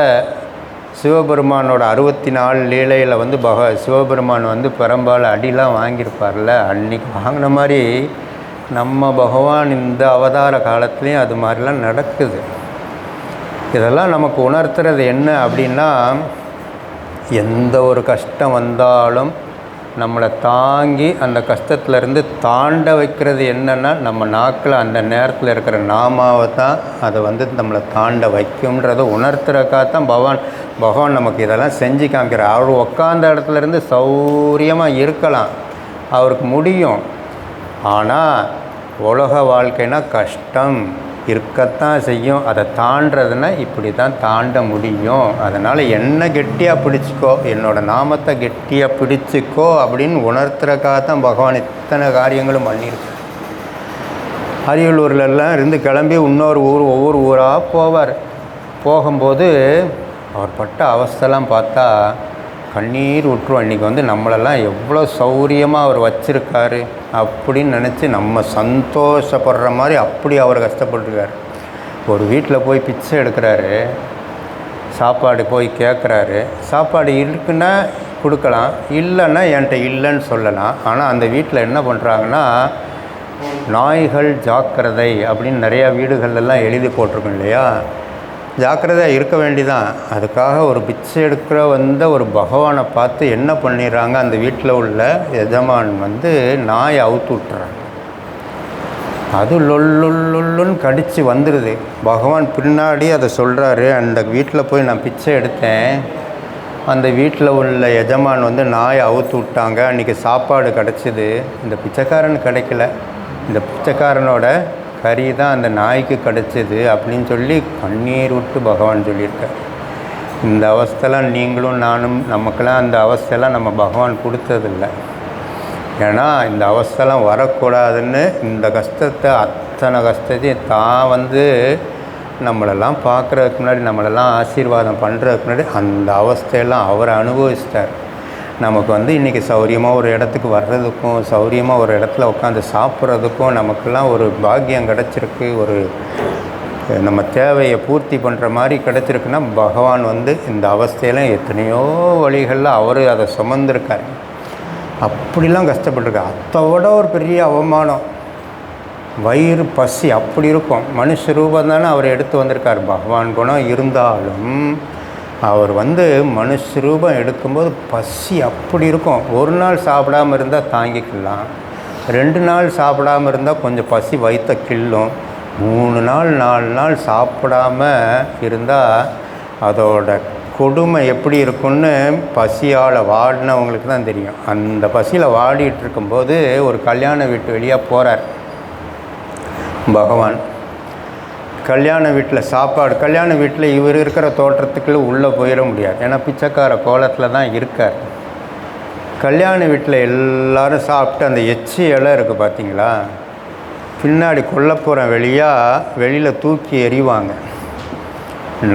சிவபெருமானோட 64 லீலையில் சிவபெருமான் பெரும்பாலும் அடிலாம் வாங்கியிருப்பார்ல, அன்றைக்கி வாங்கின மாதிரி நம்ம பகவான் இந்த அவதார காலத்துலேயும் அது மாதிரிலாம் நடக்குது. இதெல்லாம் நமக்கு உணர்த்துறது என்ன அப்படின்னா, எந்த ஒரு கஷ்டம் வந்தாலும் நம்மளை தாங்கி அந்த கஷ்டத்துலேருந்து தாண்ட வைக்கிறது என்னென்னா, நம்ம நாக்கில் அந்த நேரத்தில் இருக்கிற நாமாவை தான் அதை நம்மளை தாண்ட வைக்கும்ன்றதை உணர்த்துறக்காக தான் பகவான் நமக்கு இதெல்லாம் செஞ்சு காமிக்கிறார். அவர் உட்காந்த இடத்துலேருந்து சௌரியமாக இருக்கலாம், அவருக்கு முடியும். ஆனால் உலக வாழ்க்கைனா கஷ்டம் இருக்கத்தான் செய்யும். அதை தாண்டதுன்னா இப்படி தான் தாண்ட முடியும். அதனால் என்ன கெட்டியாக பிடிச்சிக்கோ, என்னோடய நாமத்தை கெட்டியாக பிடிச்சிக்கோ அப்படின்னு உணர்த்துறக்காக தான் பகவான் இத்தனை காரியங்களும் பண்ணியிருக்கு. அரியலூர்லெல்லாம் இருந்து கிளம்பி ஒவ்வொரு ஊராக போவார். போகும்போது அவர் பட்ட அவஸ்தைலாம் பார்த்தா கண்ணீர் விட்டுரும். இன்றைக்கி நம்மளெல்லாம் எவ்வளோ சௌரியமாக அவர் வச்சுருக்காரு அப்படின்னு நினச்சி நம்ம சந்தோஷப்படுற மாதிரி அப்படி அவர் கஷ்டப்பட்டுருக்கார். ஒரு வீட்டில் போய் பிச்சை எடுக்கிறாரு, சாப்பாடு போய் கேட்குறாரு. சாப்பாடு இருக்குன்னா கொடுக்கலாம், இல்லைன்னா என்கிட்ட இல்லைன்னு சொல்லலாம். ஆனால் அந்த வீட்டில் என்ன பண்ணுறாங்கன்னா, நாய்கள் ஜாக்கிரதை அப்படின்னு நிறையா வீடுகள்லாம் எழுதி போட்டிருக்கோம் இல்லையா, ஜாக்கிரதையாக இருக்க வேண்டிதான். அதுக்காக ஒரு பிச்சை எடுக்கிற ஒரு பகவானை பார்த்து என்ன பண்ணிடுறாங்க, அந்த வீட்டில் உள்ள எஜமான் நாயை அவுத்து விட்டுறாங்க. அது லொல்லுன்னு கடித்து வந்துடுது. பகவான் பின்னாடி அதை சொல்கிறாரு, அந்த வீட்டில் போய் நான் பிச்சை எடுத்தேன், அந்த வீட்டில் உள்ள எஜமான் நாயை அவுத்து விட்டாங்க, அன்றைக்கி சாப்பாடு கிடச்சிது, இந்த பிச்சைக்காரன் கிடைக்கல, இந்த பிச்சைக்காரனோட கறி தான் அந்த நாய்க்கு கிடச்சிது அப்படின்னு சொல்லி கண்ணீர் விட்டு பகவான் சொல்லியிருக்கார். இந்த அவஸ்தைலாம் நீங்களும் நானும், நமக்கெல்லாம் அந்த அவஸ்தையெல்லாம் நம்ம பகவான் கொடுத்ததில்லை. ஏன்னா இந்த அவஸ்தைலாம் வரக்கூடாதுன்னு இந்த கஷ்டத்தை, அத்தனை கஷ்டத்தையும் தான் நம்மளெல்லாம் பார்க்குறதுக்கு முன்னாடி, நம்மளெல்லாம் ஆசீர்வாதம் பண்ணுறதுக்கு முன்னாடி அந்த அவஸ்தையெல்லாம் அவர் அனுபவிச்சிட்டார். நமக்கு இன்றைக்கி சௌரியமாக ஒரு இடத்துக்கு வர்றதுக்கும், சௌரியமாக ஒரு இடத்துல உட்காந்து சாப்பிட்றதுக்கும் நமக்கெல்லாம் ஒரு பாக்கியம் கிடச்சிருக்கு. நம்ம தேவையை பூர்த்தி பண்ணுற மாதிரி கிடச்சிருக்குன்னா பகவான் இந்த அவஸ்தையெல்லாம் எத்தனையோ வழிகளில் அவர் அதை சுமந்திருக்கார். அப்படிலாம் கஷ்டப்பட்டுருக்கார். அதோட ஒரு பெரிய அவமானம், வயிறு பசி அப்படி இருக்கும். மனுஷ ரூபம் தானே அவர் எடுத்து வந்திருக்கார். பகவான் குணம் இருந்தாலும் அவர் மனுஷ ரூபம் எடுக்கும்போது பசி அப்படி இருக்கும். ஒரு நாள் சாப்பிடாமல் இருந்தால் தாங்கிக்கலாம், 2 நாள் சாப்பிடாமல் இருந்தால் கொஞ்சம் பசி வயிற்ற கிள்ளும், 3 நாள் 4 நாள் சாப்பிடாம இருந்தால் அதோட கொடுமை எப்படி இருக்குன்னு பசியால் வாடினவங்களுக்கு தான் தெரியும். அந்த பசியில் வாடிட்டு இருக்கும்போது ஒரு கல்யாண வீட்டு வெளியாக போகிறார் பகவான். கல்யாண வீட்டில் சாப்பாடு, கல்யாண வீட்டில் இவர் இருக்கிற தோற்றத்துக்குள்ளே உள்ளே போயிட முடியாது, ஏன்னா பிச்சைக்கார கோலத்தில் தான் இருக்கார். கல்யாண வீட்டில் எல்லோரும் சாப்பிட்டு அந்த எச்சி இலை இருக்குது பார்த்தீங்களா, பின்னாடி கொல்லப்புறம் வெளியில் தூக்கி எறிவாங்க.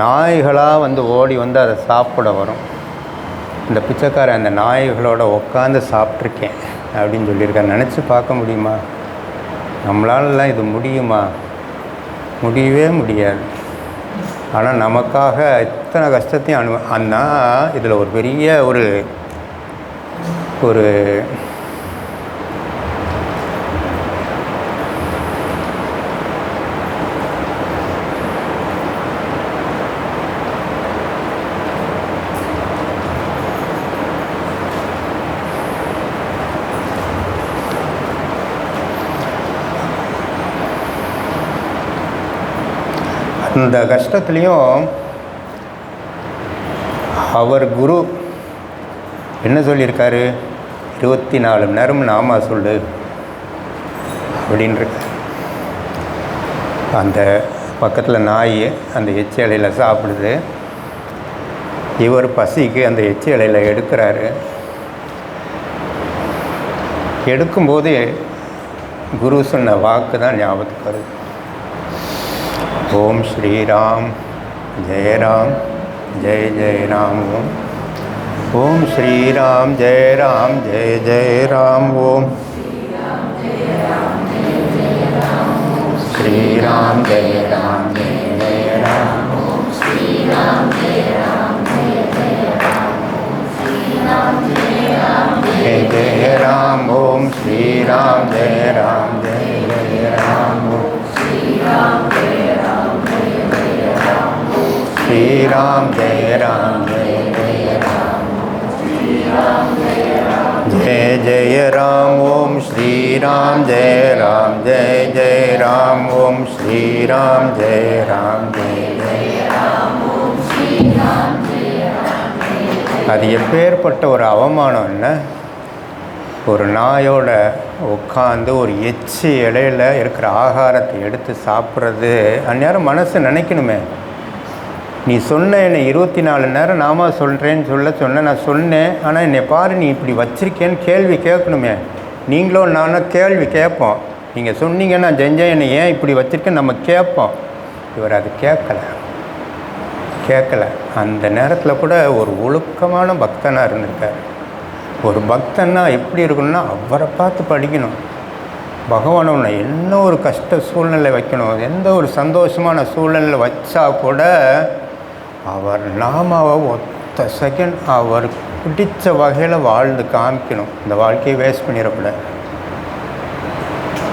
நாய்களாக ஓடி அதை சாப்பிட வரும். இந்த பிச்சைக்காரன் அந்த நாய்களோட உட்காந்து சாப்பிட்ருக்கேன் அப்படின்னு சொல்லியிருக்காரு. நினச்சி பார்க்க முடியுமா? நம்மளாலலாம் இது முடியுமா? முடியவே முடியாது. ஆனால் நமக்காக இத்தனை கஷ்டத்தையும் ஆனால் இதில் ஒரு பெரிய ஒரு இந்த கஷ்டத்துலேயும் அவர் குரு என்ன சொல்லியிருக்காரு, 24 மணி நேரம் நாம சொல்லு அப்படின்ட்டு. அந்த பக்கத்தில் நாய் அந்த எச்சி இலையில் சாப்பிடுது, இவர் பசிக்கு அந்த எச்சி இலையில் எடுக்கிறாரு. எடுக்கும்போது குரு சொன்ன வாக்கு தான் ஞாபகத்துக்கு வருது. ஓம் ஸ்ரீராம் ஜெய ராம் ஜெய ஜெய ராம். ஓம் ஸ்ரீராம் ஜெய ராம் ஜெய ஜெய ராம். ஓம் ஸ்ரீராம் ஜெய ராம் ஜெய ஜெய ராம். जय जय राम ओम श्री राम जय राम जय जय राम ओम श्री राम जय राम जय जय राम. श्री राम जय राम जय जय राम. जय जय राम ओम श्री राम जय राम जय जय राम ओम श्री राम जय राम जय जय राम ओम श्री राम जय राम. அது எப்பேற்பட்ட ஒரு அவமானம் என்ன? ஒரு நாயோட உட்காந்து ஒரு எச்சி இலையில் இருக்கிற ஆகாரத்தை எடுத்து சாப்பிட்றது. அந்நேரம் மனசு நினைக்கணுமே, நீ சொன்ன என்னை 24 நேரம் நாம சொல்கிறேன்னு சொன்ன நான் சொன்னேன், ஆனால் என்னை பாரு நீ இப்படி வச்சிருக்கேன்னு கேள்வி கேட்கணுமே. நீங்களும் நானும் கேள்வி கேட்போம். நீங்கள் சொன்னீங்க நான் செஞ்சேன், என்னை ஏன் இப்படி வச்சுருக்கேன்னு நம்ம கேட்போம். இவர் அது கேட்கலை. அந்த நேரத்தில் கூட ஒரு ஒழுக்கமான பக்தனாக இருந்திருக்கார். ஒரு பக்தன்னா எப்படி இருக்கணும்னா அவரை பார்த்து படிக்கணும். பகவானை என்ன ஒரு கஷ்ட சூழ்நிலை வைக்கணும், எந்த ஒரு சந்தோஷமான சூழ்நிலை வச்சா கூட அவர் நாமாவை ஒத்த செகண்ட் அவர் பிடிச்ச வகையில் வாழ்ந்து காமிக்கணும். இந்த வாழ்க்கையை வேஸ்ட் பண்ணிடக்கூடாது.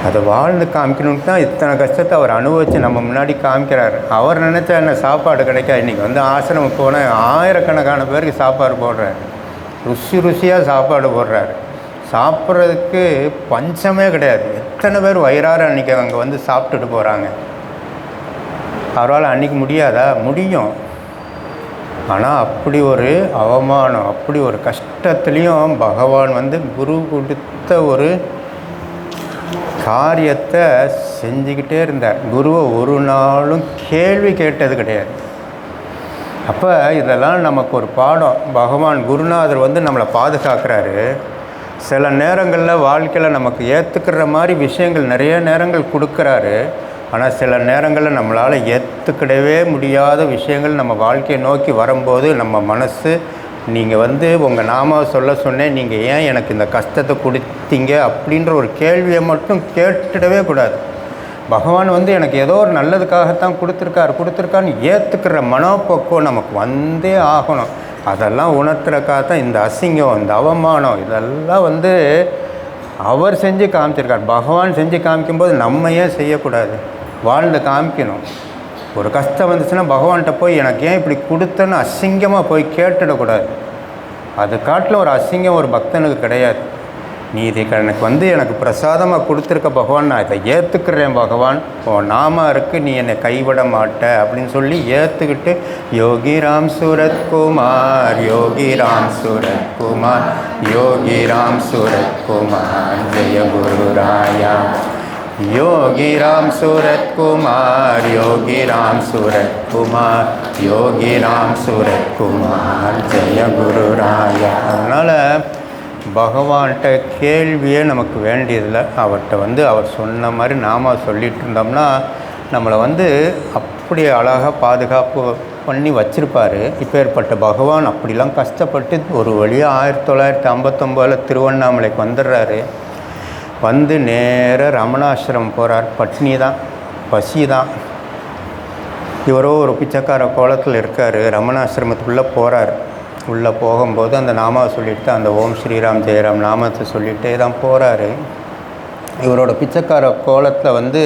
அதை வாழ்ந்து காமிக்கணும்னு தான் இத்தனை கஷ்டத்தை அவர் அனுபவித்து நம்ம முன்னாடி காமிக்கிறார். அவர் நினச்சா என்ன சாப்பாடு கிடைக்காது. இன்றைக்கி வந்து ஆசிரமம் போனால் ஆயிரக்கணக்கான பேருக்கு சாப்பாடு போடுறாரு, ருசியாக சாப்பாடு போடுறாரு. சாப்பிட்றதுக்கு பஞ்சமே கிடையாது. எத்தனை பேர் வயிறார அன்றைக்கி அங்கே வந்து சாப்பிட்டுட்டு போகிறாங்க. அவரால் அன்றைக்கி முடியாதா? முடியும். ஆனால் அப்படி ஒரு அவமானம், அப்படி ஒரு கஷ்டத்துலேயும் பகவான் வந்து குரு கொடுத்த ஒரு காரியத்தை செஞ்சுக்கிட்டே இருந்தார். குருவை ஒரு நாளும் கேள்வி கேட்டது கிடையாது. அப்போ இதெல்லாம் நமக்கு ஒரு பாடம். பகவான் குருநாதர் வந்து நம்மளை பாதுகாக்கிறாரு. சில நேரங்களில் வாழ்க்கையில் நமக்கு ஏற்றுக்கிற மாதிரி விஷயங்கள் நிறைய நேரங்கள் கொடுக்குறாரு. ஆனால் சில நேரங்களில் நம்மளால் ஏற்றுக்கிடவே முடியாத விஷயங்கள் நம்ம வாழ்க்கையை நோக்கி வரும்போது நம்ம மனசு, நீங்கள் வந்து உங்கள் நாம சொல்ல சொன்னேன், நீங்கள் ஏன் எனக்கு இந்த கஷ்டத்தை கொடுத்தீங்க அப்படின்ற ஒரு கேள்வியை மட்டும் கேட்டுடவே கூடாது. பகவான் வந்து எனக்கு ஏதோ ஒரு நல்லதுக்காகத்தான் கொடுத்துருக்கான்னு ஏற்றுக்கிற மனப்போக்கம் நமக்கு வந்தே ஆகணும். அதெல்லாம் உணர்த்துறக்காக தான் இந்த அசிங்கம், இந்த அவமானம் இதெல்லாம் வந்து அவர் செஞ்சு காமிச்சிருக்கார். பகவான் செஞ்சு காமிக்கும்போது நம்ம ஏன் செய்யக்கூடாது? வாழ்ந்து காமிக்கணும். ஒரு கஷ்டம் வந்துச்சுன்னா பகவான்கிட்ட போய் எனக்கு ஏன் இப்படி கொடுத்தேன்னு அசிங்கமாக போய் கேட்டுடக்கூடாது. அது காட்டில் ஒரு அசிங்கம் ஒரு பக்தனுக்கு கிடையாது. நீ இதை எனக்கு வந்து எனக்கு பிரசாதமாக கொடுத்துருக்க பகவான், நான் இதை ஏற்றுக்கிறேன் பகவான், உன் நாம இருக்குது, நீ என்னை கைவிட மாட்ட அப்படின்னு சொல்லி ஏற்றுக்கிட்டு யோகி ராம் சூரத்குமார், யோகி ராம் சூரத்குமார், யோகி ராம் சூரத்குமார், ஜெய குரு ராயா. யோகி ராம் சூரத்குமார், யோகி ராம் சூரத்குமார், யோகி ராம் சூரத்குமார், ஜெய குரு ராயா. அதனால் பகவான்கிட்ட கேள்வியே நமக்கு வேண்டியதில்லை. அவர்கிட்ட வந்து அவர் சொன்ன மாதிரி நாம் சொல்லிகிட்டு இருந்தோம்னா நம்மளை வந்து அப்படி அழகாக பாதுகாப்பு பண்ணி வச்சுருப்பார். இப்பேற்பட்ட பகவான் அப்படிலாம் கஷ்டப்பட்டு ஒரு வழியாக 1959 திருவண்ணாமலைக்கு வந்துடுறாரு. வந்து நேராக ரமணாசிரமம் போகிறார். பட்னி தான், பசி தான். இவரோ ஒரு பிச்சைக்கார கோலத்தில் இருக்கார். ரமணாசிரமத்துக்குள்ளே போகிறார். உள்ளே போகும்போது அந்த நாமாவை சொல்லிவிட்டு அந்த ஓம் ஸ்ரீராம் ஜெயராம் நாமத்தை சொல்லிகிட்டே தான் போகிறாரு. இவரோட பிச்சைக்கார கோலத்தில் வந்து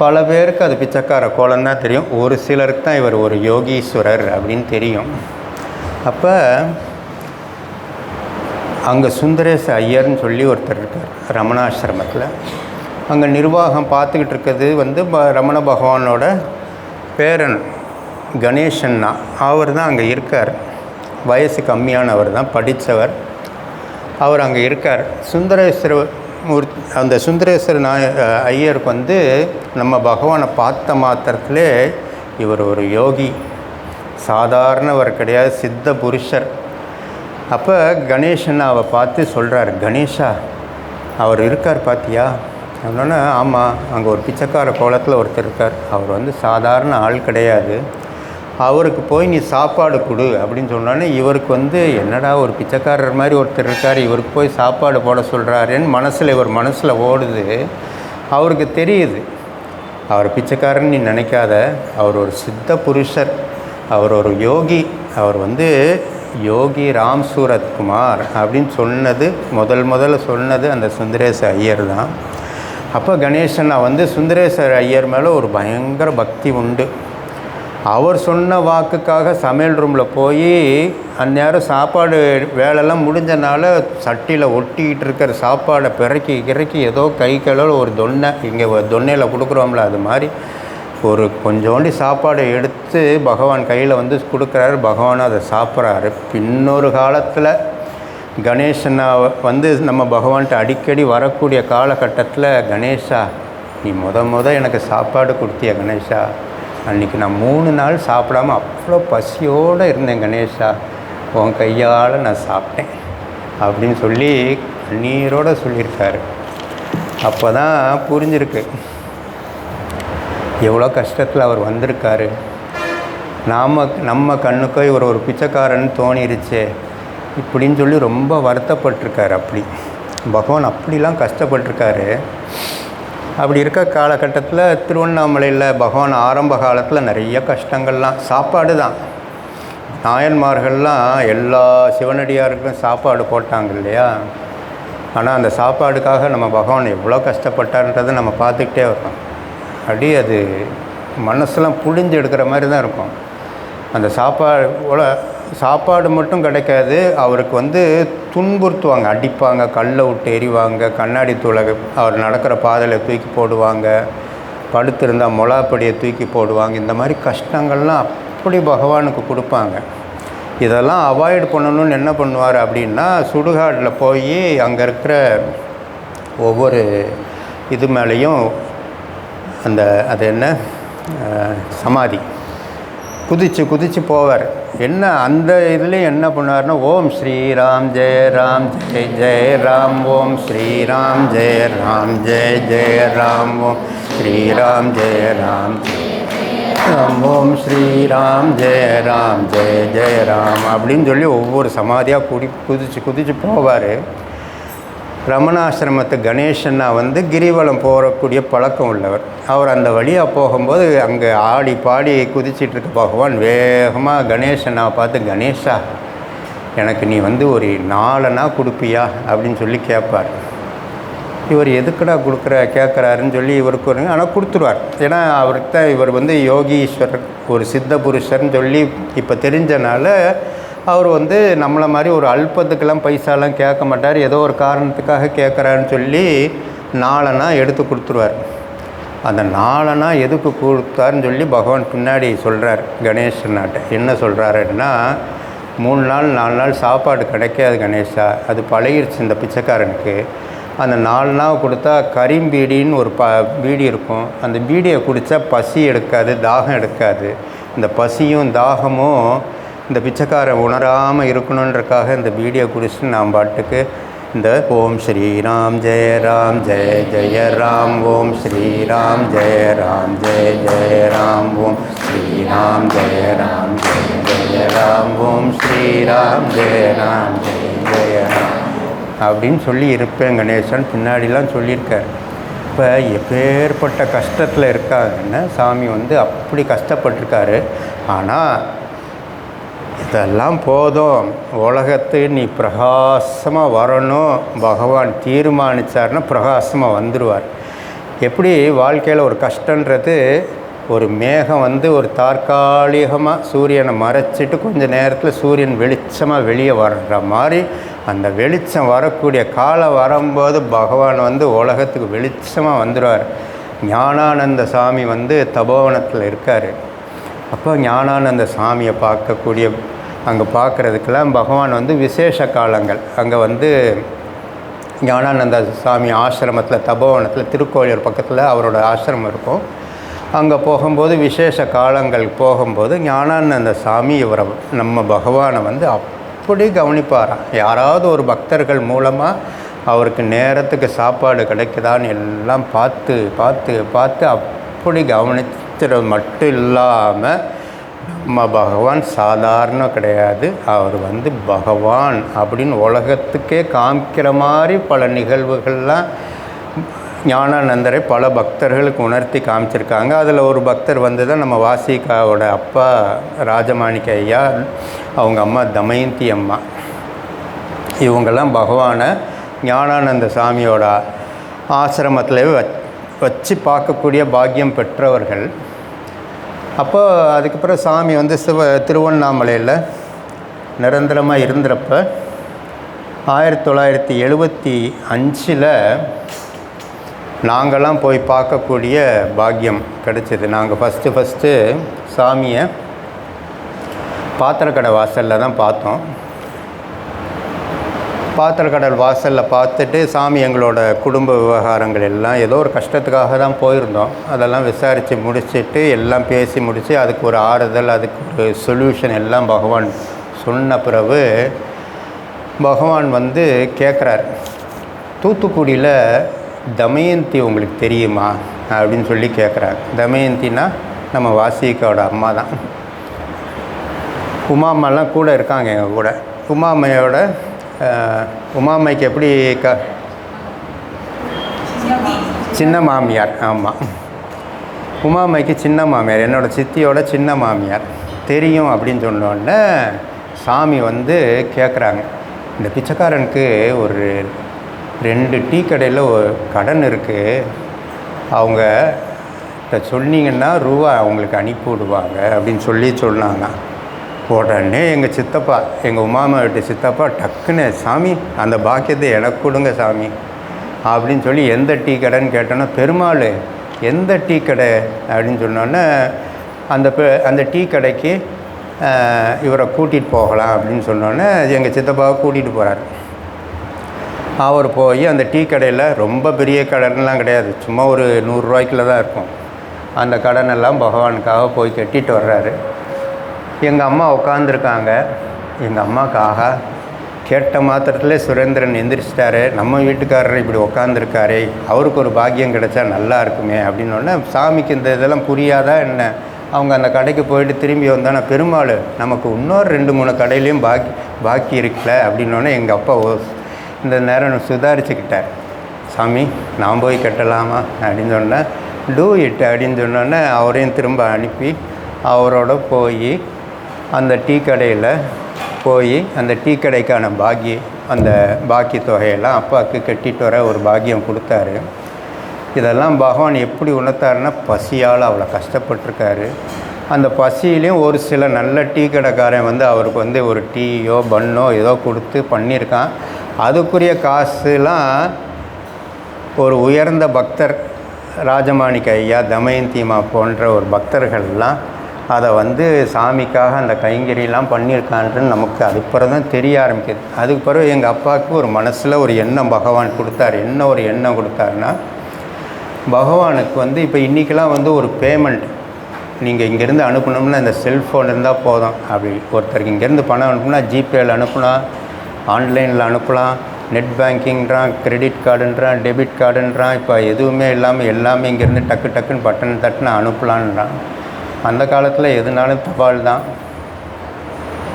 பல பேருக்கு அது பிச்சைக்கார கோலம் தான் தெரியும். ஒரு சிலருக்கு தான் இவர் ஒரு யோகீஸ்வரர் அப்படின்னு தெரியும். அப்போ அங்கே சுந்தரேச ஐயர்னு சொல்லி ஒருத்தர் இருக்கார் ரமணாசிரமத்தில். அங்கே நிர்வாகம் பார்த்துக்கிட்டு இருக்கிறது வந்து ரமண பகவானோட பேரன் கணேசன்னா. அவர் தான் அங்கே இருக்கார். வயசு கம்மியானவர் தான், படித்தவர். அவர் அங்கே இருக்கார். அந்த சுந்தரேஸ்வர ஐயருக்கு வந்து நம்ம பகவானை பார்த்த மாத்திரத்திலே இவர் ஒரு யோகி, சாதாரணவர் கிடையாது, சித்த புருஷர். அப்போ கணேசன் அவரை பார்த்து சொல்கிறார், கணேஷா அவர் இருக்கார் பார்த்தியா, அதனால ஆமாம், அங்கே ஒரு பிச்சைக்கார கோலத்தில் ஒருத்தர் இருக்கார், அவர் வந்து சாதாரண ஆள் கிடையாது, அவருக்கு போய் நீ சாப்பாடு கொடு அப்படின்னு சொன்னோன்னே இவருக்கு வந்து என்னடா ஒரு பிச்சைக்காரர் மாதிரி ஒருத்தர் இருக்கார், இவருக்கு போய் சாப்பாடு போட சொல்கிறாருன்னு இவர் மனசில் ஓடுது. அவருக்கு தெரியுது, அவர் பிச்சைக்காரன்னு நீ நினைக்காத, அவர் ஒரு சித்த புருஷர், அவர் ஒரு யோகி, அவர் வந்து யோகி ராம் சூரத்குமார் அப்படின்னு சொன்னது முதல்ல சொன்னது அந்த சுந்தரேச ஐயர் தான். அப்போ கணேசன் வந்து சுந்தரேசர் ஐயர் மேலே ஒரு பயங்கர பக்தி உண்டு. அவர் சொன்ன வாக்குக்காக சமையல் ரூமில் போய் அந்நேரம் சாப்பாடு வேலைலாம் முடிஞ்சனால சட்டியில் ஒட்டிக்கிட்டு இருக்கிற சாப்பாடை கிறக்கி ஏதோ கை கையில் ஒரு தொன்னை, இங்கே தொன்னையில் கொடுக்குறோம்ல அது மாதிரி ஒரு கொஞ்சோண்டி சாப்பாடை எடுத்து பகவான் கையில் வந்து கொடுக்குறாரு. பகவான் அதை சாப்பிட்றாரு. பின்னொரு காலத்தில் கணேசனை வந்து நம்ம பகவான்கிட்ட அடிக்கடி வரக்கூடிய காலகட்டத்தில், கணேஷா நீ எனக்கு சாப்பாடு கொடுத்திய கணேஷா, அன்றைக்கி நான் 3 நாள் சாப்பிடாமல் அவ்வளோ பசியோடு இருந்தேன் கணேஷா, உன் கையால் நான் சாப்பிட்டேன் அப்படின்னு சொல்லி கண்ணீரோடு சொல்லியிருக்காரு. அப்போ தான் புரிஞ்சிருக்கு எவ்வளோ கஷ்டத்தில் அவர் வந்திருக்காரு. நம்ம கண்ணுக்கோ இவர் ஒரு பிச்சைக்காரன்னு தோணிருச்சே இப்படின்னு சொல்லி ரொம்ப வருத்தப்பட்டிருக்காரு. அப்படி பகவான் அப்படிலாம் கஷ்டப்பட்டிருக்காரு. அப்படி இருக்க காலகட்டத்தில் திருவண்ணாமலையில் பகவான் ஆரம்ப காலத்தில் நிறைய கஷ்டங்கள்லாம், சாப்பாடு தான். நாயன்மார்கள்லாம் எல்லா சிவனடியாருக்கும் சாப்பாடு போட்டாங்க இல்லையா, ஆனால் அந்த சாப்பாடுக்காக நம்ம பகவான் எவ்வளோ கஷ்டப்பட்டார்ன்றதை நம்ம பார்த்துக்கிட்டே வரோம். அப்படி அது மனசெல்லாம் புழிஞ்சு எடுக்கிற மாதிரி தான் இருக்கும். அந்த சாப்பாடு மட்டும் கிடைக்காது, அவருக்கு வந்து துன்புறுத்துவாங்க, அடிப்பாங்க, கல்லை விட்டு எறிவாங்க, கண்ணாடி தூளை அவர் நடக்கிற பாதையில் தூக்கி போடுவாங்க, படுத்திருந்தால் மொளாப்படியை தூக்கி போடுவாங்க. இந்த மாதிரி கஷ்டங்கள்லாம் அப்படி பகவானுக்கு கொடுப்பாங்க. இதெல்லாம் அவாய்ட் பண்ணணும்னு என்ன பண்ணுவார் அப்படின்னா, சுடுகாட்டில் போய் அங்கே இருக்கிற ஒவ்வொரு இது மேலேயும் அது என்ன சமாதி குதிச்சு போவார். என்ன அந்த இதுலேயும் என்ன பண்ணுவார்னா, ஓம் ஸ்ரீராம் ஜெய ராம் ஜெய ஜெய ராம், ஓம் ஸ்ரீராம் ஜெய ராம் ஜெய ஜெய ராம், ஓம் ஸ்ரீராம் ஜெய ராம் ராம், ஓம் ஸ்ரீராம் ஜெய ராம் ஜெய ஜெய ராம் அப்படின்னு சொல்லி ஒவ்வொரு சமாதியாக குதிச்சு போவார். ரமணாசிரமத்து கணேசன்னா வந்து கிரிவலம் போகக்கூடிய பழக்கம் உள்ளவர். அவர் அந்த வழியாக போகும்போது அங்கே ஆடி பாடி குதிச்சிட்ருக்க பகவான் வேகமாக கணேசனை பார்த்து, கணேஷா எனக்கு நீ வந்து ஒரு 4 கொடுப்பியா அப்படின்னு சொல்லி கேட்பார். இவர் எதுக்குடா கேட்குறாருன்னு சொல்லி இவருக்கு ஒரு ஆனால் கொடுத்துருவார். ஏன்னா அவருக்கு தான் இவர் வந்து யோகீஸ்வரர், ஒரு சித்த புருஷர்னு சொல்லி இப்போ தெரிஞ்சனால அவர் வந்து நம்மளை மாதிரி ஒரு அல்பத்துக்கெல்லாம் பைசாலாம் கேட்க மாட்டார், ஏதோ ஒரு காரணத்துக்காக கேட்குறான்னு சொல்லி 4 எடுத்து கொடுத்துருவார். அந்த 4 எதுக்கு கொடுத்தாருன்னு சொல்லி பகவான் பின்னாடி சொல்கிறார். கணேசனாட்ட என்ன சொல்கிறாருன்னா, 3 4 நாள் சாப்பாடு கிடைக்காது கணேஷா, அது பழகிருச்சு இந்த பிச்சைக்காரனுக்கு. அந்த 4 கொடுத்தா கரிம்பீடின்னு ஒரு பீடி இருக்கும், அந்த பீடியை குடித்தா பசி எடுக்காது, தாகம் எடுக்காது. இந்த பசியும் தாகமும் இந்த பிச்சைக்காரன் உணராமல் இருக்கணுன்றக்காக இந்த பீடியை குடிச்சுட்டு நாம் பாட்டுக்கு இந்த ஓம் ஸ்ரீராம் ஜெய ராம் ஜெய ஜெய ராம், ஓம் ஸ்ரீராம் ஜெய ராம் ஜெய ஜெய ராம், ஓம் ஸ்ரீராம் ஜெய ராம் ஜெய ஜெய ராம், ஓம் ஸ்ரீராம் ஜெய ராம் ஜெய ஜெய ராம் அப்படின்னு சொல்லி இருப்பேன் கணேசன் பின்னாடிலாம் சொல்லியிருக்கார். இப்போ எப்பேற்பட்ட கஷ்டத்தில் இருக்காங்கன்னு சாமி வந்து அப்படி கஷ்டப்பட்டிருக்காரு. ஆனால் இதெல்லாம் போதும், உலகத்தை நீ பிரகாசமாக வரணும், பகவான் தீர்மானித்தார்னா பிரகாசமாக வந்துடுவார். எப்படி வாழ்க்கையில் ஒரு கஷ்டன்றது, ஒரு மேகம் வந்து ஒரு தற்காலிகமாக சூரியனை மறைச்சிட்டு கொஞ்சம் நேரத்தில் சூரியன் வெளிச்சமாக வெளியே வர்ற மாதிரி, அந்த வெளிச்சம் வரக்கூடிய காலம் வரும்போது பகவான் வந்து உலகத்துக்கு வெளிச்சமாக வந்துடுவார். ஞானானந்த சாமி வந்து தபோவனத்தில் இருக்கார். அப்போ ஞானானந்த சாமியை அங்கே பார்க்குறதுக்கெல்லாம் பகவான் வந்து விசேஷ காலங்கள், அங்கே வந்து ஞானானந்த சாமி ஆசிரமத்தில் தபோவனத்தில் திருக்கோயிலூர் பக்கத்தில் அவரோட ஆசிரமம் இருக்கும். அங்கே போகும்போது விசேஷ காலங்கள் போகும்போது ஞானானந்த சாமி நம்ம பகவானை வந்து அப்படி கவனிப்பாராம். யாராவது ஒரு பக்தர்கள் மூலமாக அவருக்கு நேரத்துக்கு சாப்பாடு கிடைக்குதான்னு எல்லாம் பார்த்து பார்த்து பார்த்து அப்படி கவனிச்சுறது மட்டும் இல்லாமல் நம்ம பகவான் சாதாரண கிடையாது, அவர் பகவான் அப்படின்னு உலகத்துக்கே காமிக்கிற மாதிரி பல நிகழ்வுகள்லாம் ஞானானந்தரை பல பக்தர்களுக்கு உணர்த்தி காமிச்சிருக்காங்க. அதில் ஒரு பக்தர் தான் நம்ம வாசிகாவோட அப்பா ராஜமாணிக்க ஐயா, அவங்க அம்மா தமயந்தி அம்மா. இவங்கெல்லாம் பகவானை ஞானானந்த சாமியோட ஆசிரமத்தில் வச்சு பார்க்கக்கூடிய பாக்கியம் பெற்றவர்கள். அப்போ அதுக்கப்புறம் சாமி திருவண்ணாமலையில் நிரந்தரமாக இருந்தப்போ 1975 நாங்கள்லாம் போய் பார்க்கக்கூடிய பாக்கியம் கிடைச்சிது. நாங்கள் ஃபஸ்ட்டு சாமியை பாத்திரக்கடை வாசலில் தான் பார்த்தோம். பாத்திரக்கடல் வாசலில் பார்த்துட்டு சாமி எங்களோட குடும்ப விவகாரங்கள் எல்லாம் ஏதோ ஒரு கஷ்டத்துக்காக தான் போயிருந்தோம். அதெல்லாம் விசாரித்து முடிச்சுட்டு எல்லாம் பேசி முடித்து அதுக்கு ஒரு ஆறுதல், அதுக்கு ஒரு சொல்யூஷன் எல்லாம் பகவான் சொன்ன பிறகு பகவான் கேட்குறார், தூத்துக்குடியில் தமயந்தி உங்களுக்கு தெரியுமா அப்படின்னு சொல்லி கேட்குறார். தமயந்தினா நம்ம வாசிகாவோட அம்மா தான். உமாம்மாலாம் கூட இருக்காங்க எங்கள் கூட. உமாம்மைக்கு எப்படி சின்ன மாமியார். ஆமாம், உமாம்மைக்கு சின்ன மாமியார், என்னோடய சித்தியோட சின்ன மாமியார் தெரியும் அப்படின்னு சொன்னோடனே சாமி கேட்குறாங்க, இந்த பிச்சைக்காரனுக்கு ஒரு 2 டீ கடையில் ஒரு கடன் இருக்குது, அவங்க சொன்னீங்கன்னா ரூபா அவங்களுக்கு அனுப்பி விடுவாங்க அப்படின்னு சொன்னாங்க. உடனே எங்கள் சித்தப்பா, எங்கள் உமாமா வீட்டு சித்தப்பா டக்குன்னு, சாமி அந்த பாக்கியத்தை எனக்கு கொடுங்க சாமி அப்படின்னு சொல்லி எந்த டீ கடைன்னு கேட்டோன்னா, பெருமாள் எந்த டீ கடை அப்படின்னு சொன்னோன்னே அந்த டீ கடைக்கு இவரை கூட்டிகிட்டு போகலாம் அப்படின்னு சொன்னோன்னே எங்கள் சித்தப்பாவை கூட்டிகிட்டு போகிறார். அவர் போய் அந்த டீ கடையில் ரொம்ப பெரிய கடன்லாம் கிடையாது, சும்மா ஒரு 100 ரூபாய்க்குள்ள தான் இருக்கும். அந்த கடனெல்லாம் பகவானுக்காக போய் கட்டிட்டு வர்றாரு. எங்கள் அம்மா உட்காந்துருக்காங்க. எங்கள் அம்மாவுக்காக கேட்ட மாத்திரத்தில் சுரேந்திரன் எந்திரிச்சிட்டாரு, நம்ம வீட்டுக்காரர் இப்படி உட்காந்துருக்காரே, அவருக்கு ஒரு பாக்கியம் கிடைச்சா நல்லா இருக்குமே அப்படின்னோடனே சாமிக்கு இந்த இதெல்லாம் புரியாதா என்ன? அவங்க அந்த கடைக்கு போயிட்டு திரும்பி வந்தானே, பெருமாள் நமக்கு இன்னொரு 2-3 கடையிலையும் பாக்கி இருக்குல்ல அப்படின்னோடனே எங்கள் அப்பா இந்த நேரம் சுதாரிச்சுக்கிட்டார். சாமி நான் போய் கட்டலாமா அப்படின்னு சொன்னேன். டூ இட் அப்படின்னு சொன்னோன்னே அவரையும் திரும்ப அனுப்பி அவரோட போய் அந்த டீ கடையில் போய் அந்த டீ கடைக்கான அந்த பாக்கி தொகையெல்லாம் அப்பாவுக்கு கட்டிட்டு வர ஒரு பாக்கியம் கொடுத்தாரு. இதெல்லாம் பகவான் எப்படி உணர்த்தாருன்னா, பசியால் அவ்வளோ கஷ்டப்பட்டிருக்காரு. அந்த பசியிலையும் ஒரு சில நல்ல டீ கடைக்காரன் அவருக்கு ஒரு டீயோ பன்னோ ஏதோ கொடுத்து பண்ணியிருக்கான். அதுக்குரிய காசுலாம் ஒரு உயர்ந்த பக்தர் ராஜமாணிக்க ஐயா, தமயந்திமா போன்ற ஒரு பக்தர்கள்லாம் அதை சாமிக்காக அந்த கைங்கரியெல்லாம் பண்ணியிருக்கான்றது நமக்கு அதுக்கு பிறகு தான் தெரிய ஆரம்பிக்குது. அதுக்கு பிறகு எங்கள் அப்பாவுக்கு ஒரு மனசில் ஒரு எண்ணம் பகவான் கொடுத்தாரு. என்ன ஒரு எண்ணம் கொடுத்தாருன்னா, பகவானுக்கு இப்போ இன்றைக்கெலாம் ஒரு பேமெண்ட் நீங்கள் இங்கேருந்து அனுப்பணும்னா இந்த செல்ஃபோன் இருந்தால் போதும். அப்படி ஒருத்தருக்கு இங்கேருந்து பணம் அனுப்புனா ஜிபேயில் அனுப்புனா, ஆன்லைனில் அனுப்பலாம், நெட் பேங்கிங்கிறான், கிரெடிட் கார்டுன்றான், டெபிட் கார்டுன்றான். இப்போ எதுவுமே இல்லாமல் எல்லாமே இங்கேருந்து டக்குன்னு பட்டன் தட்டுன்னு அனுப்பலான்றான். அந்த காலத்தில் எதுனாலும் தபால் தான்.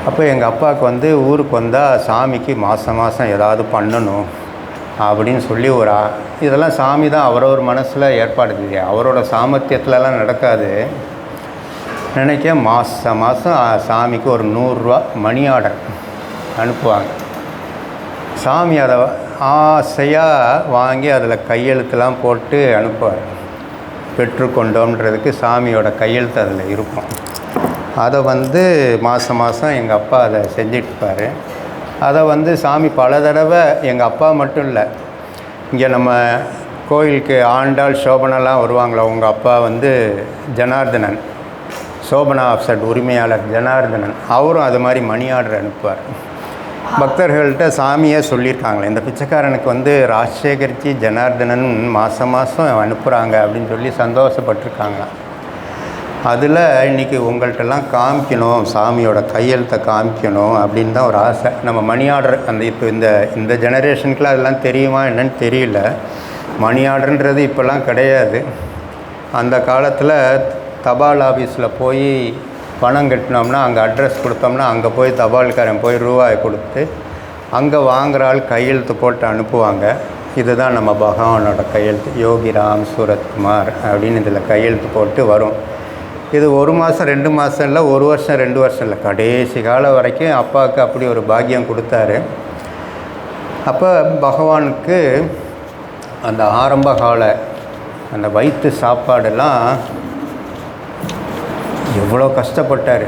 அப்போ எங்கள் அப்பாவுக்கு ஊருக்கு வந்தால் சாமிக்கு மாதம் ஏதாவது பண்ணணும் அப்படின்னு சொல்லி இதெல்லாம் சாமி தான் அவரவர் மனசில் ஏற்பாடு செய்ய, அவரோட சாமர்த்தியத்துலலாம் நடக்காது. நினைக்க மாதம் சாமிக்கு ஒரு 100 ரூபா மணி ஆர்டர் அனுப்புவாங்க. சாமி அதை ஆசையாக வாங்கி அதில் கையெழுத்துலாம் போட்டு அனுப்புவார். பெற்றுக்கொண்டோன்றதுக்கு சாமியோட கையெழுத்து அதில் இருக்கும். அதை மாதம் எங்கள் அப்பா அதை செஞ்சிட்ருப்பார். அதை சாமி பல தடவை, எங்கள் அப்பா மட்டும் இல்லை, இங்கே நம்ம கோயிலுக்கு ஆண்டாள் சோபனாலாம் வருவாங்களா, உங்கள் அப்பா ஜனார்தனன், சோபனா ஆஃப்செட் உரிமையாளர் ஜனார்தனன், அவரும் அது மாதிரி மணி ஆர்டர் அனுப்புவார். பக்தர்கள்ட்ட சாமியே சொல்லியிருக்காங்களே, இந்த பிச்சைக்காரனுக்கு ராஜசேகர்ஜி ஜனார்தனன் மாதம் அனுப்புகிறாங்க அப்படின்னு சொல்லி சந்தோஷப்பட்டிருக்காங்களாம். அதில் இன்றைக்கி உங்கள்கிட்டலாம் காமிக்கணும், சாமியோட கையெழுத்தை காமிக்கணும் அப்படின்னு தான் ஒரு ஆசை. நம்ம மணி ஆர்டர் அந்த இப்போ இந்த ஜெனரேஷனுக்குலாம் அதெல்லாம் தெரியுமா என்னன்னு தெரியல. மணி ஆர்டர்ன்றது இப்போல்லாம் கிடையாது. அந்த காலத்தில் தபால் ஆஃபீஸில் போய் பணம் கட்டினோம்னா அங்கே அட்ரஸ் கொடுத்தோம்னா அங்கே போய் தபால்காரன் போய் ரூபாய் கொடுத்து அங்கே வாங்குகிற ஆள் கையெழுத்து போட்டு அனுப்புவாங்க. இதுதான் நம்ம பகவானோட கையெழுத்து, யோகிராம் சூரத்குமார் அப்படின்னு இதில் கையெழுத்து போட்டு வரும். இது 1 மாதம் 2 மாதம் இல்லை, 1 வருஷம் 2 வருஷம் இல்லை, கடைசி காலம் வரைக்கும் அப்பாவுக்கு அப்படி ஒரு பாக்கியம் கொடுத்தாரு. அப்போ பகவானுக்கு அந்த ஆரம்ப கால அந்த வயிற்று சாப்பாடெல்லாம் எவ்வளோ கஷ்டப்பட்டார்.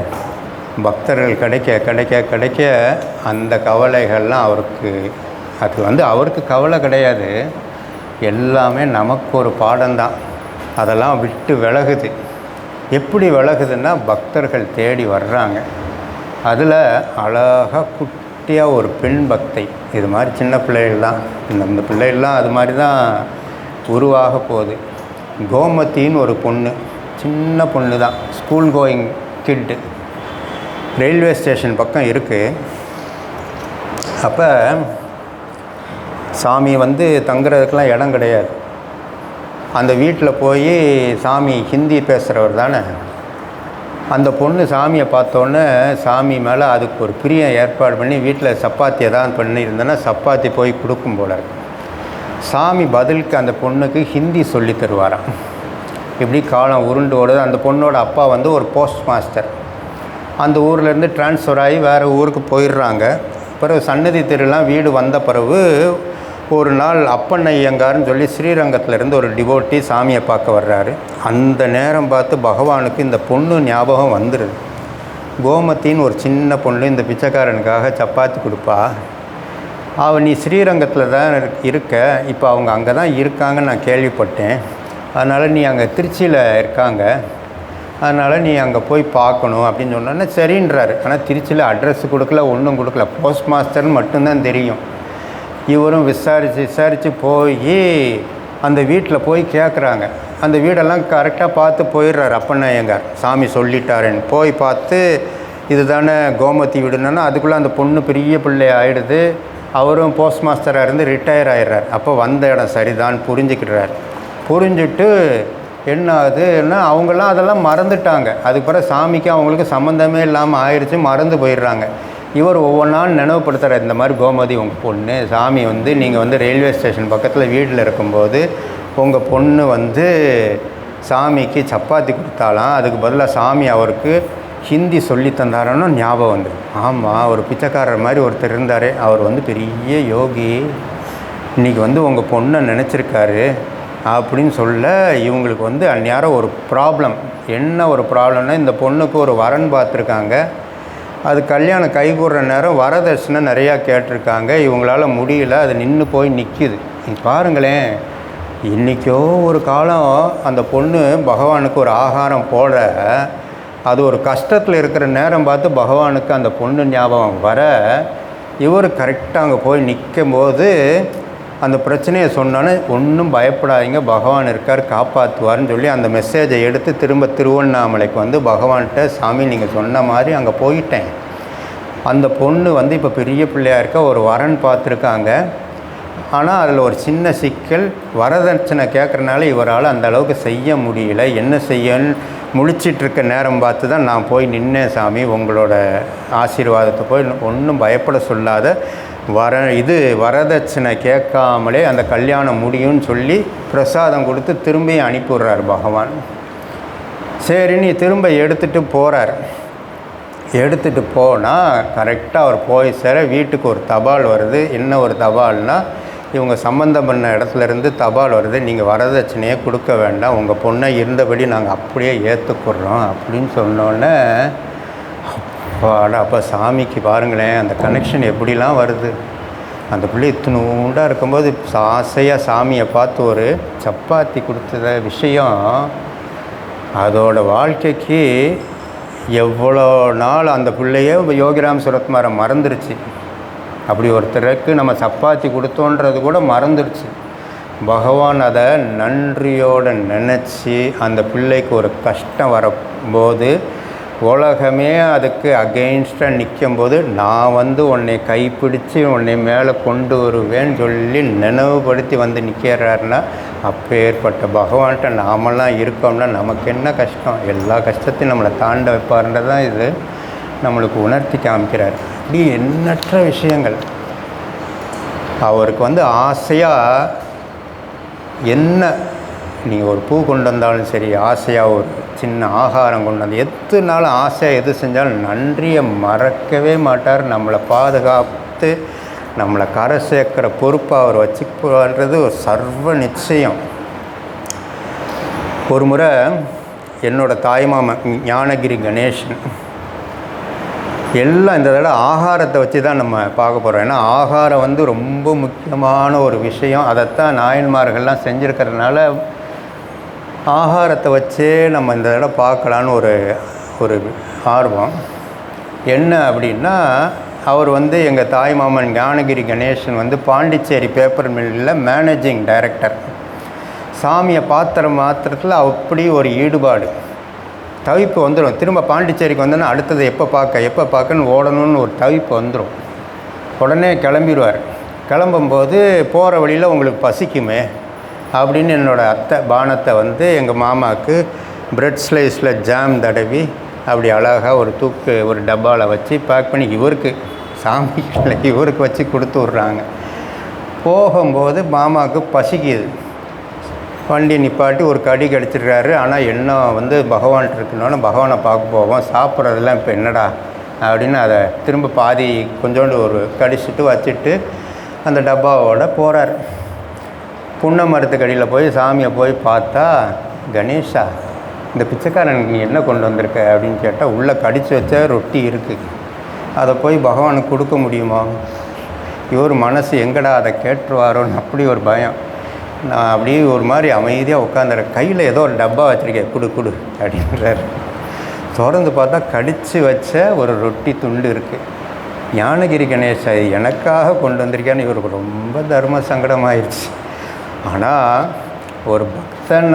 பக்தர்கள் கிடைக்க கிடைக்க கிடைக்க அந்த கவலைகள்லாம் அவருக்கு, அது அவருக்கு கவலை கிடையாது, எல்லாமே நமக்கு ஒரு பாடம்தான். அதெல்லாம் விட்டு விலகுது. எப்படி விலகுதுன்னா பக்தர்கள் தேடி வர்றாங்க. அதில் அழகாக குட்டியாக ஒரு பெண் பக்தை, இது மாதிரி சின்ன பிள்ளைகள் தான், இந்த பிள்ளைகள்லாம் அது மாதிரி தான் உருவாக போகுது. கோமத்தின்னு ஒரு பொண்ணு, சின்ன பொண்ணு தான், ஸ்கூல் கோயிங் கிட்டு, ரயில்வே ஸ்டேஷன் பக்கம் இருக்குது. அப்போ சாமி தங்குறதுக்கெலாம் இடம் கிடையாது. அந்த வீட்டில் போய் சாமி ஹிந்தி பேசுகிறவர் தானே. அந்த பொண்ணு சாமியை பார்த்தோன்னே சாமி மேலே அதுக்கு ஒரு பிரியம் ஏற்பாடு பண்ணி வீட்டில் சப்பாத்தி எதாவது பண்ணியிருந்தேன்னா சப்பாத்தி போய் கொடுக்கும் போல இருக்கு. சாமி பதிலுக்கு அந்த பொண்ணுக்கு ஹிந்தி சொல்லி தருவாராம். இப்படி காலம் உருண்டு ஓடுது. அந்த பொண்ணோட அப்பா ஒரு போஸ்ட் மாஸ்டர். அந்த ஊர்லேருந்து ட்ரான்ஸ்ஃபர் ஆகி வேறு ஊருக்கு போயிடுறாங்க. பிறகு சன்னதி தெருலாம் வீடு வந்த பிறகு ஒரு நாள் அப்பன் ஐயங்கார்னு சொல்லி ஸ்ரீரங்கத்திலேருந்து ஒரு டிவோட்டி சாமியை பார்க்க வர்றாரு. அந்த நேரம் பார்த்து பகவானுக்கு இந்த பொண்ணு ஞாபகம் வந்துடுது. கோமத்தின்னு ஒரு சின்ன பொண்ணு இந்த பிச்சைக்காரனுக்காக சப்பாத்தி கொடுப்பா. நீ ஸ்ரீரங்கத்தில் தான் இருக்க, இப்போ அவங்க அங்கே தான் இருக்காங்கன்னு நான் கேள்விப்பட்டேன், அதனால் நீ அங்கே திருச்சியில் இருக்காங்க, அதனால் நீ அங்கே போய் பார்க்கணும் அப்படின்னு சொன்னோன்னே சரின்றாரு. ஆனால் திருச்சியில் அட்ரஸ் கொடுக்கல, ஒன்றும் கொடுக்கல, போஸ்ட் மாஸ்டர்னு மட்டும்தான் தெரியும். இவரும் விசாரித்து போய் அந்த வீட்டில் போய் கேட்குறாங்க. அந்த வீடெல்லாம் கரெக்டாக பார்த்து போயிடுறாரு அப்பன் ஐயங்கார், சாமி சொல்லிட்டாருன்னு. போய் பார்த்து இது தானே கோமதி வீடுனா அதுக்குள்ளே அந்த பொண்ணு பெரிய பிள்ளை ஆகிடுது. அவரும் போஸ்ட் மாஸ்டராக இருந்து ரிட்டையர் ஆகிடுறார். அப்போ வந்த இடம் சரிதான் புரிஞ்சுக்கிடுறார். புரிஞ்சுட்டு என்ன ஆகுதுன்னா அவங்களாம் அதெல்லாம் மறந்துட்டாங்க. அதுக்கு பிறகு சாமிக்கு அவங்களுக்கு சம்மந்தமே இல்லாமல் ஆயிடுச்சு, மறந்து போயிடுறாங்க. இவர் ஒவ்வொன்றா நினைவுபடுத்துகிறார், இந்த மாதிரி கோமதி உங்கள் பொண்ணு, சாமி நீங்கள் ரயில்வே ஸ்டேஷன் பக்கத்தில் வீட்டில் இருக்கும்போது உங்கள் பொண்ணு சாமிக்கு சப்பாத்தி கொடுத்தாலாம், அதுக்கு பதிலாக சாமி அவருக்கு ஹிந்தி சொல்லி தந்தாரன்னு ஞாபகம் வந்து. ஆமாம், ஒரு பிச்சைக்காரர் மாதிரி ஒருத்தர் இருந்தார், அவர் பெரிய யோகி, இன்றைக்கி உங்கள் பொண்ணை நினச்சிருக்காரு அப்படின்னு சொல்ல இவங்களுக்கு அந்நேரம் ஒரு ப்ராப்ளம். என்ன ஒரு ப்ராப்ளம்னா இந்த பொண்ணுக்கு ஒரு வரன் பார்த்துருக்காங்க. அது கல்யாணம் கைகூடுற நேரம் வரதட்சணை நிறையா கேட்டிருக்காங்க. இவங்களால முடியல, அது நின்று போய் நிற்கிது. பாருங்களேன், இன்றைக்கோ ஒரு காலம் அந்த பொண்ணு பகவானுக்கு ஒரு ஆகாரம் போட அது ஒரு கஷ்டத்தில் இருக்கிற நேரம் பார்த்து பகவானுக்கு அந்த பொண்ணு ஞாபகம் வர இவர் கரெக்டாக அங்கே போய் நிற்கும்போது அந்த பிரச்சனையை சொன்னோன்னே ஒன்றும் பயப்படாதீங்க, பகவான் இருக்கார், காப்பாற்றுவார்னு சொல்லி அந்த மெசேஜை எடுத்து திரும்ப திருவண்ணாமலைக்கு பகவான்கிட்ட, சாமி நீங்கள் சொன்ன மாதிரி அங்கே போயிட்டேன், அந்த பொண்ணு இப்போ பெரிய பிள்ளையாக இருக்க, ஒரு வரன் பார்த்துருக்காங்க, ஆனால் அதில் ஒரு சின்ன சிக்கல், வரதட்சணை கேட்குறனால இவரால் அந்த அளவுக்கு செய்ய முடியல, என்ன செய்யன்னு முழிச்சிட்ருக்க நேரம் பார்த்து தான் நான் போய் நின்னேன் சாமி, உங்களோட ஆசீர்வாதத்தை போய் ஒன்றும் பயப்பட சொல்லாத, வரதட்சணை கேட்காமலே அந்த கல்யாணம் முடியும்னு சொல்லி பிரசாதம் கொடுத்து திரும்பி அனுப்பிவிட்றார் பகவான். சரி, நீ திரும்ப எடுத்துகிட்டு போகிறார். எடுத்துகிட்டு போனால் கரெக்டாக அவர் போய் சேர வீட்டுக்கு ஒரு தபால் வருது. என்ன ஒரு தபால்னால், இவங்க சம்மந்தம் பண்ண இடத்துலேருந்து தபால் வருது, நீங்கள் வரதட்சணையே கொடுக்க வேண்டாம், உங்கள் பொண்ணை இருந்தபடி நாங்கள் அப்படியே ஏற்றுக்குறோம் அப்படின்னு சொன்னோன்னே, அப்போ சாமிக்கு பாருங்களேன் அந்த கனெக்ஷன் எப்படிலாம் வருது. அந்த பிள்ளை இத்தினூண்டாக இருக்கும்போது ஆசையாக சாமியை பார்த்து ஒரு சப்பாத்தி கொடுத்த விஷயம் அதோட வாழ்க்கைக்கு எவ்வளோ நாள் அந்த பிள்ளையே யோகிராம் சூரத்குமாரை மறந்துருச்சு. அப்படி ஒருத்தருக்கு நம்ம சப்பாத்தி கொடுத்தோன்றது கூட மறந்துடுச்சு. பகவான் அதை நன்றியோடு நினச்சி அந்த பிள்ளைக்கு ஒரு கஷ்டம் போது உலகமே அதுக்கு அகெயின்ஸ்டாக நிற்கும்போது நான் வந்து உன்னை கைப்பிடித்து உன்னை மேலே கொண்டு வருவேன்னு சொல்லி நினைவுபடுத்தி வந்து நிற்கிறாருன்னா அப்பேற்பட்ட பகவான்கிட்ட நாமெல்லாம் இருக்கோம்னா நமக்கு என்ன கஷ்டம்? எல்லா கஷ்டத்தையும் நம்மளை தாண்ட வைப்பாருன்றது தான் இது நம்மளுக்கு உணர்த்தி காமிக்கிறார். இப்படி எண்ணற்ற விஷயங்கள் அவருக்கு வந்து ஆசையாக என்ன நீங்கள் ஒரு பூ கொண்டு வந்தாலும் சரி, ஆசையாக ஒரு சின்ன ஆகாரம் கொண்டு வந்து எதுனாலும் ஆசையாக எது செஞ்சாலும் நன்றியை மறக்கவே மாட்டார். நம்மளை பாதுகாத்து நம்மளை கரை சேர்க்கிற பொறுப்பை அவர் வச்சுக்கிறது ஒரு சர்வ நிச்சயம். ஒரு முறை என்னோடய தாய்மாமன் ஞானகிரி கணேசன் எல்லாம் இந்த தடவை ஆகாரத்தை வச்சு தான் நம்ம பார்க்க போகிறோம். ஏன்னா ஆகாரம் வந்து ரொம்ப முக்கியமான ஒரு விஷயம். அதைத்தான் நாயன்மார்கள்லாம் செஞ்சுருக்கிறதுனால ஆகாரத்தை வச்சே நம்ம இந்த தடவை பார்க்கலான்னு ஒரு ஆர்வம். என்ன அப்படின்னா, அவர் வந்து எங்கள் தாய்மாமன் ஞானகிரி கணேசன் வந்து பாண்டிச்சேரி பேப்பர் மில்லில் மேனேஜிங் டைரக்டர். சாமியை மாத்திரத்தில் அப்படி ஒரு ஈடுபாடு. தவிப்பு வந்துடும். திரும்ப பாண்டிச்சேரிக்கு வந்தோன்னா அடுத்தது எப்போ பார்க்கன்னு ஓடணும்னு ஒரு தவிப்பு வந்துடும். உடனே கிளம்பிடுவார். கிளம்பும்போது போகிற வழியில் உங்களுக்கு பசிக்குமே அப்படின்னு என்னோடய அத்தை பானத்தை வந்து எங்கள் மாமாவுக்கு பிரெட் ஸ்லைஸில் ஜாம் தடவி அப்படி அழகாக ஒரு டப்பாவில் வச்சு பேக் பண்ணி இவருக்கு சாமிக்கு இவருக்கு வச்சு கொடுத்து விட்றாங்க. போகும்போது மாமாவுக்கு பசிக்குது. வண்டி நிப்பாட்டி ஒரு கடி கடிச்சிடுறாரு. ஆனால் என்ன வந்து பகவான்கிட்ட இருக்கணும்னு பகவானை பார்க்க போவோம். சாப்பிட்றதெல்லாம் இப்போ என்னடா அப்படின்னு அதை திரும்ப பாதி கொஞ்சோண்டு ஒரு கடிச்சிட்டு வச்சுட்டு அந்த டப்பாவோட போகிறார். புன்னை மரத்துக்கடியில் போய் சாமியை போய் பார்த்தா, கணேஷா இந்த பிச்சைக்காரனுக்கு நீ என்ன கொண்டு வந்திருக்க அப்படின்னு கேட்டால், உள்ளே கடித்து வச்ச ரொட்டி இருக்குது, அதை போய் பகவானுக்கு கொடுக்க முடியுமா? இவர் மனசு எங்கடா அதை கேட்டுருவாரோன்னு அப்படி ஒரு பயம். நான் அப்படியே ஒரு மாதிரி அமைதியாக உட்காந்துறேன். கையில் ஏதோ ஒரு டப்பா வச்சுருக்கேன், குடு அப்படின்றார். திறந்து பார்த்தா கடித்து வச்ச ஒரு ரொட்டி துண்டு இருக்குது. ஞானகிரி கணேசா எனக்காக கொண்டு வந்திருக்கேன்னு இவருக்கு ரொம்ப தர்ம சங்கடமாயிடுச்சு. ஆனால் ஒரு பக்தன்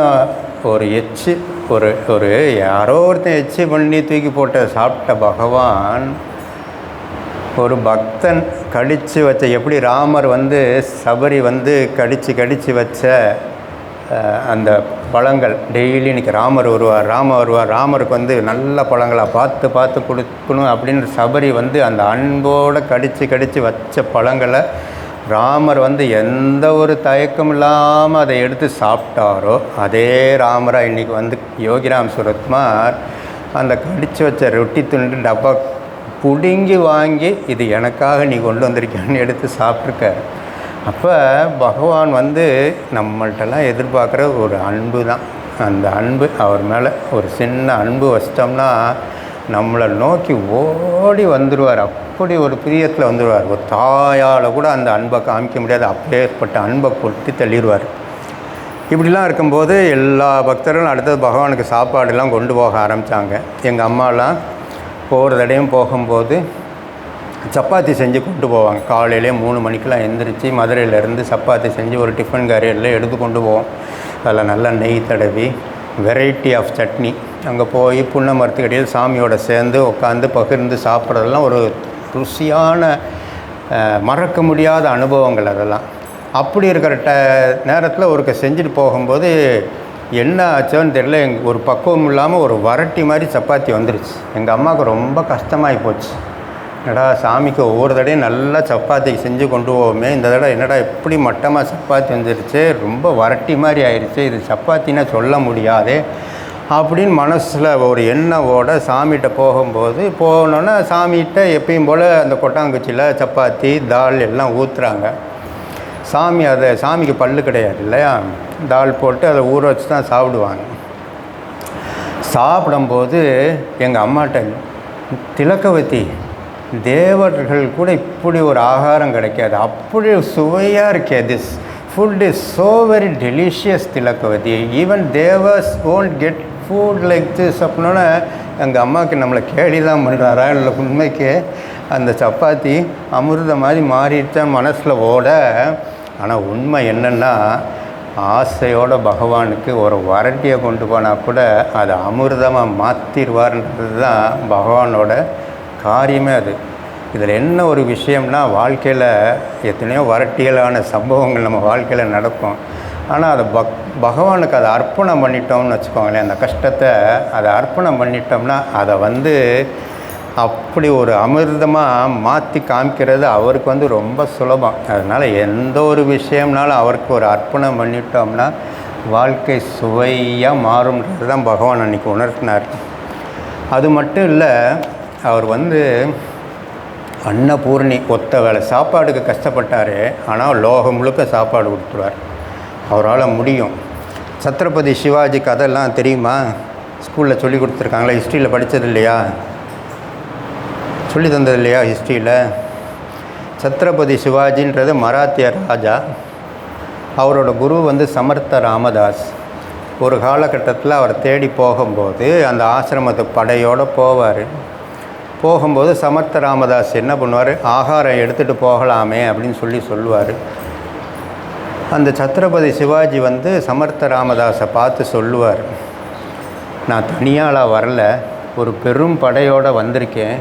ஒரு யாரோ ஒருத்தன் எச்சி பண்ணி தூக்கி போட்ட சாப்பிட்ட பகவான் ஒரு பக்தன் கடித்து வச்ச, எப்படி ராமர் வந்து சபரி வந்து கடித்து வச்ச அந்த பழங்கள் டெய்லி இன்றைக்கி ராமர் வருவார், ராமருக்கு வந்து நல்ல பழங்களாக பார்த்து கொடுக்கணும் அப்படின்னு சபரி வந்து அந்த அன்போடு கடித்து வச்ச பழங்களை ராமர் வந்து எந்த ஒரு தயக்கம் இல்லாமல் அதை எடுத்து சாப்பிட்டாரோ அதே ராமராக இன்றைக்கி வந்து யோகிராம் சுரத்குமார் அந்த கடித்து வச்ச ரொட்டி துண்டு டப்பா பிடுங்கி வாங்கி இது எனக்காக நீ கொண்டு வந்திருக்கேன்னு எடுத்து சாப்பிட்ருக்கார். அப்போ பகவான் வந்து நம்மள்கிட்டலாம் எதிர்பார்க்குற ஒரு அன்பு தான். அந்த அன்பு அவர் மேலே ஒரு சின்ன அன்பு வச்சிட்டோம்னா நம்மளை நோக்கி ஓடி வந்துடுவார். அப்படி ஒரு பிரியத்தில் வந்துடுவார். ஒரு தாயால் கூட அந்த அன்பை காமிக்க முடியாது, அப்பேற்பட்ட அன்பை கொட்டி தள்ளிடுவார். இப்படிலாம் இருக்கும்போது எல்லா பக்தர்களும் அடுத்தது பகவானுக்கு சாப்பாடெல்லாம் கொண்டு போக ஆரம்பித்தாங்க. எங்கள் அம்மாலாம் ஒவ்வொரு தடையும் போகும்போது சப்பாத்தி செஞ்சு கொண்டு போவாங்க. காலையிலே 3 மணிக்கெலாம் எந்திரிச்சு மதுரையிலேருந்து சப்பாத்தி செஞ்சு ஒரு டிஃபன் கேரியரில் எடுத்து கொண்டு போவோம். அதில் நல்லா நெய் தடவி வெரைட்டி ஆஃப் சட்னி. அங்கே போய் புன்னை மரத்துக்கடியில் சாமியோட சேர்ந்து உட்காந்து பகிர்ந்து சாப்பிட்றதெல்லாம் ஒரு ருசியான மறக்க முடியாத அனுபவங்கள் அதெல்லாம். அப்படி இருக்கிற நேரத்தில் ஒருக்க செஞ்சுட்டு போகும்போது என்ன ஆச்சோன்னு தெரியல, ஒரு பக்குவம் இல்லாமல் ஒரு வரட்டி மாதிரி சப்பாத்தி வந்துருச்சு. எங்கள் அம்மாவுக்கு ரொம்ப கஷ்டமாகி போச்சு. என்னடா சாமிக்கு ஒவ்வொரு தடையும் நல்லா சப்பாத்தி செஞ்சு கொண்டு போவோமே, இந்த தடவை என்னடா எப்படி மட்டமாக சப்பாத்தி வந்துருச்சு, ரொம்ப வரட்டி மாதிரி ஆயிடுச்சு, இது சப்பாத்தின்னா சொல்ல முடியாதே அப்படின்னு மனசில் ஒரு எண்ணவோட சாமிகிட்ட போனோன்னா சாமிகிட்ட எப்பயும் போல் அந்த கொட்டாங்குச்சியில் சப்பாத்தி தால் எல்லாம் ஊற்றுறாங்க. சாமிக்கு பல்லு கிடையாது இல்லையா, தால் போட்டு அதை ஊற வச்சு தான் சாப்பிடுவாங்க. சாப்பிடும்போது எங்கள் அம்மாட்ட, திலக்கவதி தேவர்கள் கூட இப்படி ஒரு ஆகாரம் கிடைக்காது, அப்படி சுவையாக இருக்கே, this food is so very delicious Thilagavathi, even தேவர்ஸ் won't get food like this அப்படின்னா எங்கள் அம்மாவுக்கு நம்மளை கேலி தான் பண்ணுறாரா இல்லை உண்மைக்கு அந்த சப்பாத்தி அமிர்த மாதிரி மாறிடுச்சான் மனசில் ஓட. ஆனால் உண்மை என்னென்னா ஆசையோட பகவானுக்கு ஒரு வரட்டியை கொண்டு போனால் கூட அதை அமிர்தமாக மாற்றிடுவார்ன்றது தான் பகவானோட காரியமே அது. இதில் என்ன ஒரு விஷயம்னா, வாழ்க்கையில் எத்தனையோ வரட்டியலான சம்பவங்கள் நம்ம வாழ்க்கையில் நடக்கும். ஆனால் அதை பகவானுக்கு அதை அர்ப்பணம் பண்ணிட்டோம்னு வச்சுக்கோங்களேன், அந்த கஷ்டத்தை அதை அர்ப்பணம் பண்ணிட்டோம்னா அதை வந்து அப்படி ஒரு அமிர்தமாக மாற்றி காமிக்கிறது அவருக்கு ரொம்ப சுலபம். அதனால் எந்த ஒரு விஷயம்னாலும் அவருக்கு ஒரு அர்ப்பணம் பண்ணிட்டோம்னா வாழ்க்கை சுவையாக மாறும்ன்றது தான் பகவான் அன்றைக்கி உணர்த்தினார். அது மட்டும் இல்லை, அவர் அன்னபூர்ணி ஒத்த வேலை சாப்பாடுக்கு கஷ்டப்பட்டார். ஆனால் லோகம் முழுக்க சாப்பாடு கொடுத்துருவார், அவரால் முடியும். சத்ரபதி சிவாஜி கதையெல்லாம் தெரியுமா? ஸ்கூலில் சொல்லி கொடுத்துருக்காங்களா? ஹிஸ்ட்ரியில் படித்தது இல்லையா? சொல்லி தந்தது இல்லையா ஹிஸ்ட்ரியில்? சத்ரபதி சிவாஜின்றது மராத்திய ராஜா. அவரோட குரு சமர்த்த ராமதாஸ். ஒரு காலகட்டத்தில் அவர் தேடி போகும்போது அந்த ஆசிரமத்துக்கு படையோடு போகும்போது சமர்த்த ராமதாஸ் என்ன பண்ணுவார், ஆகாரம் எடுத்துகிட்டு போகலாமே அப்படின்னு சொல்லுவார். அந்த சத்ரபதி சிவாஜி சமர்த்த ராமதாஸை பார்த்து சொல்லுவார், நான் தனியாளாக வரல, ஒரு பெரும் படையோடு வந்திருக்கேன்.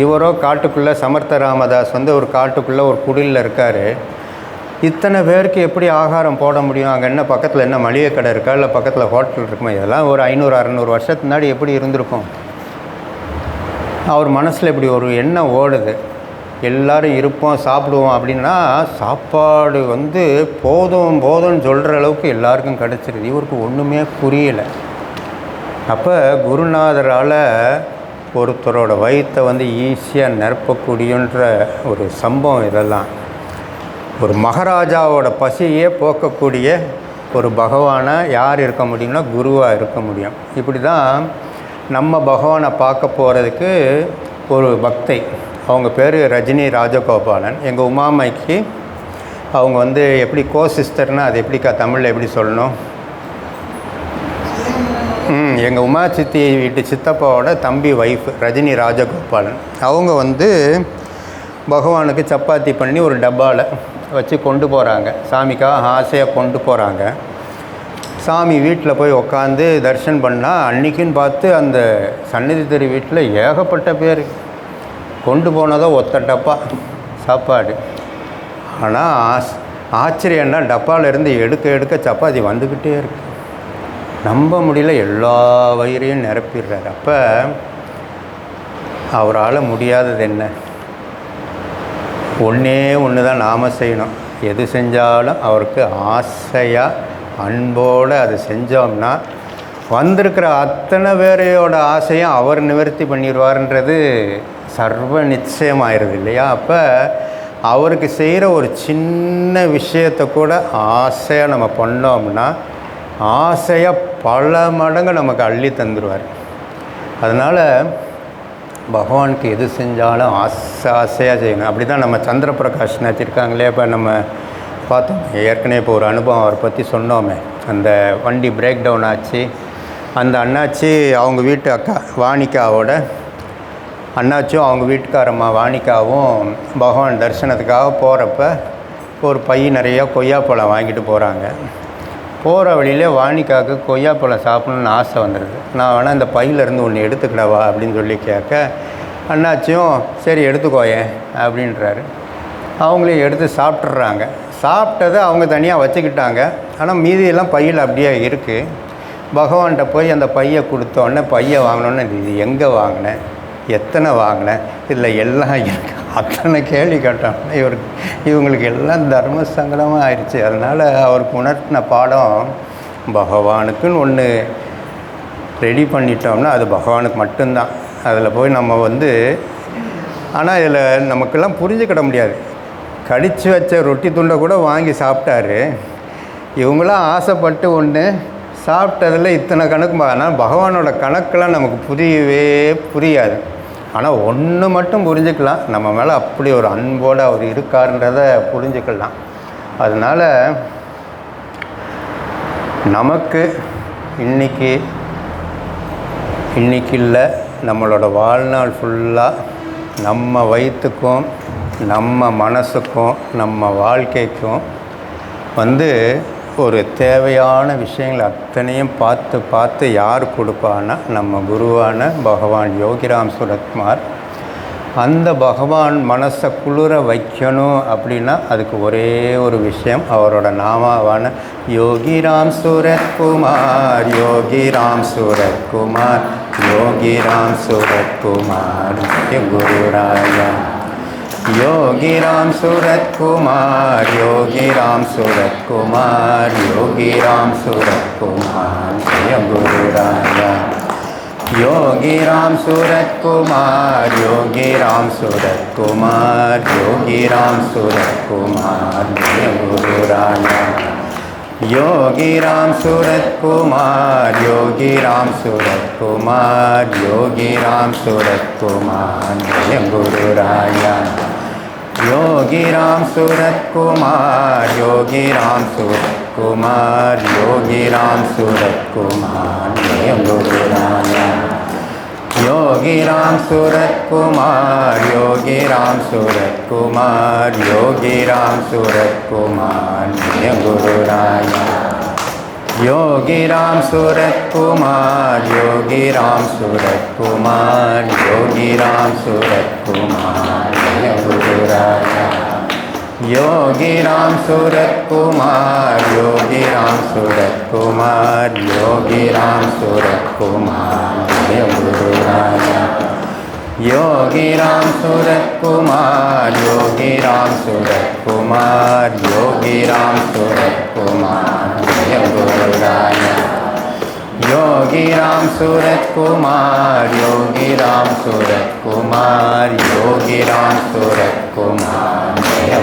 இவரோ காட்டுக்குள்ளே, சமர்த்த ராமதாஸ் ஒரு காட்டுக்குள்ளே ஒரு குடிலில் இருக்கார். இத்தனை பேருக்கு எப்படி ஆகாரம் போட முடியும்? அங்கே என்ன பக்கத்தில் என்ன மளிகை கடை இருக்கா, இல்லை பக்கத்தில் ஹோட்டல் இருக்குமா? இதெல்லாம் ஒரு 500-600 வருஷத்துக்கு முன்னாடி எப்படி இருந்திருக்கும்? அவர் மனசில் இப்படி ஒரு எண்ணம் ஓடுது, எல்லோரும் இருப்போம் சாப்பிடுவோம் அப்படின்னா சாப்பாடு போதும்னு சொல்கிற அளவுக்கு எல்லாருக்கும் கிடச்சிருது. இவருக்கு ஒன்றுமே புரியலை. அப்போ குருநாதரால் ஒருத்தரோட வயிற்றை ஈஸியாக நிரப்பக்கூடியன்ற ஒரு சம்பவம். இதெல்லாம் ஒரு மகாராஜாவோட பசியே போக்கக்கூடிய ஒரு பகவானை யார் இருக்க முடியும்னா குருவாக இருக்க முடியும். இப்படி தான் நம்ம பகவானை பார்க்க போகிறதுக்கு ஒரு பக்தை, அவங்க பேர் ரஜினி ராஜகோபாலன். எங்கள் உமாமைக்கு அவங்க எப்படி சிஸ்டர்னால் அது எப்படிக்கா தமிழில் எப்படி சொல்லணும்? எங்கள் உமா சித்தி வீட்டு சித்தப்பாவோட தம்பி ஒய்ஃப் ரஜினி ராஜகோபாலன். அவங்க பகவானுக்கு சப்பாத்தி பண்ணி ஒரு டப்பாவில் வச்சு கொண்டு போகிறாங்க. சாமிக்காக ஆசையாக கொண்டு போகிறாங்க. சாமி வீட்டில் போய் உக்காந்து தரிசனம் பண்ணால் அன்றைக்கின்னு பார்த்து அந்த சந்நிதி தெரு வீட்டில் ஏகப்பட்ட பேர். கொண்டு போனதோ ஒத்த டப்பா சாப்பாடு. ஆனால் ஆச்சரியம்னா டப்பாவிலேருந்து எடுக்க சப்பாத்தி வந்துக்கிட்டே இருக்கு. நம்ப முடியல, எல்லா வயிறையும் நிரப்பிடுறார். அப்போ அவரால் முடியாதது என்ன? ஒன்று தான் நாம் செய்யணும். எது செஞ்சாலும் அவருக்கு ஆசையாக அன்போடு அது செஞ்சோம்னா வந்திருக்கிற அத்தனை பேரையோட ஆசையும் அவர் நிவர்த்தி பண்ணிடுவார்ன்றது சர்வ நிச்சயமாயிருது இல்லையா? அப்போ அவருக்கு செய்கிற ஒரு சின்ன விஷயத்தை கூட ஆசையாக நம்ம பண்ணோம்னா ஆசையாக பல மடங்கு நமக்கு அள்ளி தந்துடுவார். அதனால் பகவானுக்கு எது செஞ்சாலும் ஆசையாக செய்யணும். அப்படி தான் நம்ம சந்திரபிரகாஷ் நினச்சிருக்காங்களே. இப்போ நம்ம பார்த்தோம் ஏற்கனவே, இப்போ ஒரு அனுபவம் அவரை பற்றி சொன்னோமே. அந்த வண்டி பிரேக் டவுன் ஆச்சு. அந்த அண்ணாச்சி அவங்க வீட்டு அக்கா வாணிக்காவோட அண்ணாச்சும் அவங்க வீட்டுக்காரம்மா வாணிக்காவும் பகவான் தரிசனத்துக்காக போகிறப்ப ஒரு பை நிறையா கொய்யாப்பழம் வாங்கிட்டு போகிறாங்க. போகிற வழியிலே வாணிக்காவுக்கு கொய்யாப்பழம் சாப்பிட்ணுன்னு ஆசை வந்துடுது. நான் வேணால் இந்த பையிலேருந்து ஒன்று எடுத்துக்கிடவா அப்படின்னு சொல்லி கேட்க, அண்ணாச்சியும் சரி எடுத்துக்கோயேன் அப்படின்றாரு. அவங்களே எடுத்து சாப்பிட்றாங்க. சாப்பிட்டதை அவங்க தனியாக வச்சுக்கிட்டாங்க. ஆனால் மீதியெல்லாம் பையில் அப்படியே இருக்குது. பகவான்கிட்ட போய் அந்த பையை கொடுத்தோடனே, பையை வாங்கினோன்னே இது எங்கே வாங்கினேன், எத்தனை வாங்கினேன், இதில் எல்லாம் அத்தனை கேள்வி கேட்டோம்னா இவங்களுக்கு எல்லாம் தர்ம சங்கடமாக ஆயிடுச்சு. அதனால் அவருக்கு உணர்த்தின பாடம், பகவானுக்குன்னு ஒன்று ரெடி பண்ணிட்டோம்னா அது பகவானுக்கு மட்டும்தான். அதில் போய் நம்ம ஆனால் இதில் நமக்கெல்லாம் புரிஞ்சுக்கிட முடியாது. கடித்து வச்ச ரொட்டி துண்டை கூட வாங்கி சாப்பிட்டாரு. இவங்களாம் ஆசைப்பட்டு ஒன்று சாப்பிட்டதில் இத்தனை கணக்கு. ஆனால் பகவானோட கணக்கெல்லாம் நமக்கு புரியாது. ஆனால் ஒன்று மட்டும் புரிஞ்சுக்கலாம், நம்ம மேலே அப்படி ஒரு அன்போடு அவர் இருக்காருன்றதை புரிஞ்சுக்கலாம். அதனால் நமக்கு இன்றைக்கி இல்லை, நம்மளோட வாழ்நாள் ஃபுல்லாக நம்ம வயிற்றுக்கும் நம்ம மனசுக்கும் நம்ம வாழ்க்கைக்கும் ஒரு தேவையான விஷயங்கள் அத்தனையும் பார்த்து பார்த்து யார் கொடுப்பான்னா நம்ம குருவான பகவான் யோகிராம் சுரத்குமார். அந்த பகவான் மனசை குளிர வைக்கணும் அப்படின்னா அதுக்கு ஒரே ஒரு விஷயம், அவரோட நாமாவான யோகிராம் சுரத்குமார், யோகிராம் சுரத்குமார், யோகிராம் சுரத்குமார் குருராயா. யோகிராம் சுரத்குமார், யோகிராம் சுரத்குமார், யோகிராம் சுரத்குமார் குருராயா. யோகிராம் சுரத்குமார், யோகிராம் சுரத்குமார், யோகிராம் சுரத்குமார் குருராயா. யோகிராம் சுரத்குமார், யோகிராம் சுரத்குமார், யோகிராம் சுரத்குமார் குருராயா. யோகிராம் சுரத்குமார், யோகிராம் சுரத்குமார், யோகிராம் சுரத்குமார் குருராயா. யோகிராம் சுரத்குமார், யோகிராம் சுரத்குமார், யோகிராம் சுரத்குமார் குருராயா. யோகிராம் சுரத்குமார், யோகிராம் சுரத்குமார், யோகிராம் சுரத்குமார் குருராயா. யோகிராம் சுரத்குமார், யோகிராம் சுரத்குமார், யோகிராம் சுரத்குமார் குருராயா. யோகிராம் சுரத்குமார், யோகிராம் சுரத்குமார், யோகிராம் சுரத்குமார் குருராயா. யோகிராம் சுரத்குமார், யோகிராம் சுரத்குமார், யோகிராம் சுரத்குமார்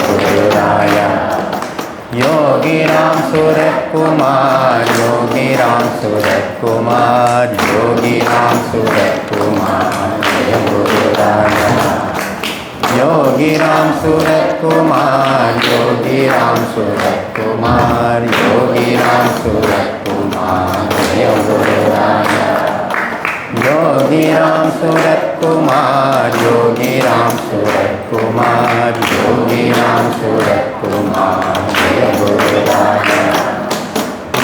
குருராயா. யோகிராம் சுரத்குமார், யோகிராம் சுரத்குமார், யோகிராம் சுரத்குமார் குருராயா. யோகிராம் சுரத்குமார், யோகிராம் சுரத்குமார், யோகிராம் சுரத்குமார் குருராயா. யோகிராம் சுரத்குமார், யோகிராம் சுரத்குமார், யோகிராம் சுரத்குமார் குருராயா.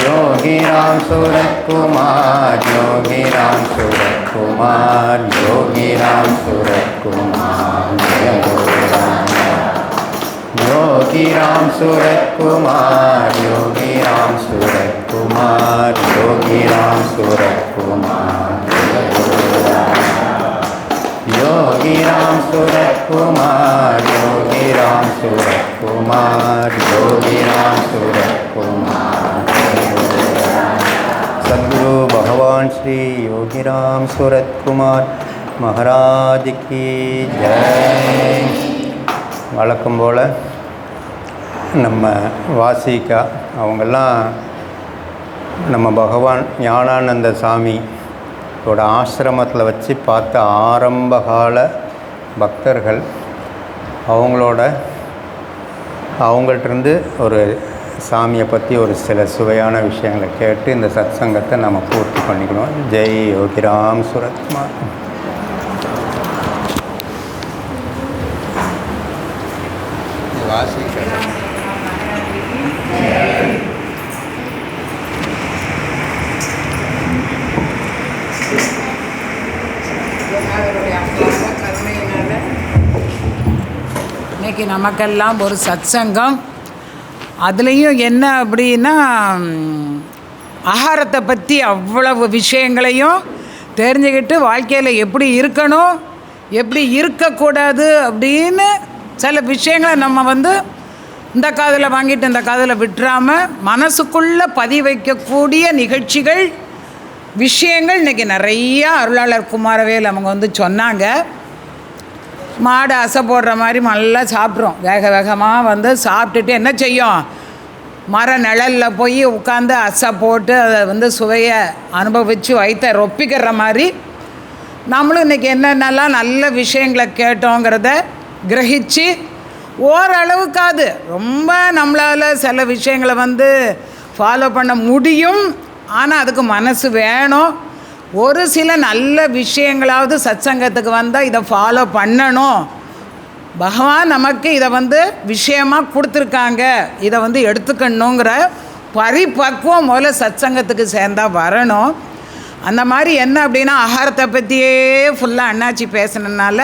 யோகிராம் சுரத்குமார், யோகிராம் சுரத்குமார், யோகிராம் சுரத்குமார் குருராயா. யோகிராம் சுரத்குமார், யோகிராம் சுரத்குமார், யோகிராம் சுரத்குமார் குருராயா. யோகிராம் சுரத்குமார், யோகிராம் சுரத்குமார், யோகிராம் சுரத்குமார் சத்குரு பகவான் ஸ்ரீ யோகிராம் சுரத்குமார் மகாராஜ் கி ஜெய். வழக்கம் போல் நம்ம வாசிக்கா அவங்கெல்லாம் நம்ம பகவான் ஞானானந்த சாமியோட ஆசிரமத்தில் வச்சு பார்த்த ஆரம்பகால பக்தர்கள். அவங்கள்ட்டருந்து ஒரு சாமியை பற்றி ஒரு சில சுவையான விஷயங்களை கேட்டு இந்த சத் சங்கத்தை நம்ம பூர்த்தி பண்ணிக்கணும். ஜெய் யோகிராம் சுரத்குமார். இன்னைக்கு நமக்கெல்லாம் ஒரு சத் சங்கம். அதுலேயும் என்ன அப்படின்னா, ஆகாரத்தை பற்றி அவ்வளவு விஷயங்களையும் தெரிஞ்சுக்கிட்டு வாழ்க்கையில் எப்படி இருக்கணும், எப்படி இருக்கக்கூடாது அப்படின்னு சில விஷயங்களை நம்ம இந்த காதில் வாங்கிட்டு இந்த காதில் விட்டுறாமல் மனசுக்குள்ளே பதிவைக்கக்கூடிய நிகழ்ச்சிகள், விஷயங்கள் இன்றைக்கி நிறையா அருளாளர் குமாரவேல் அவங்க சொன்னாங்க. மாடு அசை போடுற மாதிரி நல்லா சாப்பிட்றோம். வேக வேகமாக சாப்பிட்டுட்டு என்ன செய்யும், மர நிழலில் போய் உட்காந்து அசை போட்டு அதை சுவையை அனுபவித்து வயிற்ற ரொப்பிக்கிற மாதிரி நம்மளும் இன்றைக்கி என்னென்னலாம் நல்ல விஷயங்களை கேட்டோங்கிறத கிரகித்து ஓரளவுக்காது ரொம்ப நம்மளால் சில விஷயங்களை ஃபாலோ பண்ண முடியும். ஆனால் அதுக்கு மனசு வேணும். ஒரு சில நல்ல விஷயங்களாவது சத்சங்கத்துக்கு வந்தால் இதை ஃபாலோ பண்ணணும். பகவான் நமக்கு இதை விஷயமாக கொடுத்துருக்காங்க, இதை எடுத்துக்கணுங்கிற பரிபக்குவம் முதல்ல சத்சங்கத்துக்கு சேர்ந்தால் வரணும். அந்த மாதிரி என்ன அப்படின்னா ஆகாரத்தை பற்றியே ஃபுல்லாக அண்ணாச்சி பேசினதுனால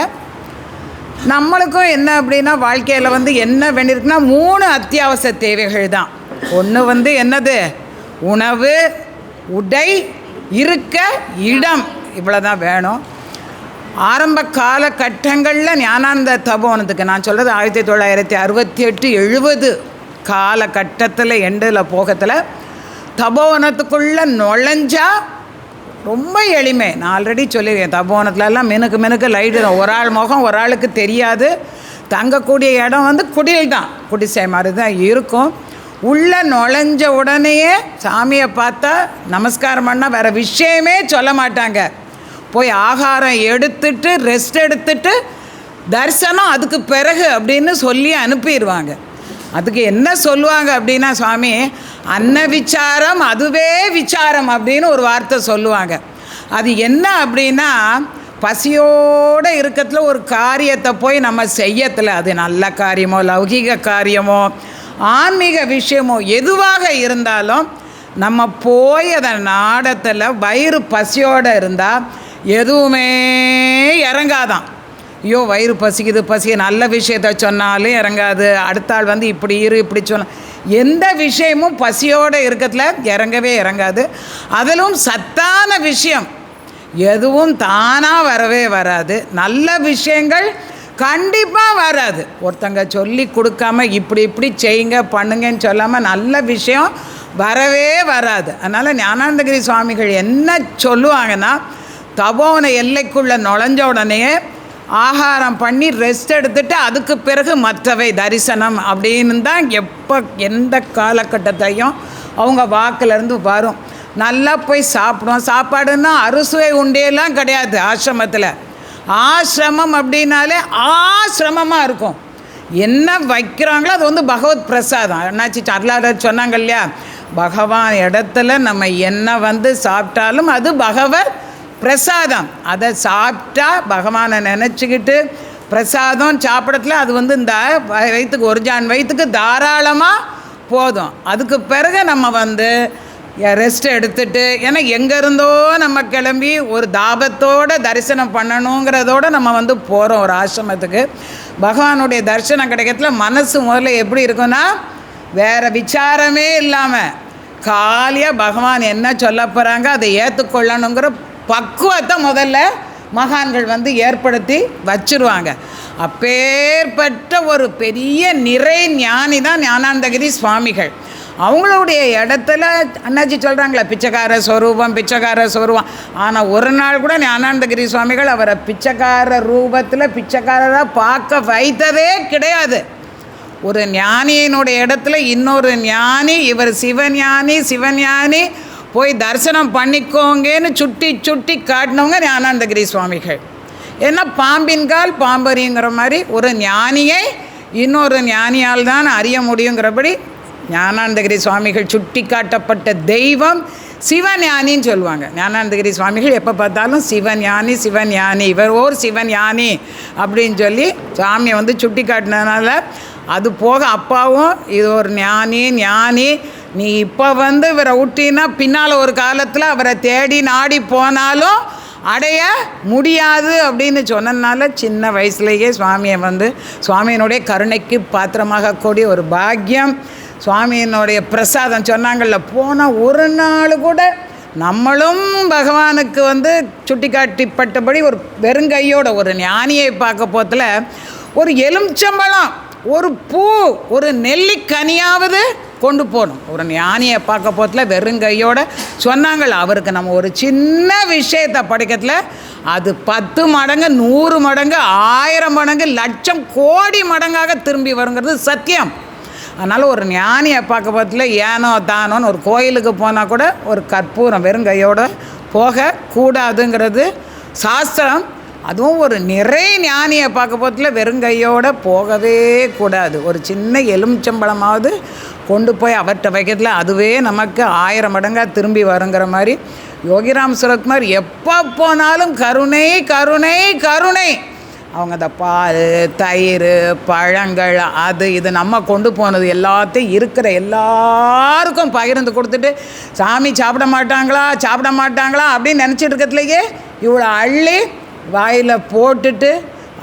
நம்மளுக்கும் என்ன அப்படின்னா வாழ்க்கையில் வந்து என்ன வேண்டியிருக்குன்னா 3 அத்தியாவசிய தேவைகள் தான். ஒன்று என்னது, உணவு, உடை, இருக்க இடம், இவ்வளோ தான் வேணும். ஆரம்ப காலகட்டங்களில் ஞானானந்த தபோவனத்துக்கு நான் சொல்கிறது 1968-70 காலகட்டத்தில் எண்டில் போகத்தில் தபோவனத்துக்குள்ளே நுழைஞ்சா ரொம்ப எளிமை. நான் ஆல்ரெடி சொல்லியிருக்கேன், தபோவனத்துலலாம் மினுக்கு லைட்டு தான், ஒரு ஆள் முகம் ஒரு ஆளுக்கு தெரியாது. தங்கக்கூடிய இடம் வந்து குடில் தான், குடிசை மாதிரி தான் இருக்கும். உள்ளே நுழைஞ்ச உடனேயே சாமியை பார்த்தா நமஸ்காரம் பண்ணால் வேறு விஷயமே சொல்ல மாட்டாங்க. போய் ஆகாரம் எடுத்துட்டு ரெஸ்ட் எடுத்துட்டு தரிசனம் அதுக்கு பிறகு அப்படின்னு சொல்லி அனுப்பிடுவாங்க. அதுக்கு என்ன சொல்லுவாங்க அப்படின்னா, சுவாமி அன்ன விசாரம் அதுவே விசாரம் அப்படின்னு ஒரு வார்த்தை சொல்லுவாங்க. அது என்ன அப்படின்னா, பசியோடு இருக்கிறதுல ஒரு காரியத்தை போய் நம்ம செய்யத்தில், அது நல்ல காரியமோ லௌகிக காரியமோ ஆன்மீக விஷயமோ எதுவாக இருந்தாலும் நம்ம போய் அதை நாடத்தில் வயிறு பசியோடு இருந்தால் எதுவுமே இறங்காதான். ஐயோ வயிறு பசிக்குது நல்ல விஷயத்த சொன்னாலும் இறங்காது. அடுத்த ஆள் வந்து இப்படி இப்படி சொன்ன எந்த விஷயமும் பசியோடு இருக்கிறதுல இறங்கவே இறங்காது. அதிலும் சத்தான விஷயம் எதுவும் தானாக வரவே வராது. நல்ல விஷயங்கள் கண்டிப்பாக வராது. ஒருத்தங்க சொல்லி கொடுக்காம இப்படி செய்யுங்க பண்ணுங்கன்னு சொல்லாமல் நல்ல விஷயம் வரவே வராது. அதனால் ஞானானந்தகிரி சுவாமிகள் என்ன சொல்லுவாங்கன்னா, தபோவன எல்லைக்குள்ளே நுழைஞ்ச உடனே ஆகாரம் பண்ணி ரெஸ்ட் எடுத்துட்டு அதுக்கு பிறகு மற்றவை தரிசனம் அப்படின்னு தான் எப்போ எந்த காலகட்டத்தையும் அவங்க வாக்கிலேருந்து வரும். நல்லா போய் சாப்பிடுவோம். சாப்பாடுன்னா அறுசுவை உண்டியெல்லாம் கிடையாது ஆசிரமத்தில். ஆசிரமம் அப்படின்னாலே ஆசிரமமாக இருக்கும். என்ன வைக்கிறாங்களோ அது வந்து பகவத் பிரசாதம். என்னாச்சு அருளாளர் சொன்னாங்க இல்லையா, பகவான் இடத்துல நம்ம என்ன வந்து சாப்பிட்டாலும் அது பகவத் பிரசாதம். அதை சாப்பிட்டா பகவானை நினச்சிக்கிட்டு பிரசாதம் சாப்பிடத்துல அது வந்து இந்த வயிற்றுக்கு ஒரு ஜான் வயிற்றுக்கு தாராளமாக போதும். அதுக்கு பிறகு நம்ம வந்து ரெஸ்ட் எடுத்துட்டு, ஏன்னா எங்கேருந்தோ நம்ம கிளம்பி ஒரு தாபத்தோடு தரிசனம் பண்ணணுங்கிறதோடு நம்ம வந்து போகிறோம் ஒரு ஆசிரமத்துக்கு. பகவானுடைய தரிசனம் கிடைக்கிறதுல மனசு முதல்ல எப்படி இருக்குன்னா, வேறு விசாரமே இல்லாமல் காலியாக பகவான் என்ன சொல்ல போகிறாங்க அதை ஏற்றுக்கொள்ளணுங்கிற பக்குவத்தை முதல்ல மகான்கள் வந்து ஏற்படுத்தி வச்சுருவாங்க. அப்பேற்பட்ட ஒரு பெரிய நிறை ஞானி தான் ஞானானந்தகிரி சுவாமிகள். அவங்களுடைய இடத்துல அண்ணாச்சி சொல்கிறாங்களே பிச்சைக்கார ஸ்வரூபம். ஆனால் ஒரு நாள் கூட ஞானானந்தகிரி சுவாமிகள் அவரை பிச்சைக்கார ரூபத்தில் பிச்சைக்காரராக பார்க்க வைத்ததே கிடையாது. ஒரு ஞானியினுடைய இடத்துல இன்னொரு ஞானி, இவர் சிவஞானி போய் தரிசனம் பண்ணிக்கோங்கன்னு சுட்டி காட்டினவங்க ஞானானந்தகிரி சுவாமிகள். ஏன்னா பாம்பின் கால் பாம்பறிங்கிற மாதிரி ஒரு ஞானியை இன்னொரு ஞானியால் தான் அறிய முடியுங்கிறபடி ஞானானந்தகிரி சுவாமிகள் சுட்டி காட்டப்பட்ட தெய்வம் சிவஞானின்னு சொல்லுவாங்க. ஞானானந்தகிரி சுவாமிகள் எப்போ பார்த்தாலும் சிவஞானி இவர் ஓர் சிவஞானி அப்படின்னு சொல்லி சாமியை வந்து சுட்டி காட்டினதுனால, அது போக அப்பாவும் இது ஒரு ஞானி நீ இப்போ வந்து இவரை விட்டினா பின்னால் ஒரு காலத்தில் அவரை தேடி நாடி போனாலும் அடைய முடியாது அப்படின்னு சொன்னதுனால சின்ன வயசுலேயே சுவாமியை வந்து சுவாமியினுடைய கருணைக்கு பாத்திரமாக கூடிய ஒரு பாக்கியம். சுவாமியினுடைய பிரசாதம் சொன்னாங்கள்ல, போனால் ஒரு நாள் கூட நம்மளும் பகவானுக்கு வந்து சுட்டி காட்டிப்பட்டபடி ஒரு வெறுங்கையோட ஒரு ஞானியை பார்க்க போத்தில் ஒரு எலுமிச்சம்பழம், ஒரு பூ, ஒரு நெல்லிக்கனியாவது கொண்டு போகணும். ஒரு ஞானியை பார்க்க போத்தில் வெறுங்கையோட சொன்னாங்கள். அவருக்கு நம்ம ஒரு சின்ன விஷயத்தை படிக்கிறதுல அது 10 மடங்கு 100 மடங்கு 1000 மடங்கு லட்சம் கோடி மடங்காக திரும்பி வருங்கிறது சத்தியம். அதனால் ஒரு ஞானியை பார்க்க போத்தில் ஏனோ தானோன்னு ஒரு கோயிலுக்கு போனால் கூட ஒரு கற்பூரம் வெறுங்கையோடு போகக்கூடாதுங்கிறது சாஸ்திரம். அதுவும் ஒரு நிறை ஞானியை பார்க்க போத்தில் வெறுங்கையோடு போகவே கூடாது. ஒரு சின்ன எலுமிச்சம்பழமாவது கொண்டு போய் அவர்கிட்ட வைக்கிறதுல அதுவே நமக்கு 1000 மடங்காக திரும்பி வருங்கிற மாதிரி யோகிராம் சுரத்குமார் எப்போ போனாலும் கருணை. அவங்க அந்த பால், தயிர், பழங்கள், அது இது நம்ம கொண்டு போனது எல்லாத்தையும் இருக்கிற எல்லாருக்கும் பகிர்ந்து கொடுத்துட்டு சாமி சாப்பிட மாட்டாங்களா அப்படின்னு நினச்சிட்டு இருக்கிறதுலையே இவ்வளோ அள்ளி வாயில் போட்டுட்டு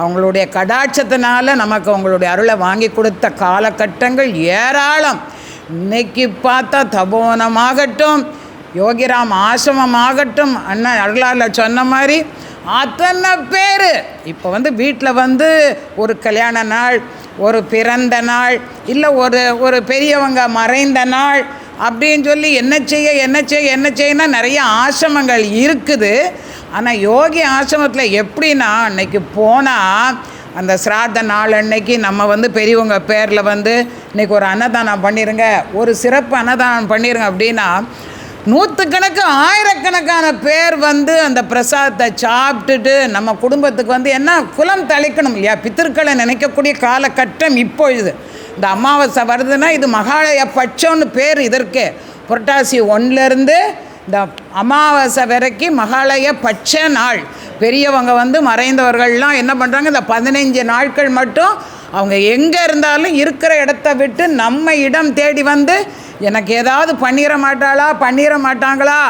அவங்களுடைய கடாட்சத்தினால நமக்கு அவங்களுடைய அருளை வாங்கி கொடுத்த காலகட்டங்கள் ஏராளம். இன்னைக்கு பார்த்தா தபோவனமாகட்டும், யோகிராம் ஆசிரமமாகட்டும், அண்ணன் அருளால் சொன்ன மாதிரி அத்தனை பேர் இப்போ வீட்டில் ஒரு கல்யாண நாள், ஒரு பிறந்த நாள், இல்லை ஒரு பெரியவங்க மறைந்த நாள் அப்படின்னு சொல்லி என்ன செய்யனா நிறைய ஆசிரமங்கள் இருக்குது. ஆனால் யோகி ஆசிரமத்தில் எப்படின்னா அன்னைக்கு போனால் அந்த சிராத்த நாள் அன்னைக்கு நம்ம பெரியவங்க பேரில் இன்றைக்கி ஒரு அன்னதானம் பண்ணிடுங்க, ஒரு சிறப்பு அன்னதானம் பண்ணிடுங்க அப்படின்னா நூற்றுக்கணக்கு ஆயிரக்கணக்கான பேர் அந்த பிரசாதத்தை சாப்பிட்டுட்டு நம்ம குடும்பத்துக்கு என்ன குலம் தழைக்கணும் இல்லையா, பித்திருக்களை நினைக்கக்கூடிய காலகட்டம் இப்பொழுது. இந்த அமாவாசை வருதுன்னா இது மகாலய பட்சம்னு பேர் இதற்கு. புரட்டாசி 1லேருந்து இந்த அமாவாசை வரைக்கும் மகாலய பட்ச நாள். பெரியவங்க மறைந்தவர்கள்லாம் என்ன பண்ணுறாங்க, இந்த 15 நாட்கள் மட்டும் அவங்க எங்கே இருந்தாலும் இருக்கிற இடத்த விட்டு நம்ம இடம் தேடி எனக்கு ஏதாவது பண்ணிட மாட்டாங்களா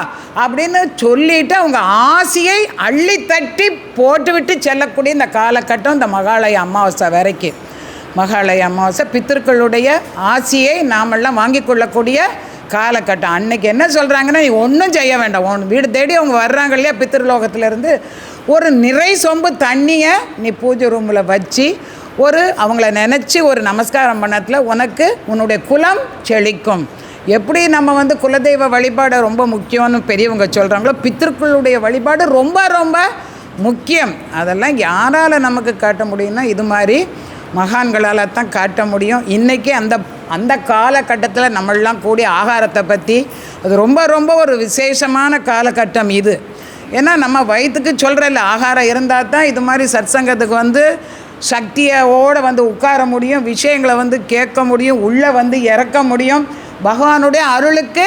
அப்படின்னு சொல்லிவிட்டு அவங்க ஆசையை அள்ளி தட்டி போட்டுவிட்டு செல்லக்கூடிய இந்த காலகட்டம் இந்த மகாலய அமாவாசை வரைக்கும். மகாலய அமாவாசை பித்திருக்களுடைய ஆசையை நாமெல்லாம் வாங்கி கொள்ளக்கூடிய காலகட்டம். அன்னைக்கு என்ன சொல்கிறாங்கன்னா, நீ ஒன்றும் செய்ய வேண்டாம், உன் வீடு தேடி அவங்க வர்றாங்க இல்லையா பித்திருலோகத்திலேருந்து, ஒரு நிறை சொம்பு தண்ணியை நீ பூஜை ரூமில் வச்சு அவங்கள நினச்சி ஒரு நமஸ்காரம் பண்ணத்தில் உனக்கு உன்னுடைய குலம் செழிக்கும். எப்படி நம்ம குலதெய்வ வழிபாடு ரொம்ப முக்கியம்னு பெரியவங்க சொல்கிறாங்களோ, பித்திருக்களுடைய வழிபாடு ரொம்ப ரொம்ப முக்கியம். அதெல்லாம் யாரால் நமக்கு காட்ட முடியும்னா இது மாதிரி மகான்களால் தான் காட்ட முடியும். இன்றைக்கி அந்த காலகட்டத்தில் நம்மளாம் கூடிய ஆகாரத்தை பற்றி அது ரொம்ப ரொம்ப ஒரு விசேஷமான காலகட்டம் இது. ஏன்னா நம்ம வயிற்றுக்கு சொல்கிறல்ல, ஆகாரம் இருந்தால் தான் இது மாதிரி சத்சங்கத்துக்கு சக்தியோடு உட்கார முடியும், விஷயங்களை கேட்க முடியும், உள்ளே இறக்க முடியும், பகவானுடைய அருளுக்கு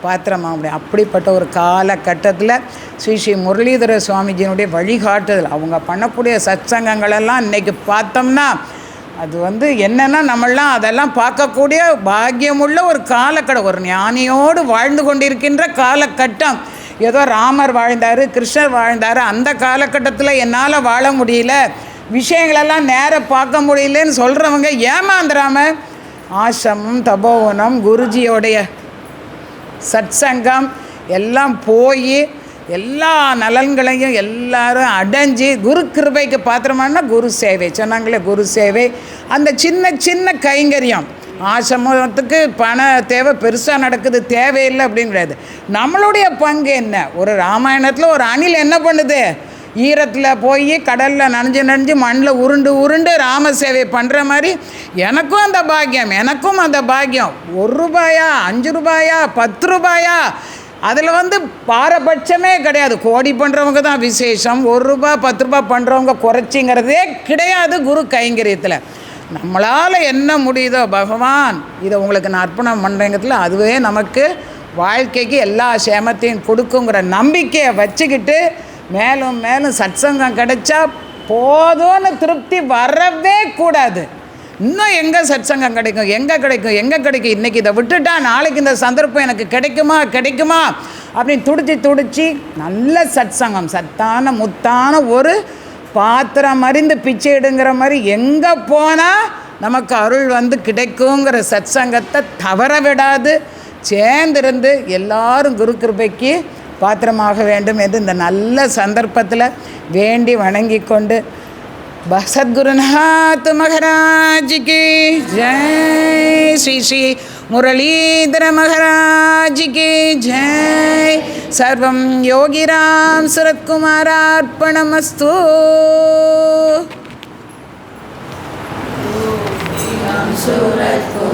பாத்திரமாக முடியும். அப்படிப்பட்ட ஒரு காலகட்டத்தில் ஸ்ரீ முரளிதர சுவாமிஜியினுடைய வழிகாட்டுதல், அவங்க பண்ணக்கூடிய சத்சங்கங்களெல்லாம் இன்றைக்கி பார்த்தோம்னா அது என்னென்னா நம்மளாம் அதெல்லாம் பார்க்கக்கூடிய பாக்கியமுள்ள ஒரு காலகட்டம், ஒரு ஞானியோடு வாழ்ந்து கொண்டிருக்கின்ற காலகட்டம். ஏதோ ராமர் வாழ்ந்தார், கிருஷ்ணர் வாழ்ந்தார், அந்த காலகட்டத்தில் என்னால் வாழ முடியல, விஷயங்களெல்லாம் நேராக பார்க்க முடியலன்னு சொல்கிறவங்க ஏமாந்துடாமல் ஆசிரமம், தபோவனம், குருஜியோடைய சத்சங்கம் எல்லாம் போய் எல்லா நலன்களையும் எல்லாரும் அடைஞ்சி குரு கிருபைக்கு பாத்திரமானா குரு சேவை சொன்னாங்களே, குரு சேவை. அந்த சின்ன சின்ன கைங்கரியம், ஆசிரமத்துக்கு பண தேவை பெருசாக நடக்குது, தேவையில்லை அப்படிங்கிறது. நம்மளுடைய பங்கு என்ன? ஒரு ராமாயணத்தில் ஒரு அணில் என்ன பண்ணுது, ஈரத்தில் போய் கடலில் நனைஞ்சு மண்ணில் உருண்டு ராம சேவை பண்ணுற மாதிரி எனக்கும் அந்த பாக்கியம். 1 ரூபாயா, 5 ரூபாயா, 10 ரூபாயா, அதில் பாரபட்சமே கிடையாது. கோடி பண்ணுறவங்க தான் விசேஷம், 1 ரூபா 10 ரூபா பண்ணுறவங்க குறைச்சிங்கிறதே கிடையாது குரு கைங்கரியத்தில். நம்மளால் என்ன முடியுதோ பகவான் இதை உங்களுக்கு நான் அர்ப்பணம் பண்ணுறேங்கிறதுல அதுவே நமக்கு வாழ்க்கைக்கு எல்லா சேமத்தையும் கொடுக்குங்கிற நம்பிக்கையை வச்சுக்கிட்டு மேலும் மேலும் சத்சங்கம் கிடைச்சா போதும்னு திருப்தி வரவே கூடாது. இன்னும் எங்கே சத்சங்கம் கிடைக்கும், எங்கே கிடைக்கும், இன்றைக்கி இதை விட்டுட்டா நாளைக்கு இந்த சந்தர்ப்பம் எனக்கு கிடைக்குமா அப்படின்னு துடிச்சு நல்ல சத்சங்கம், சத்தான முத்தான ஒரு பாத்திரம் அறிந்து பிச்சை எடுங்கிற மாதிரி எங்கே போனால் நமக்கு அருள் கிடைக்குங்கிற சத்சங்கத்தை தவற விடாது சேர்ந்திருந்து எல்லாரும் குரு கிருபைக்கு பாத்திரமாக வேண்டும் என்று இந்த நல்ல சந்தர்ப்பத்தில் வேண்டி வணங்கி கொண்டு சத்குருநாத் மகாராஜ் கி ஜெய், ஸ்ரீ முரளீதர மகாராஜ் கி ஜெய். சர்வம் யோகிராம் சுரத்குமாரார்ப்பணமஸ்து. சுரத்குமாரார்ப்பணமஸ்து.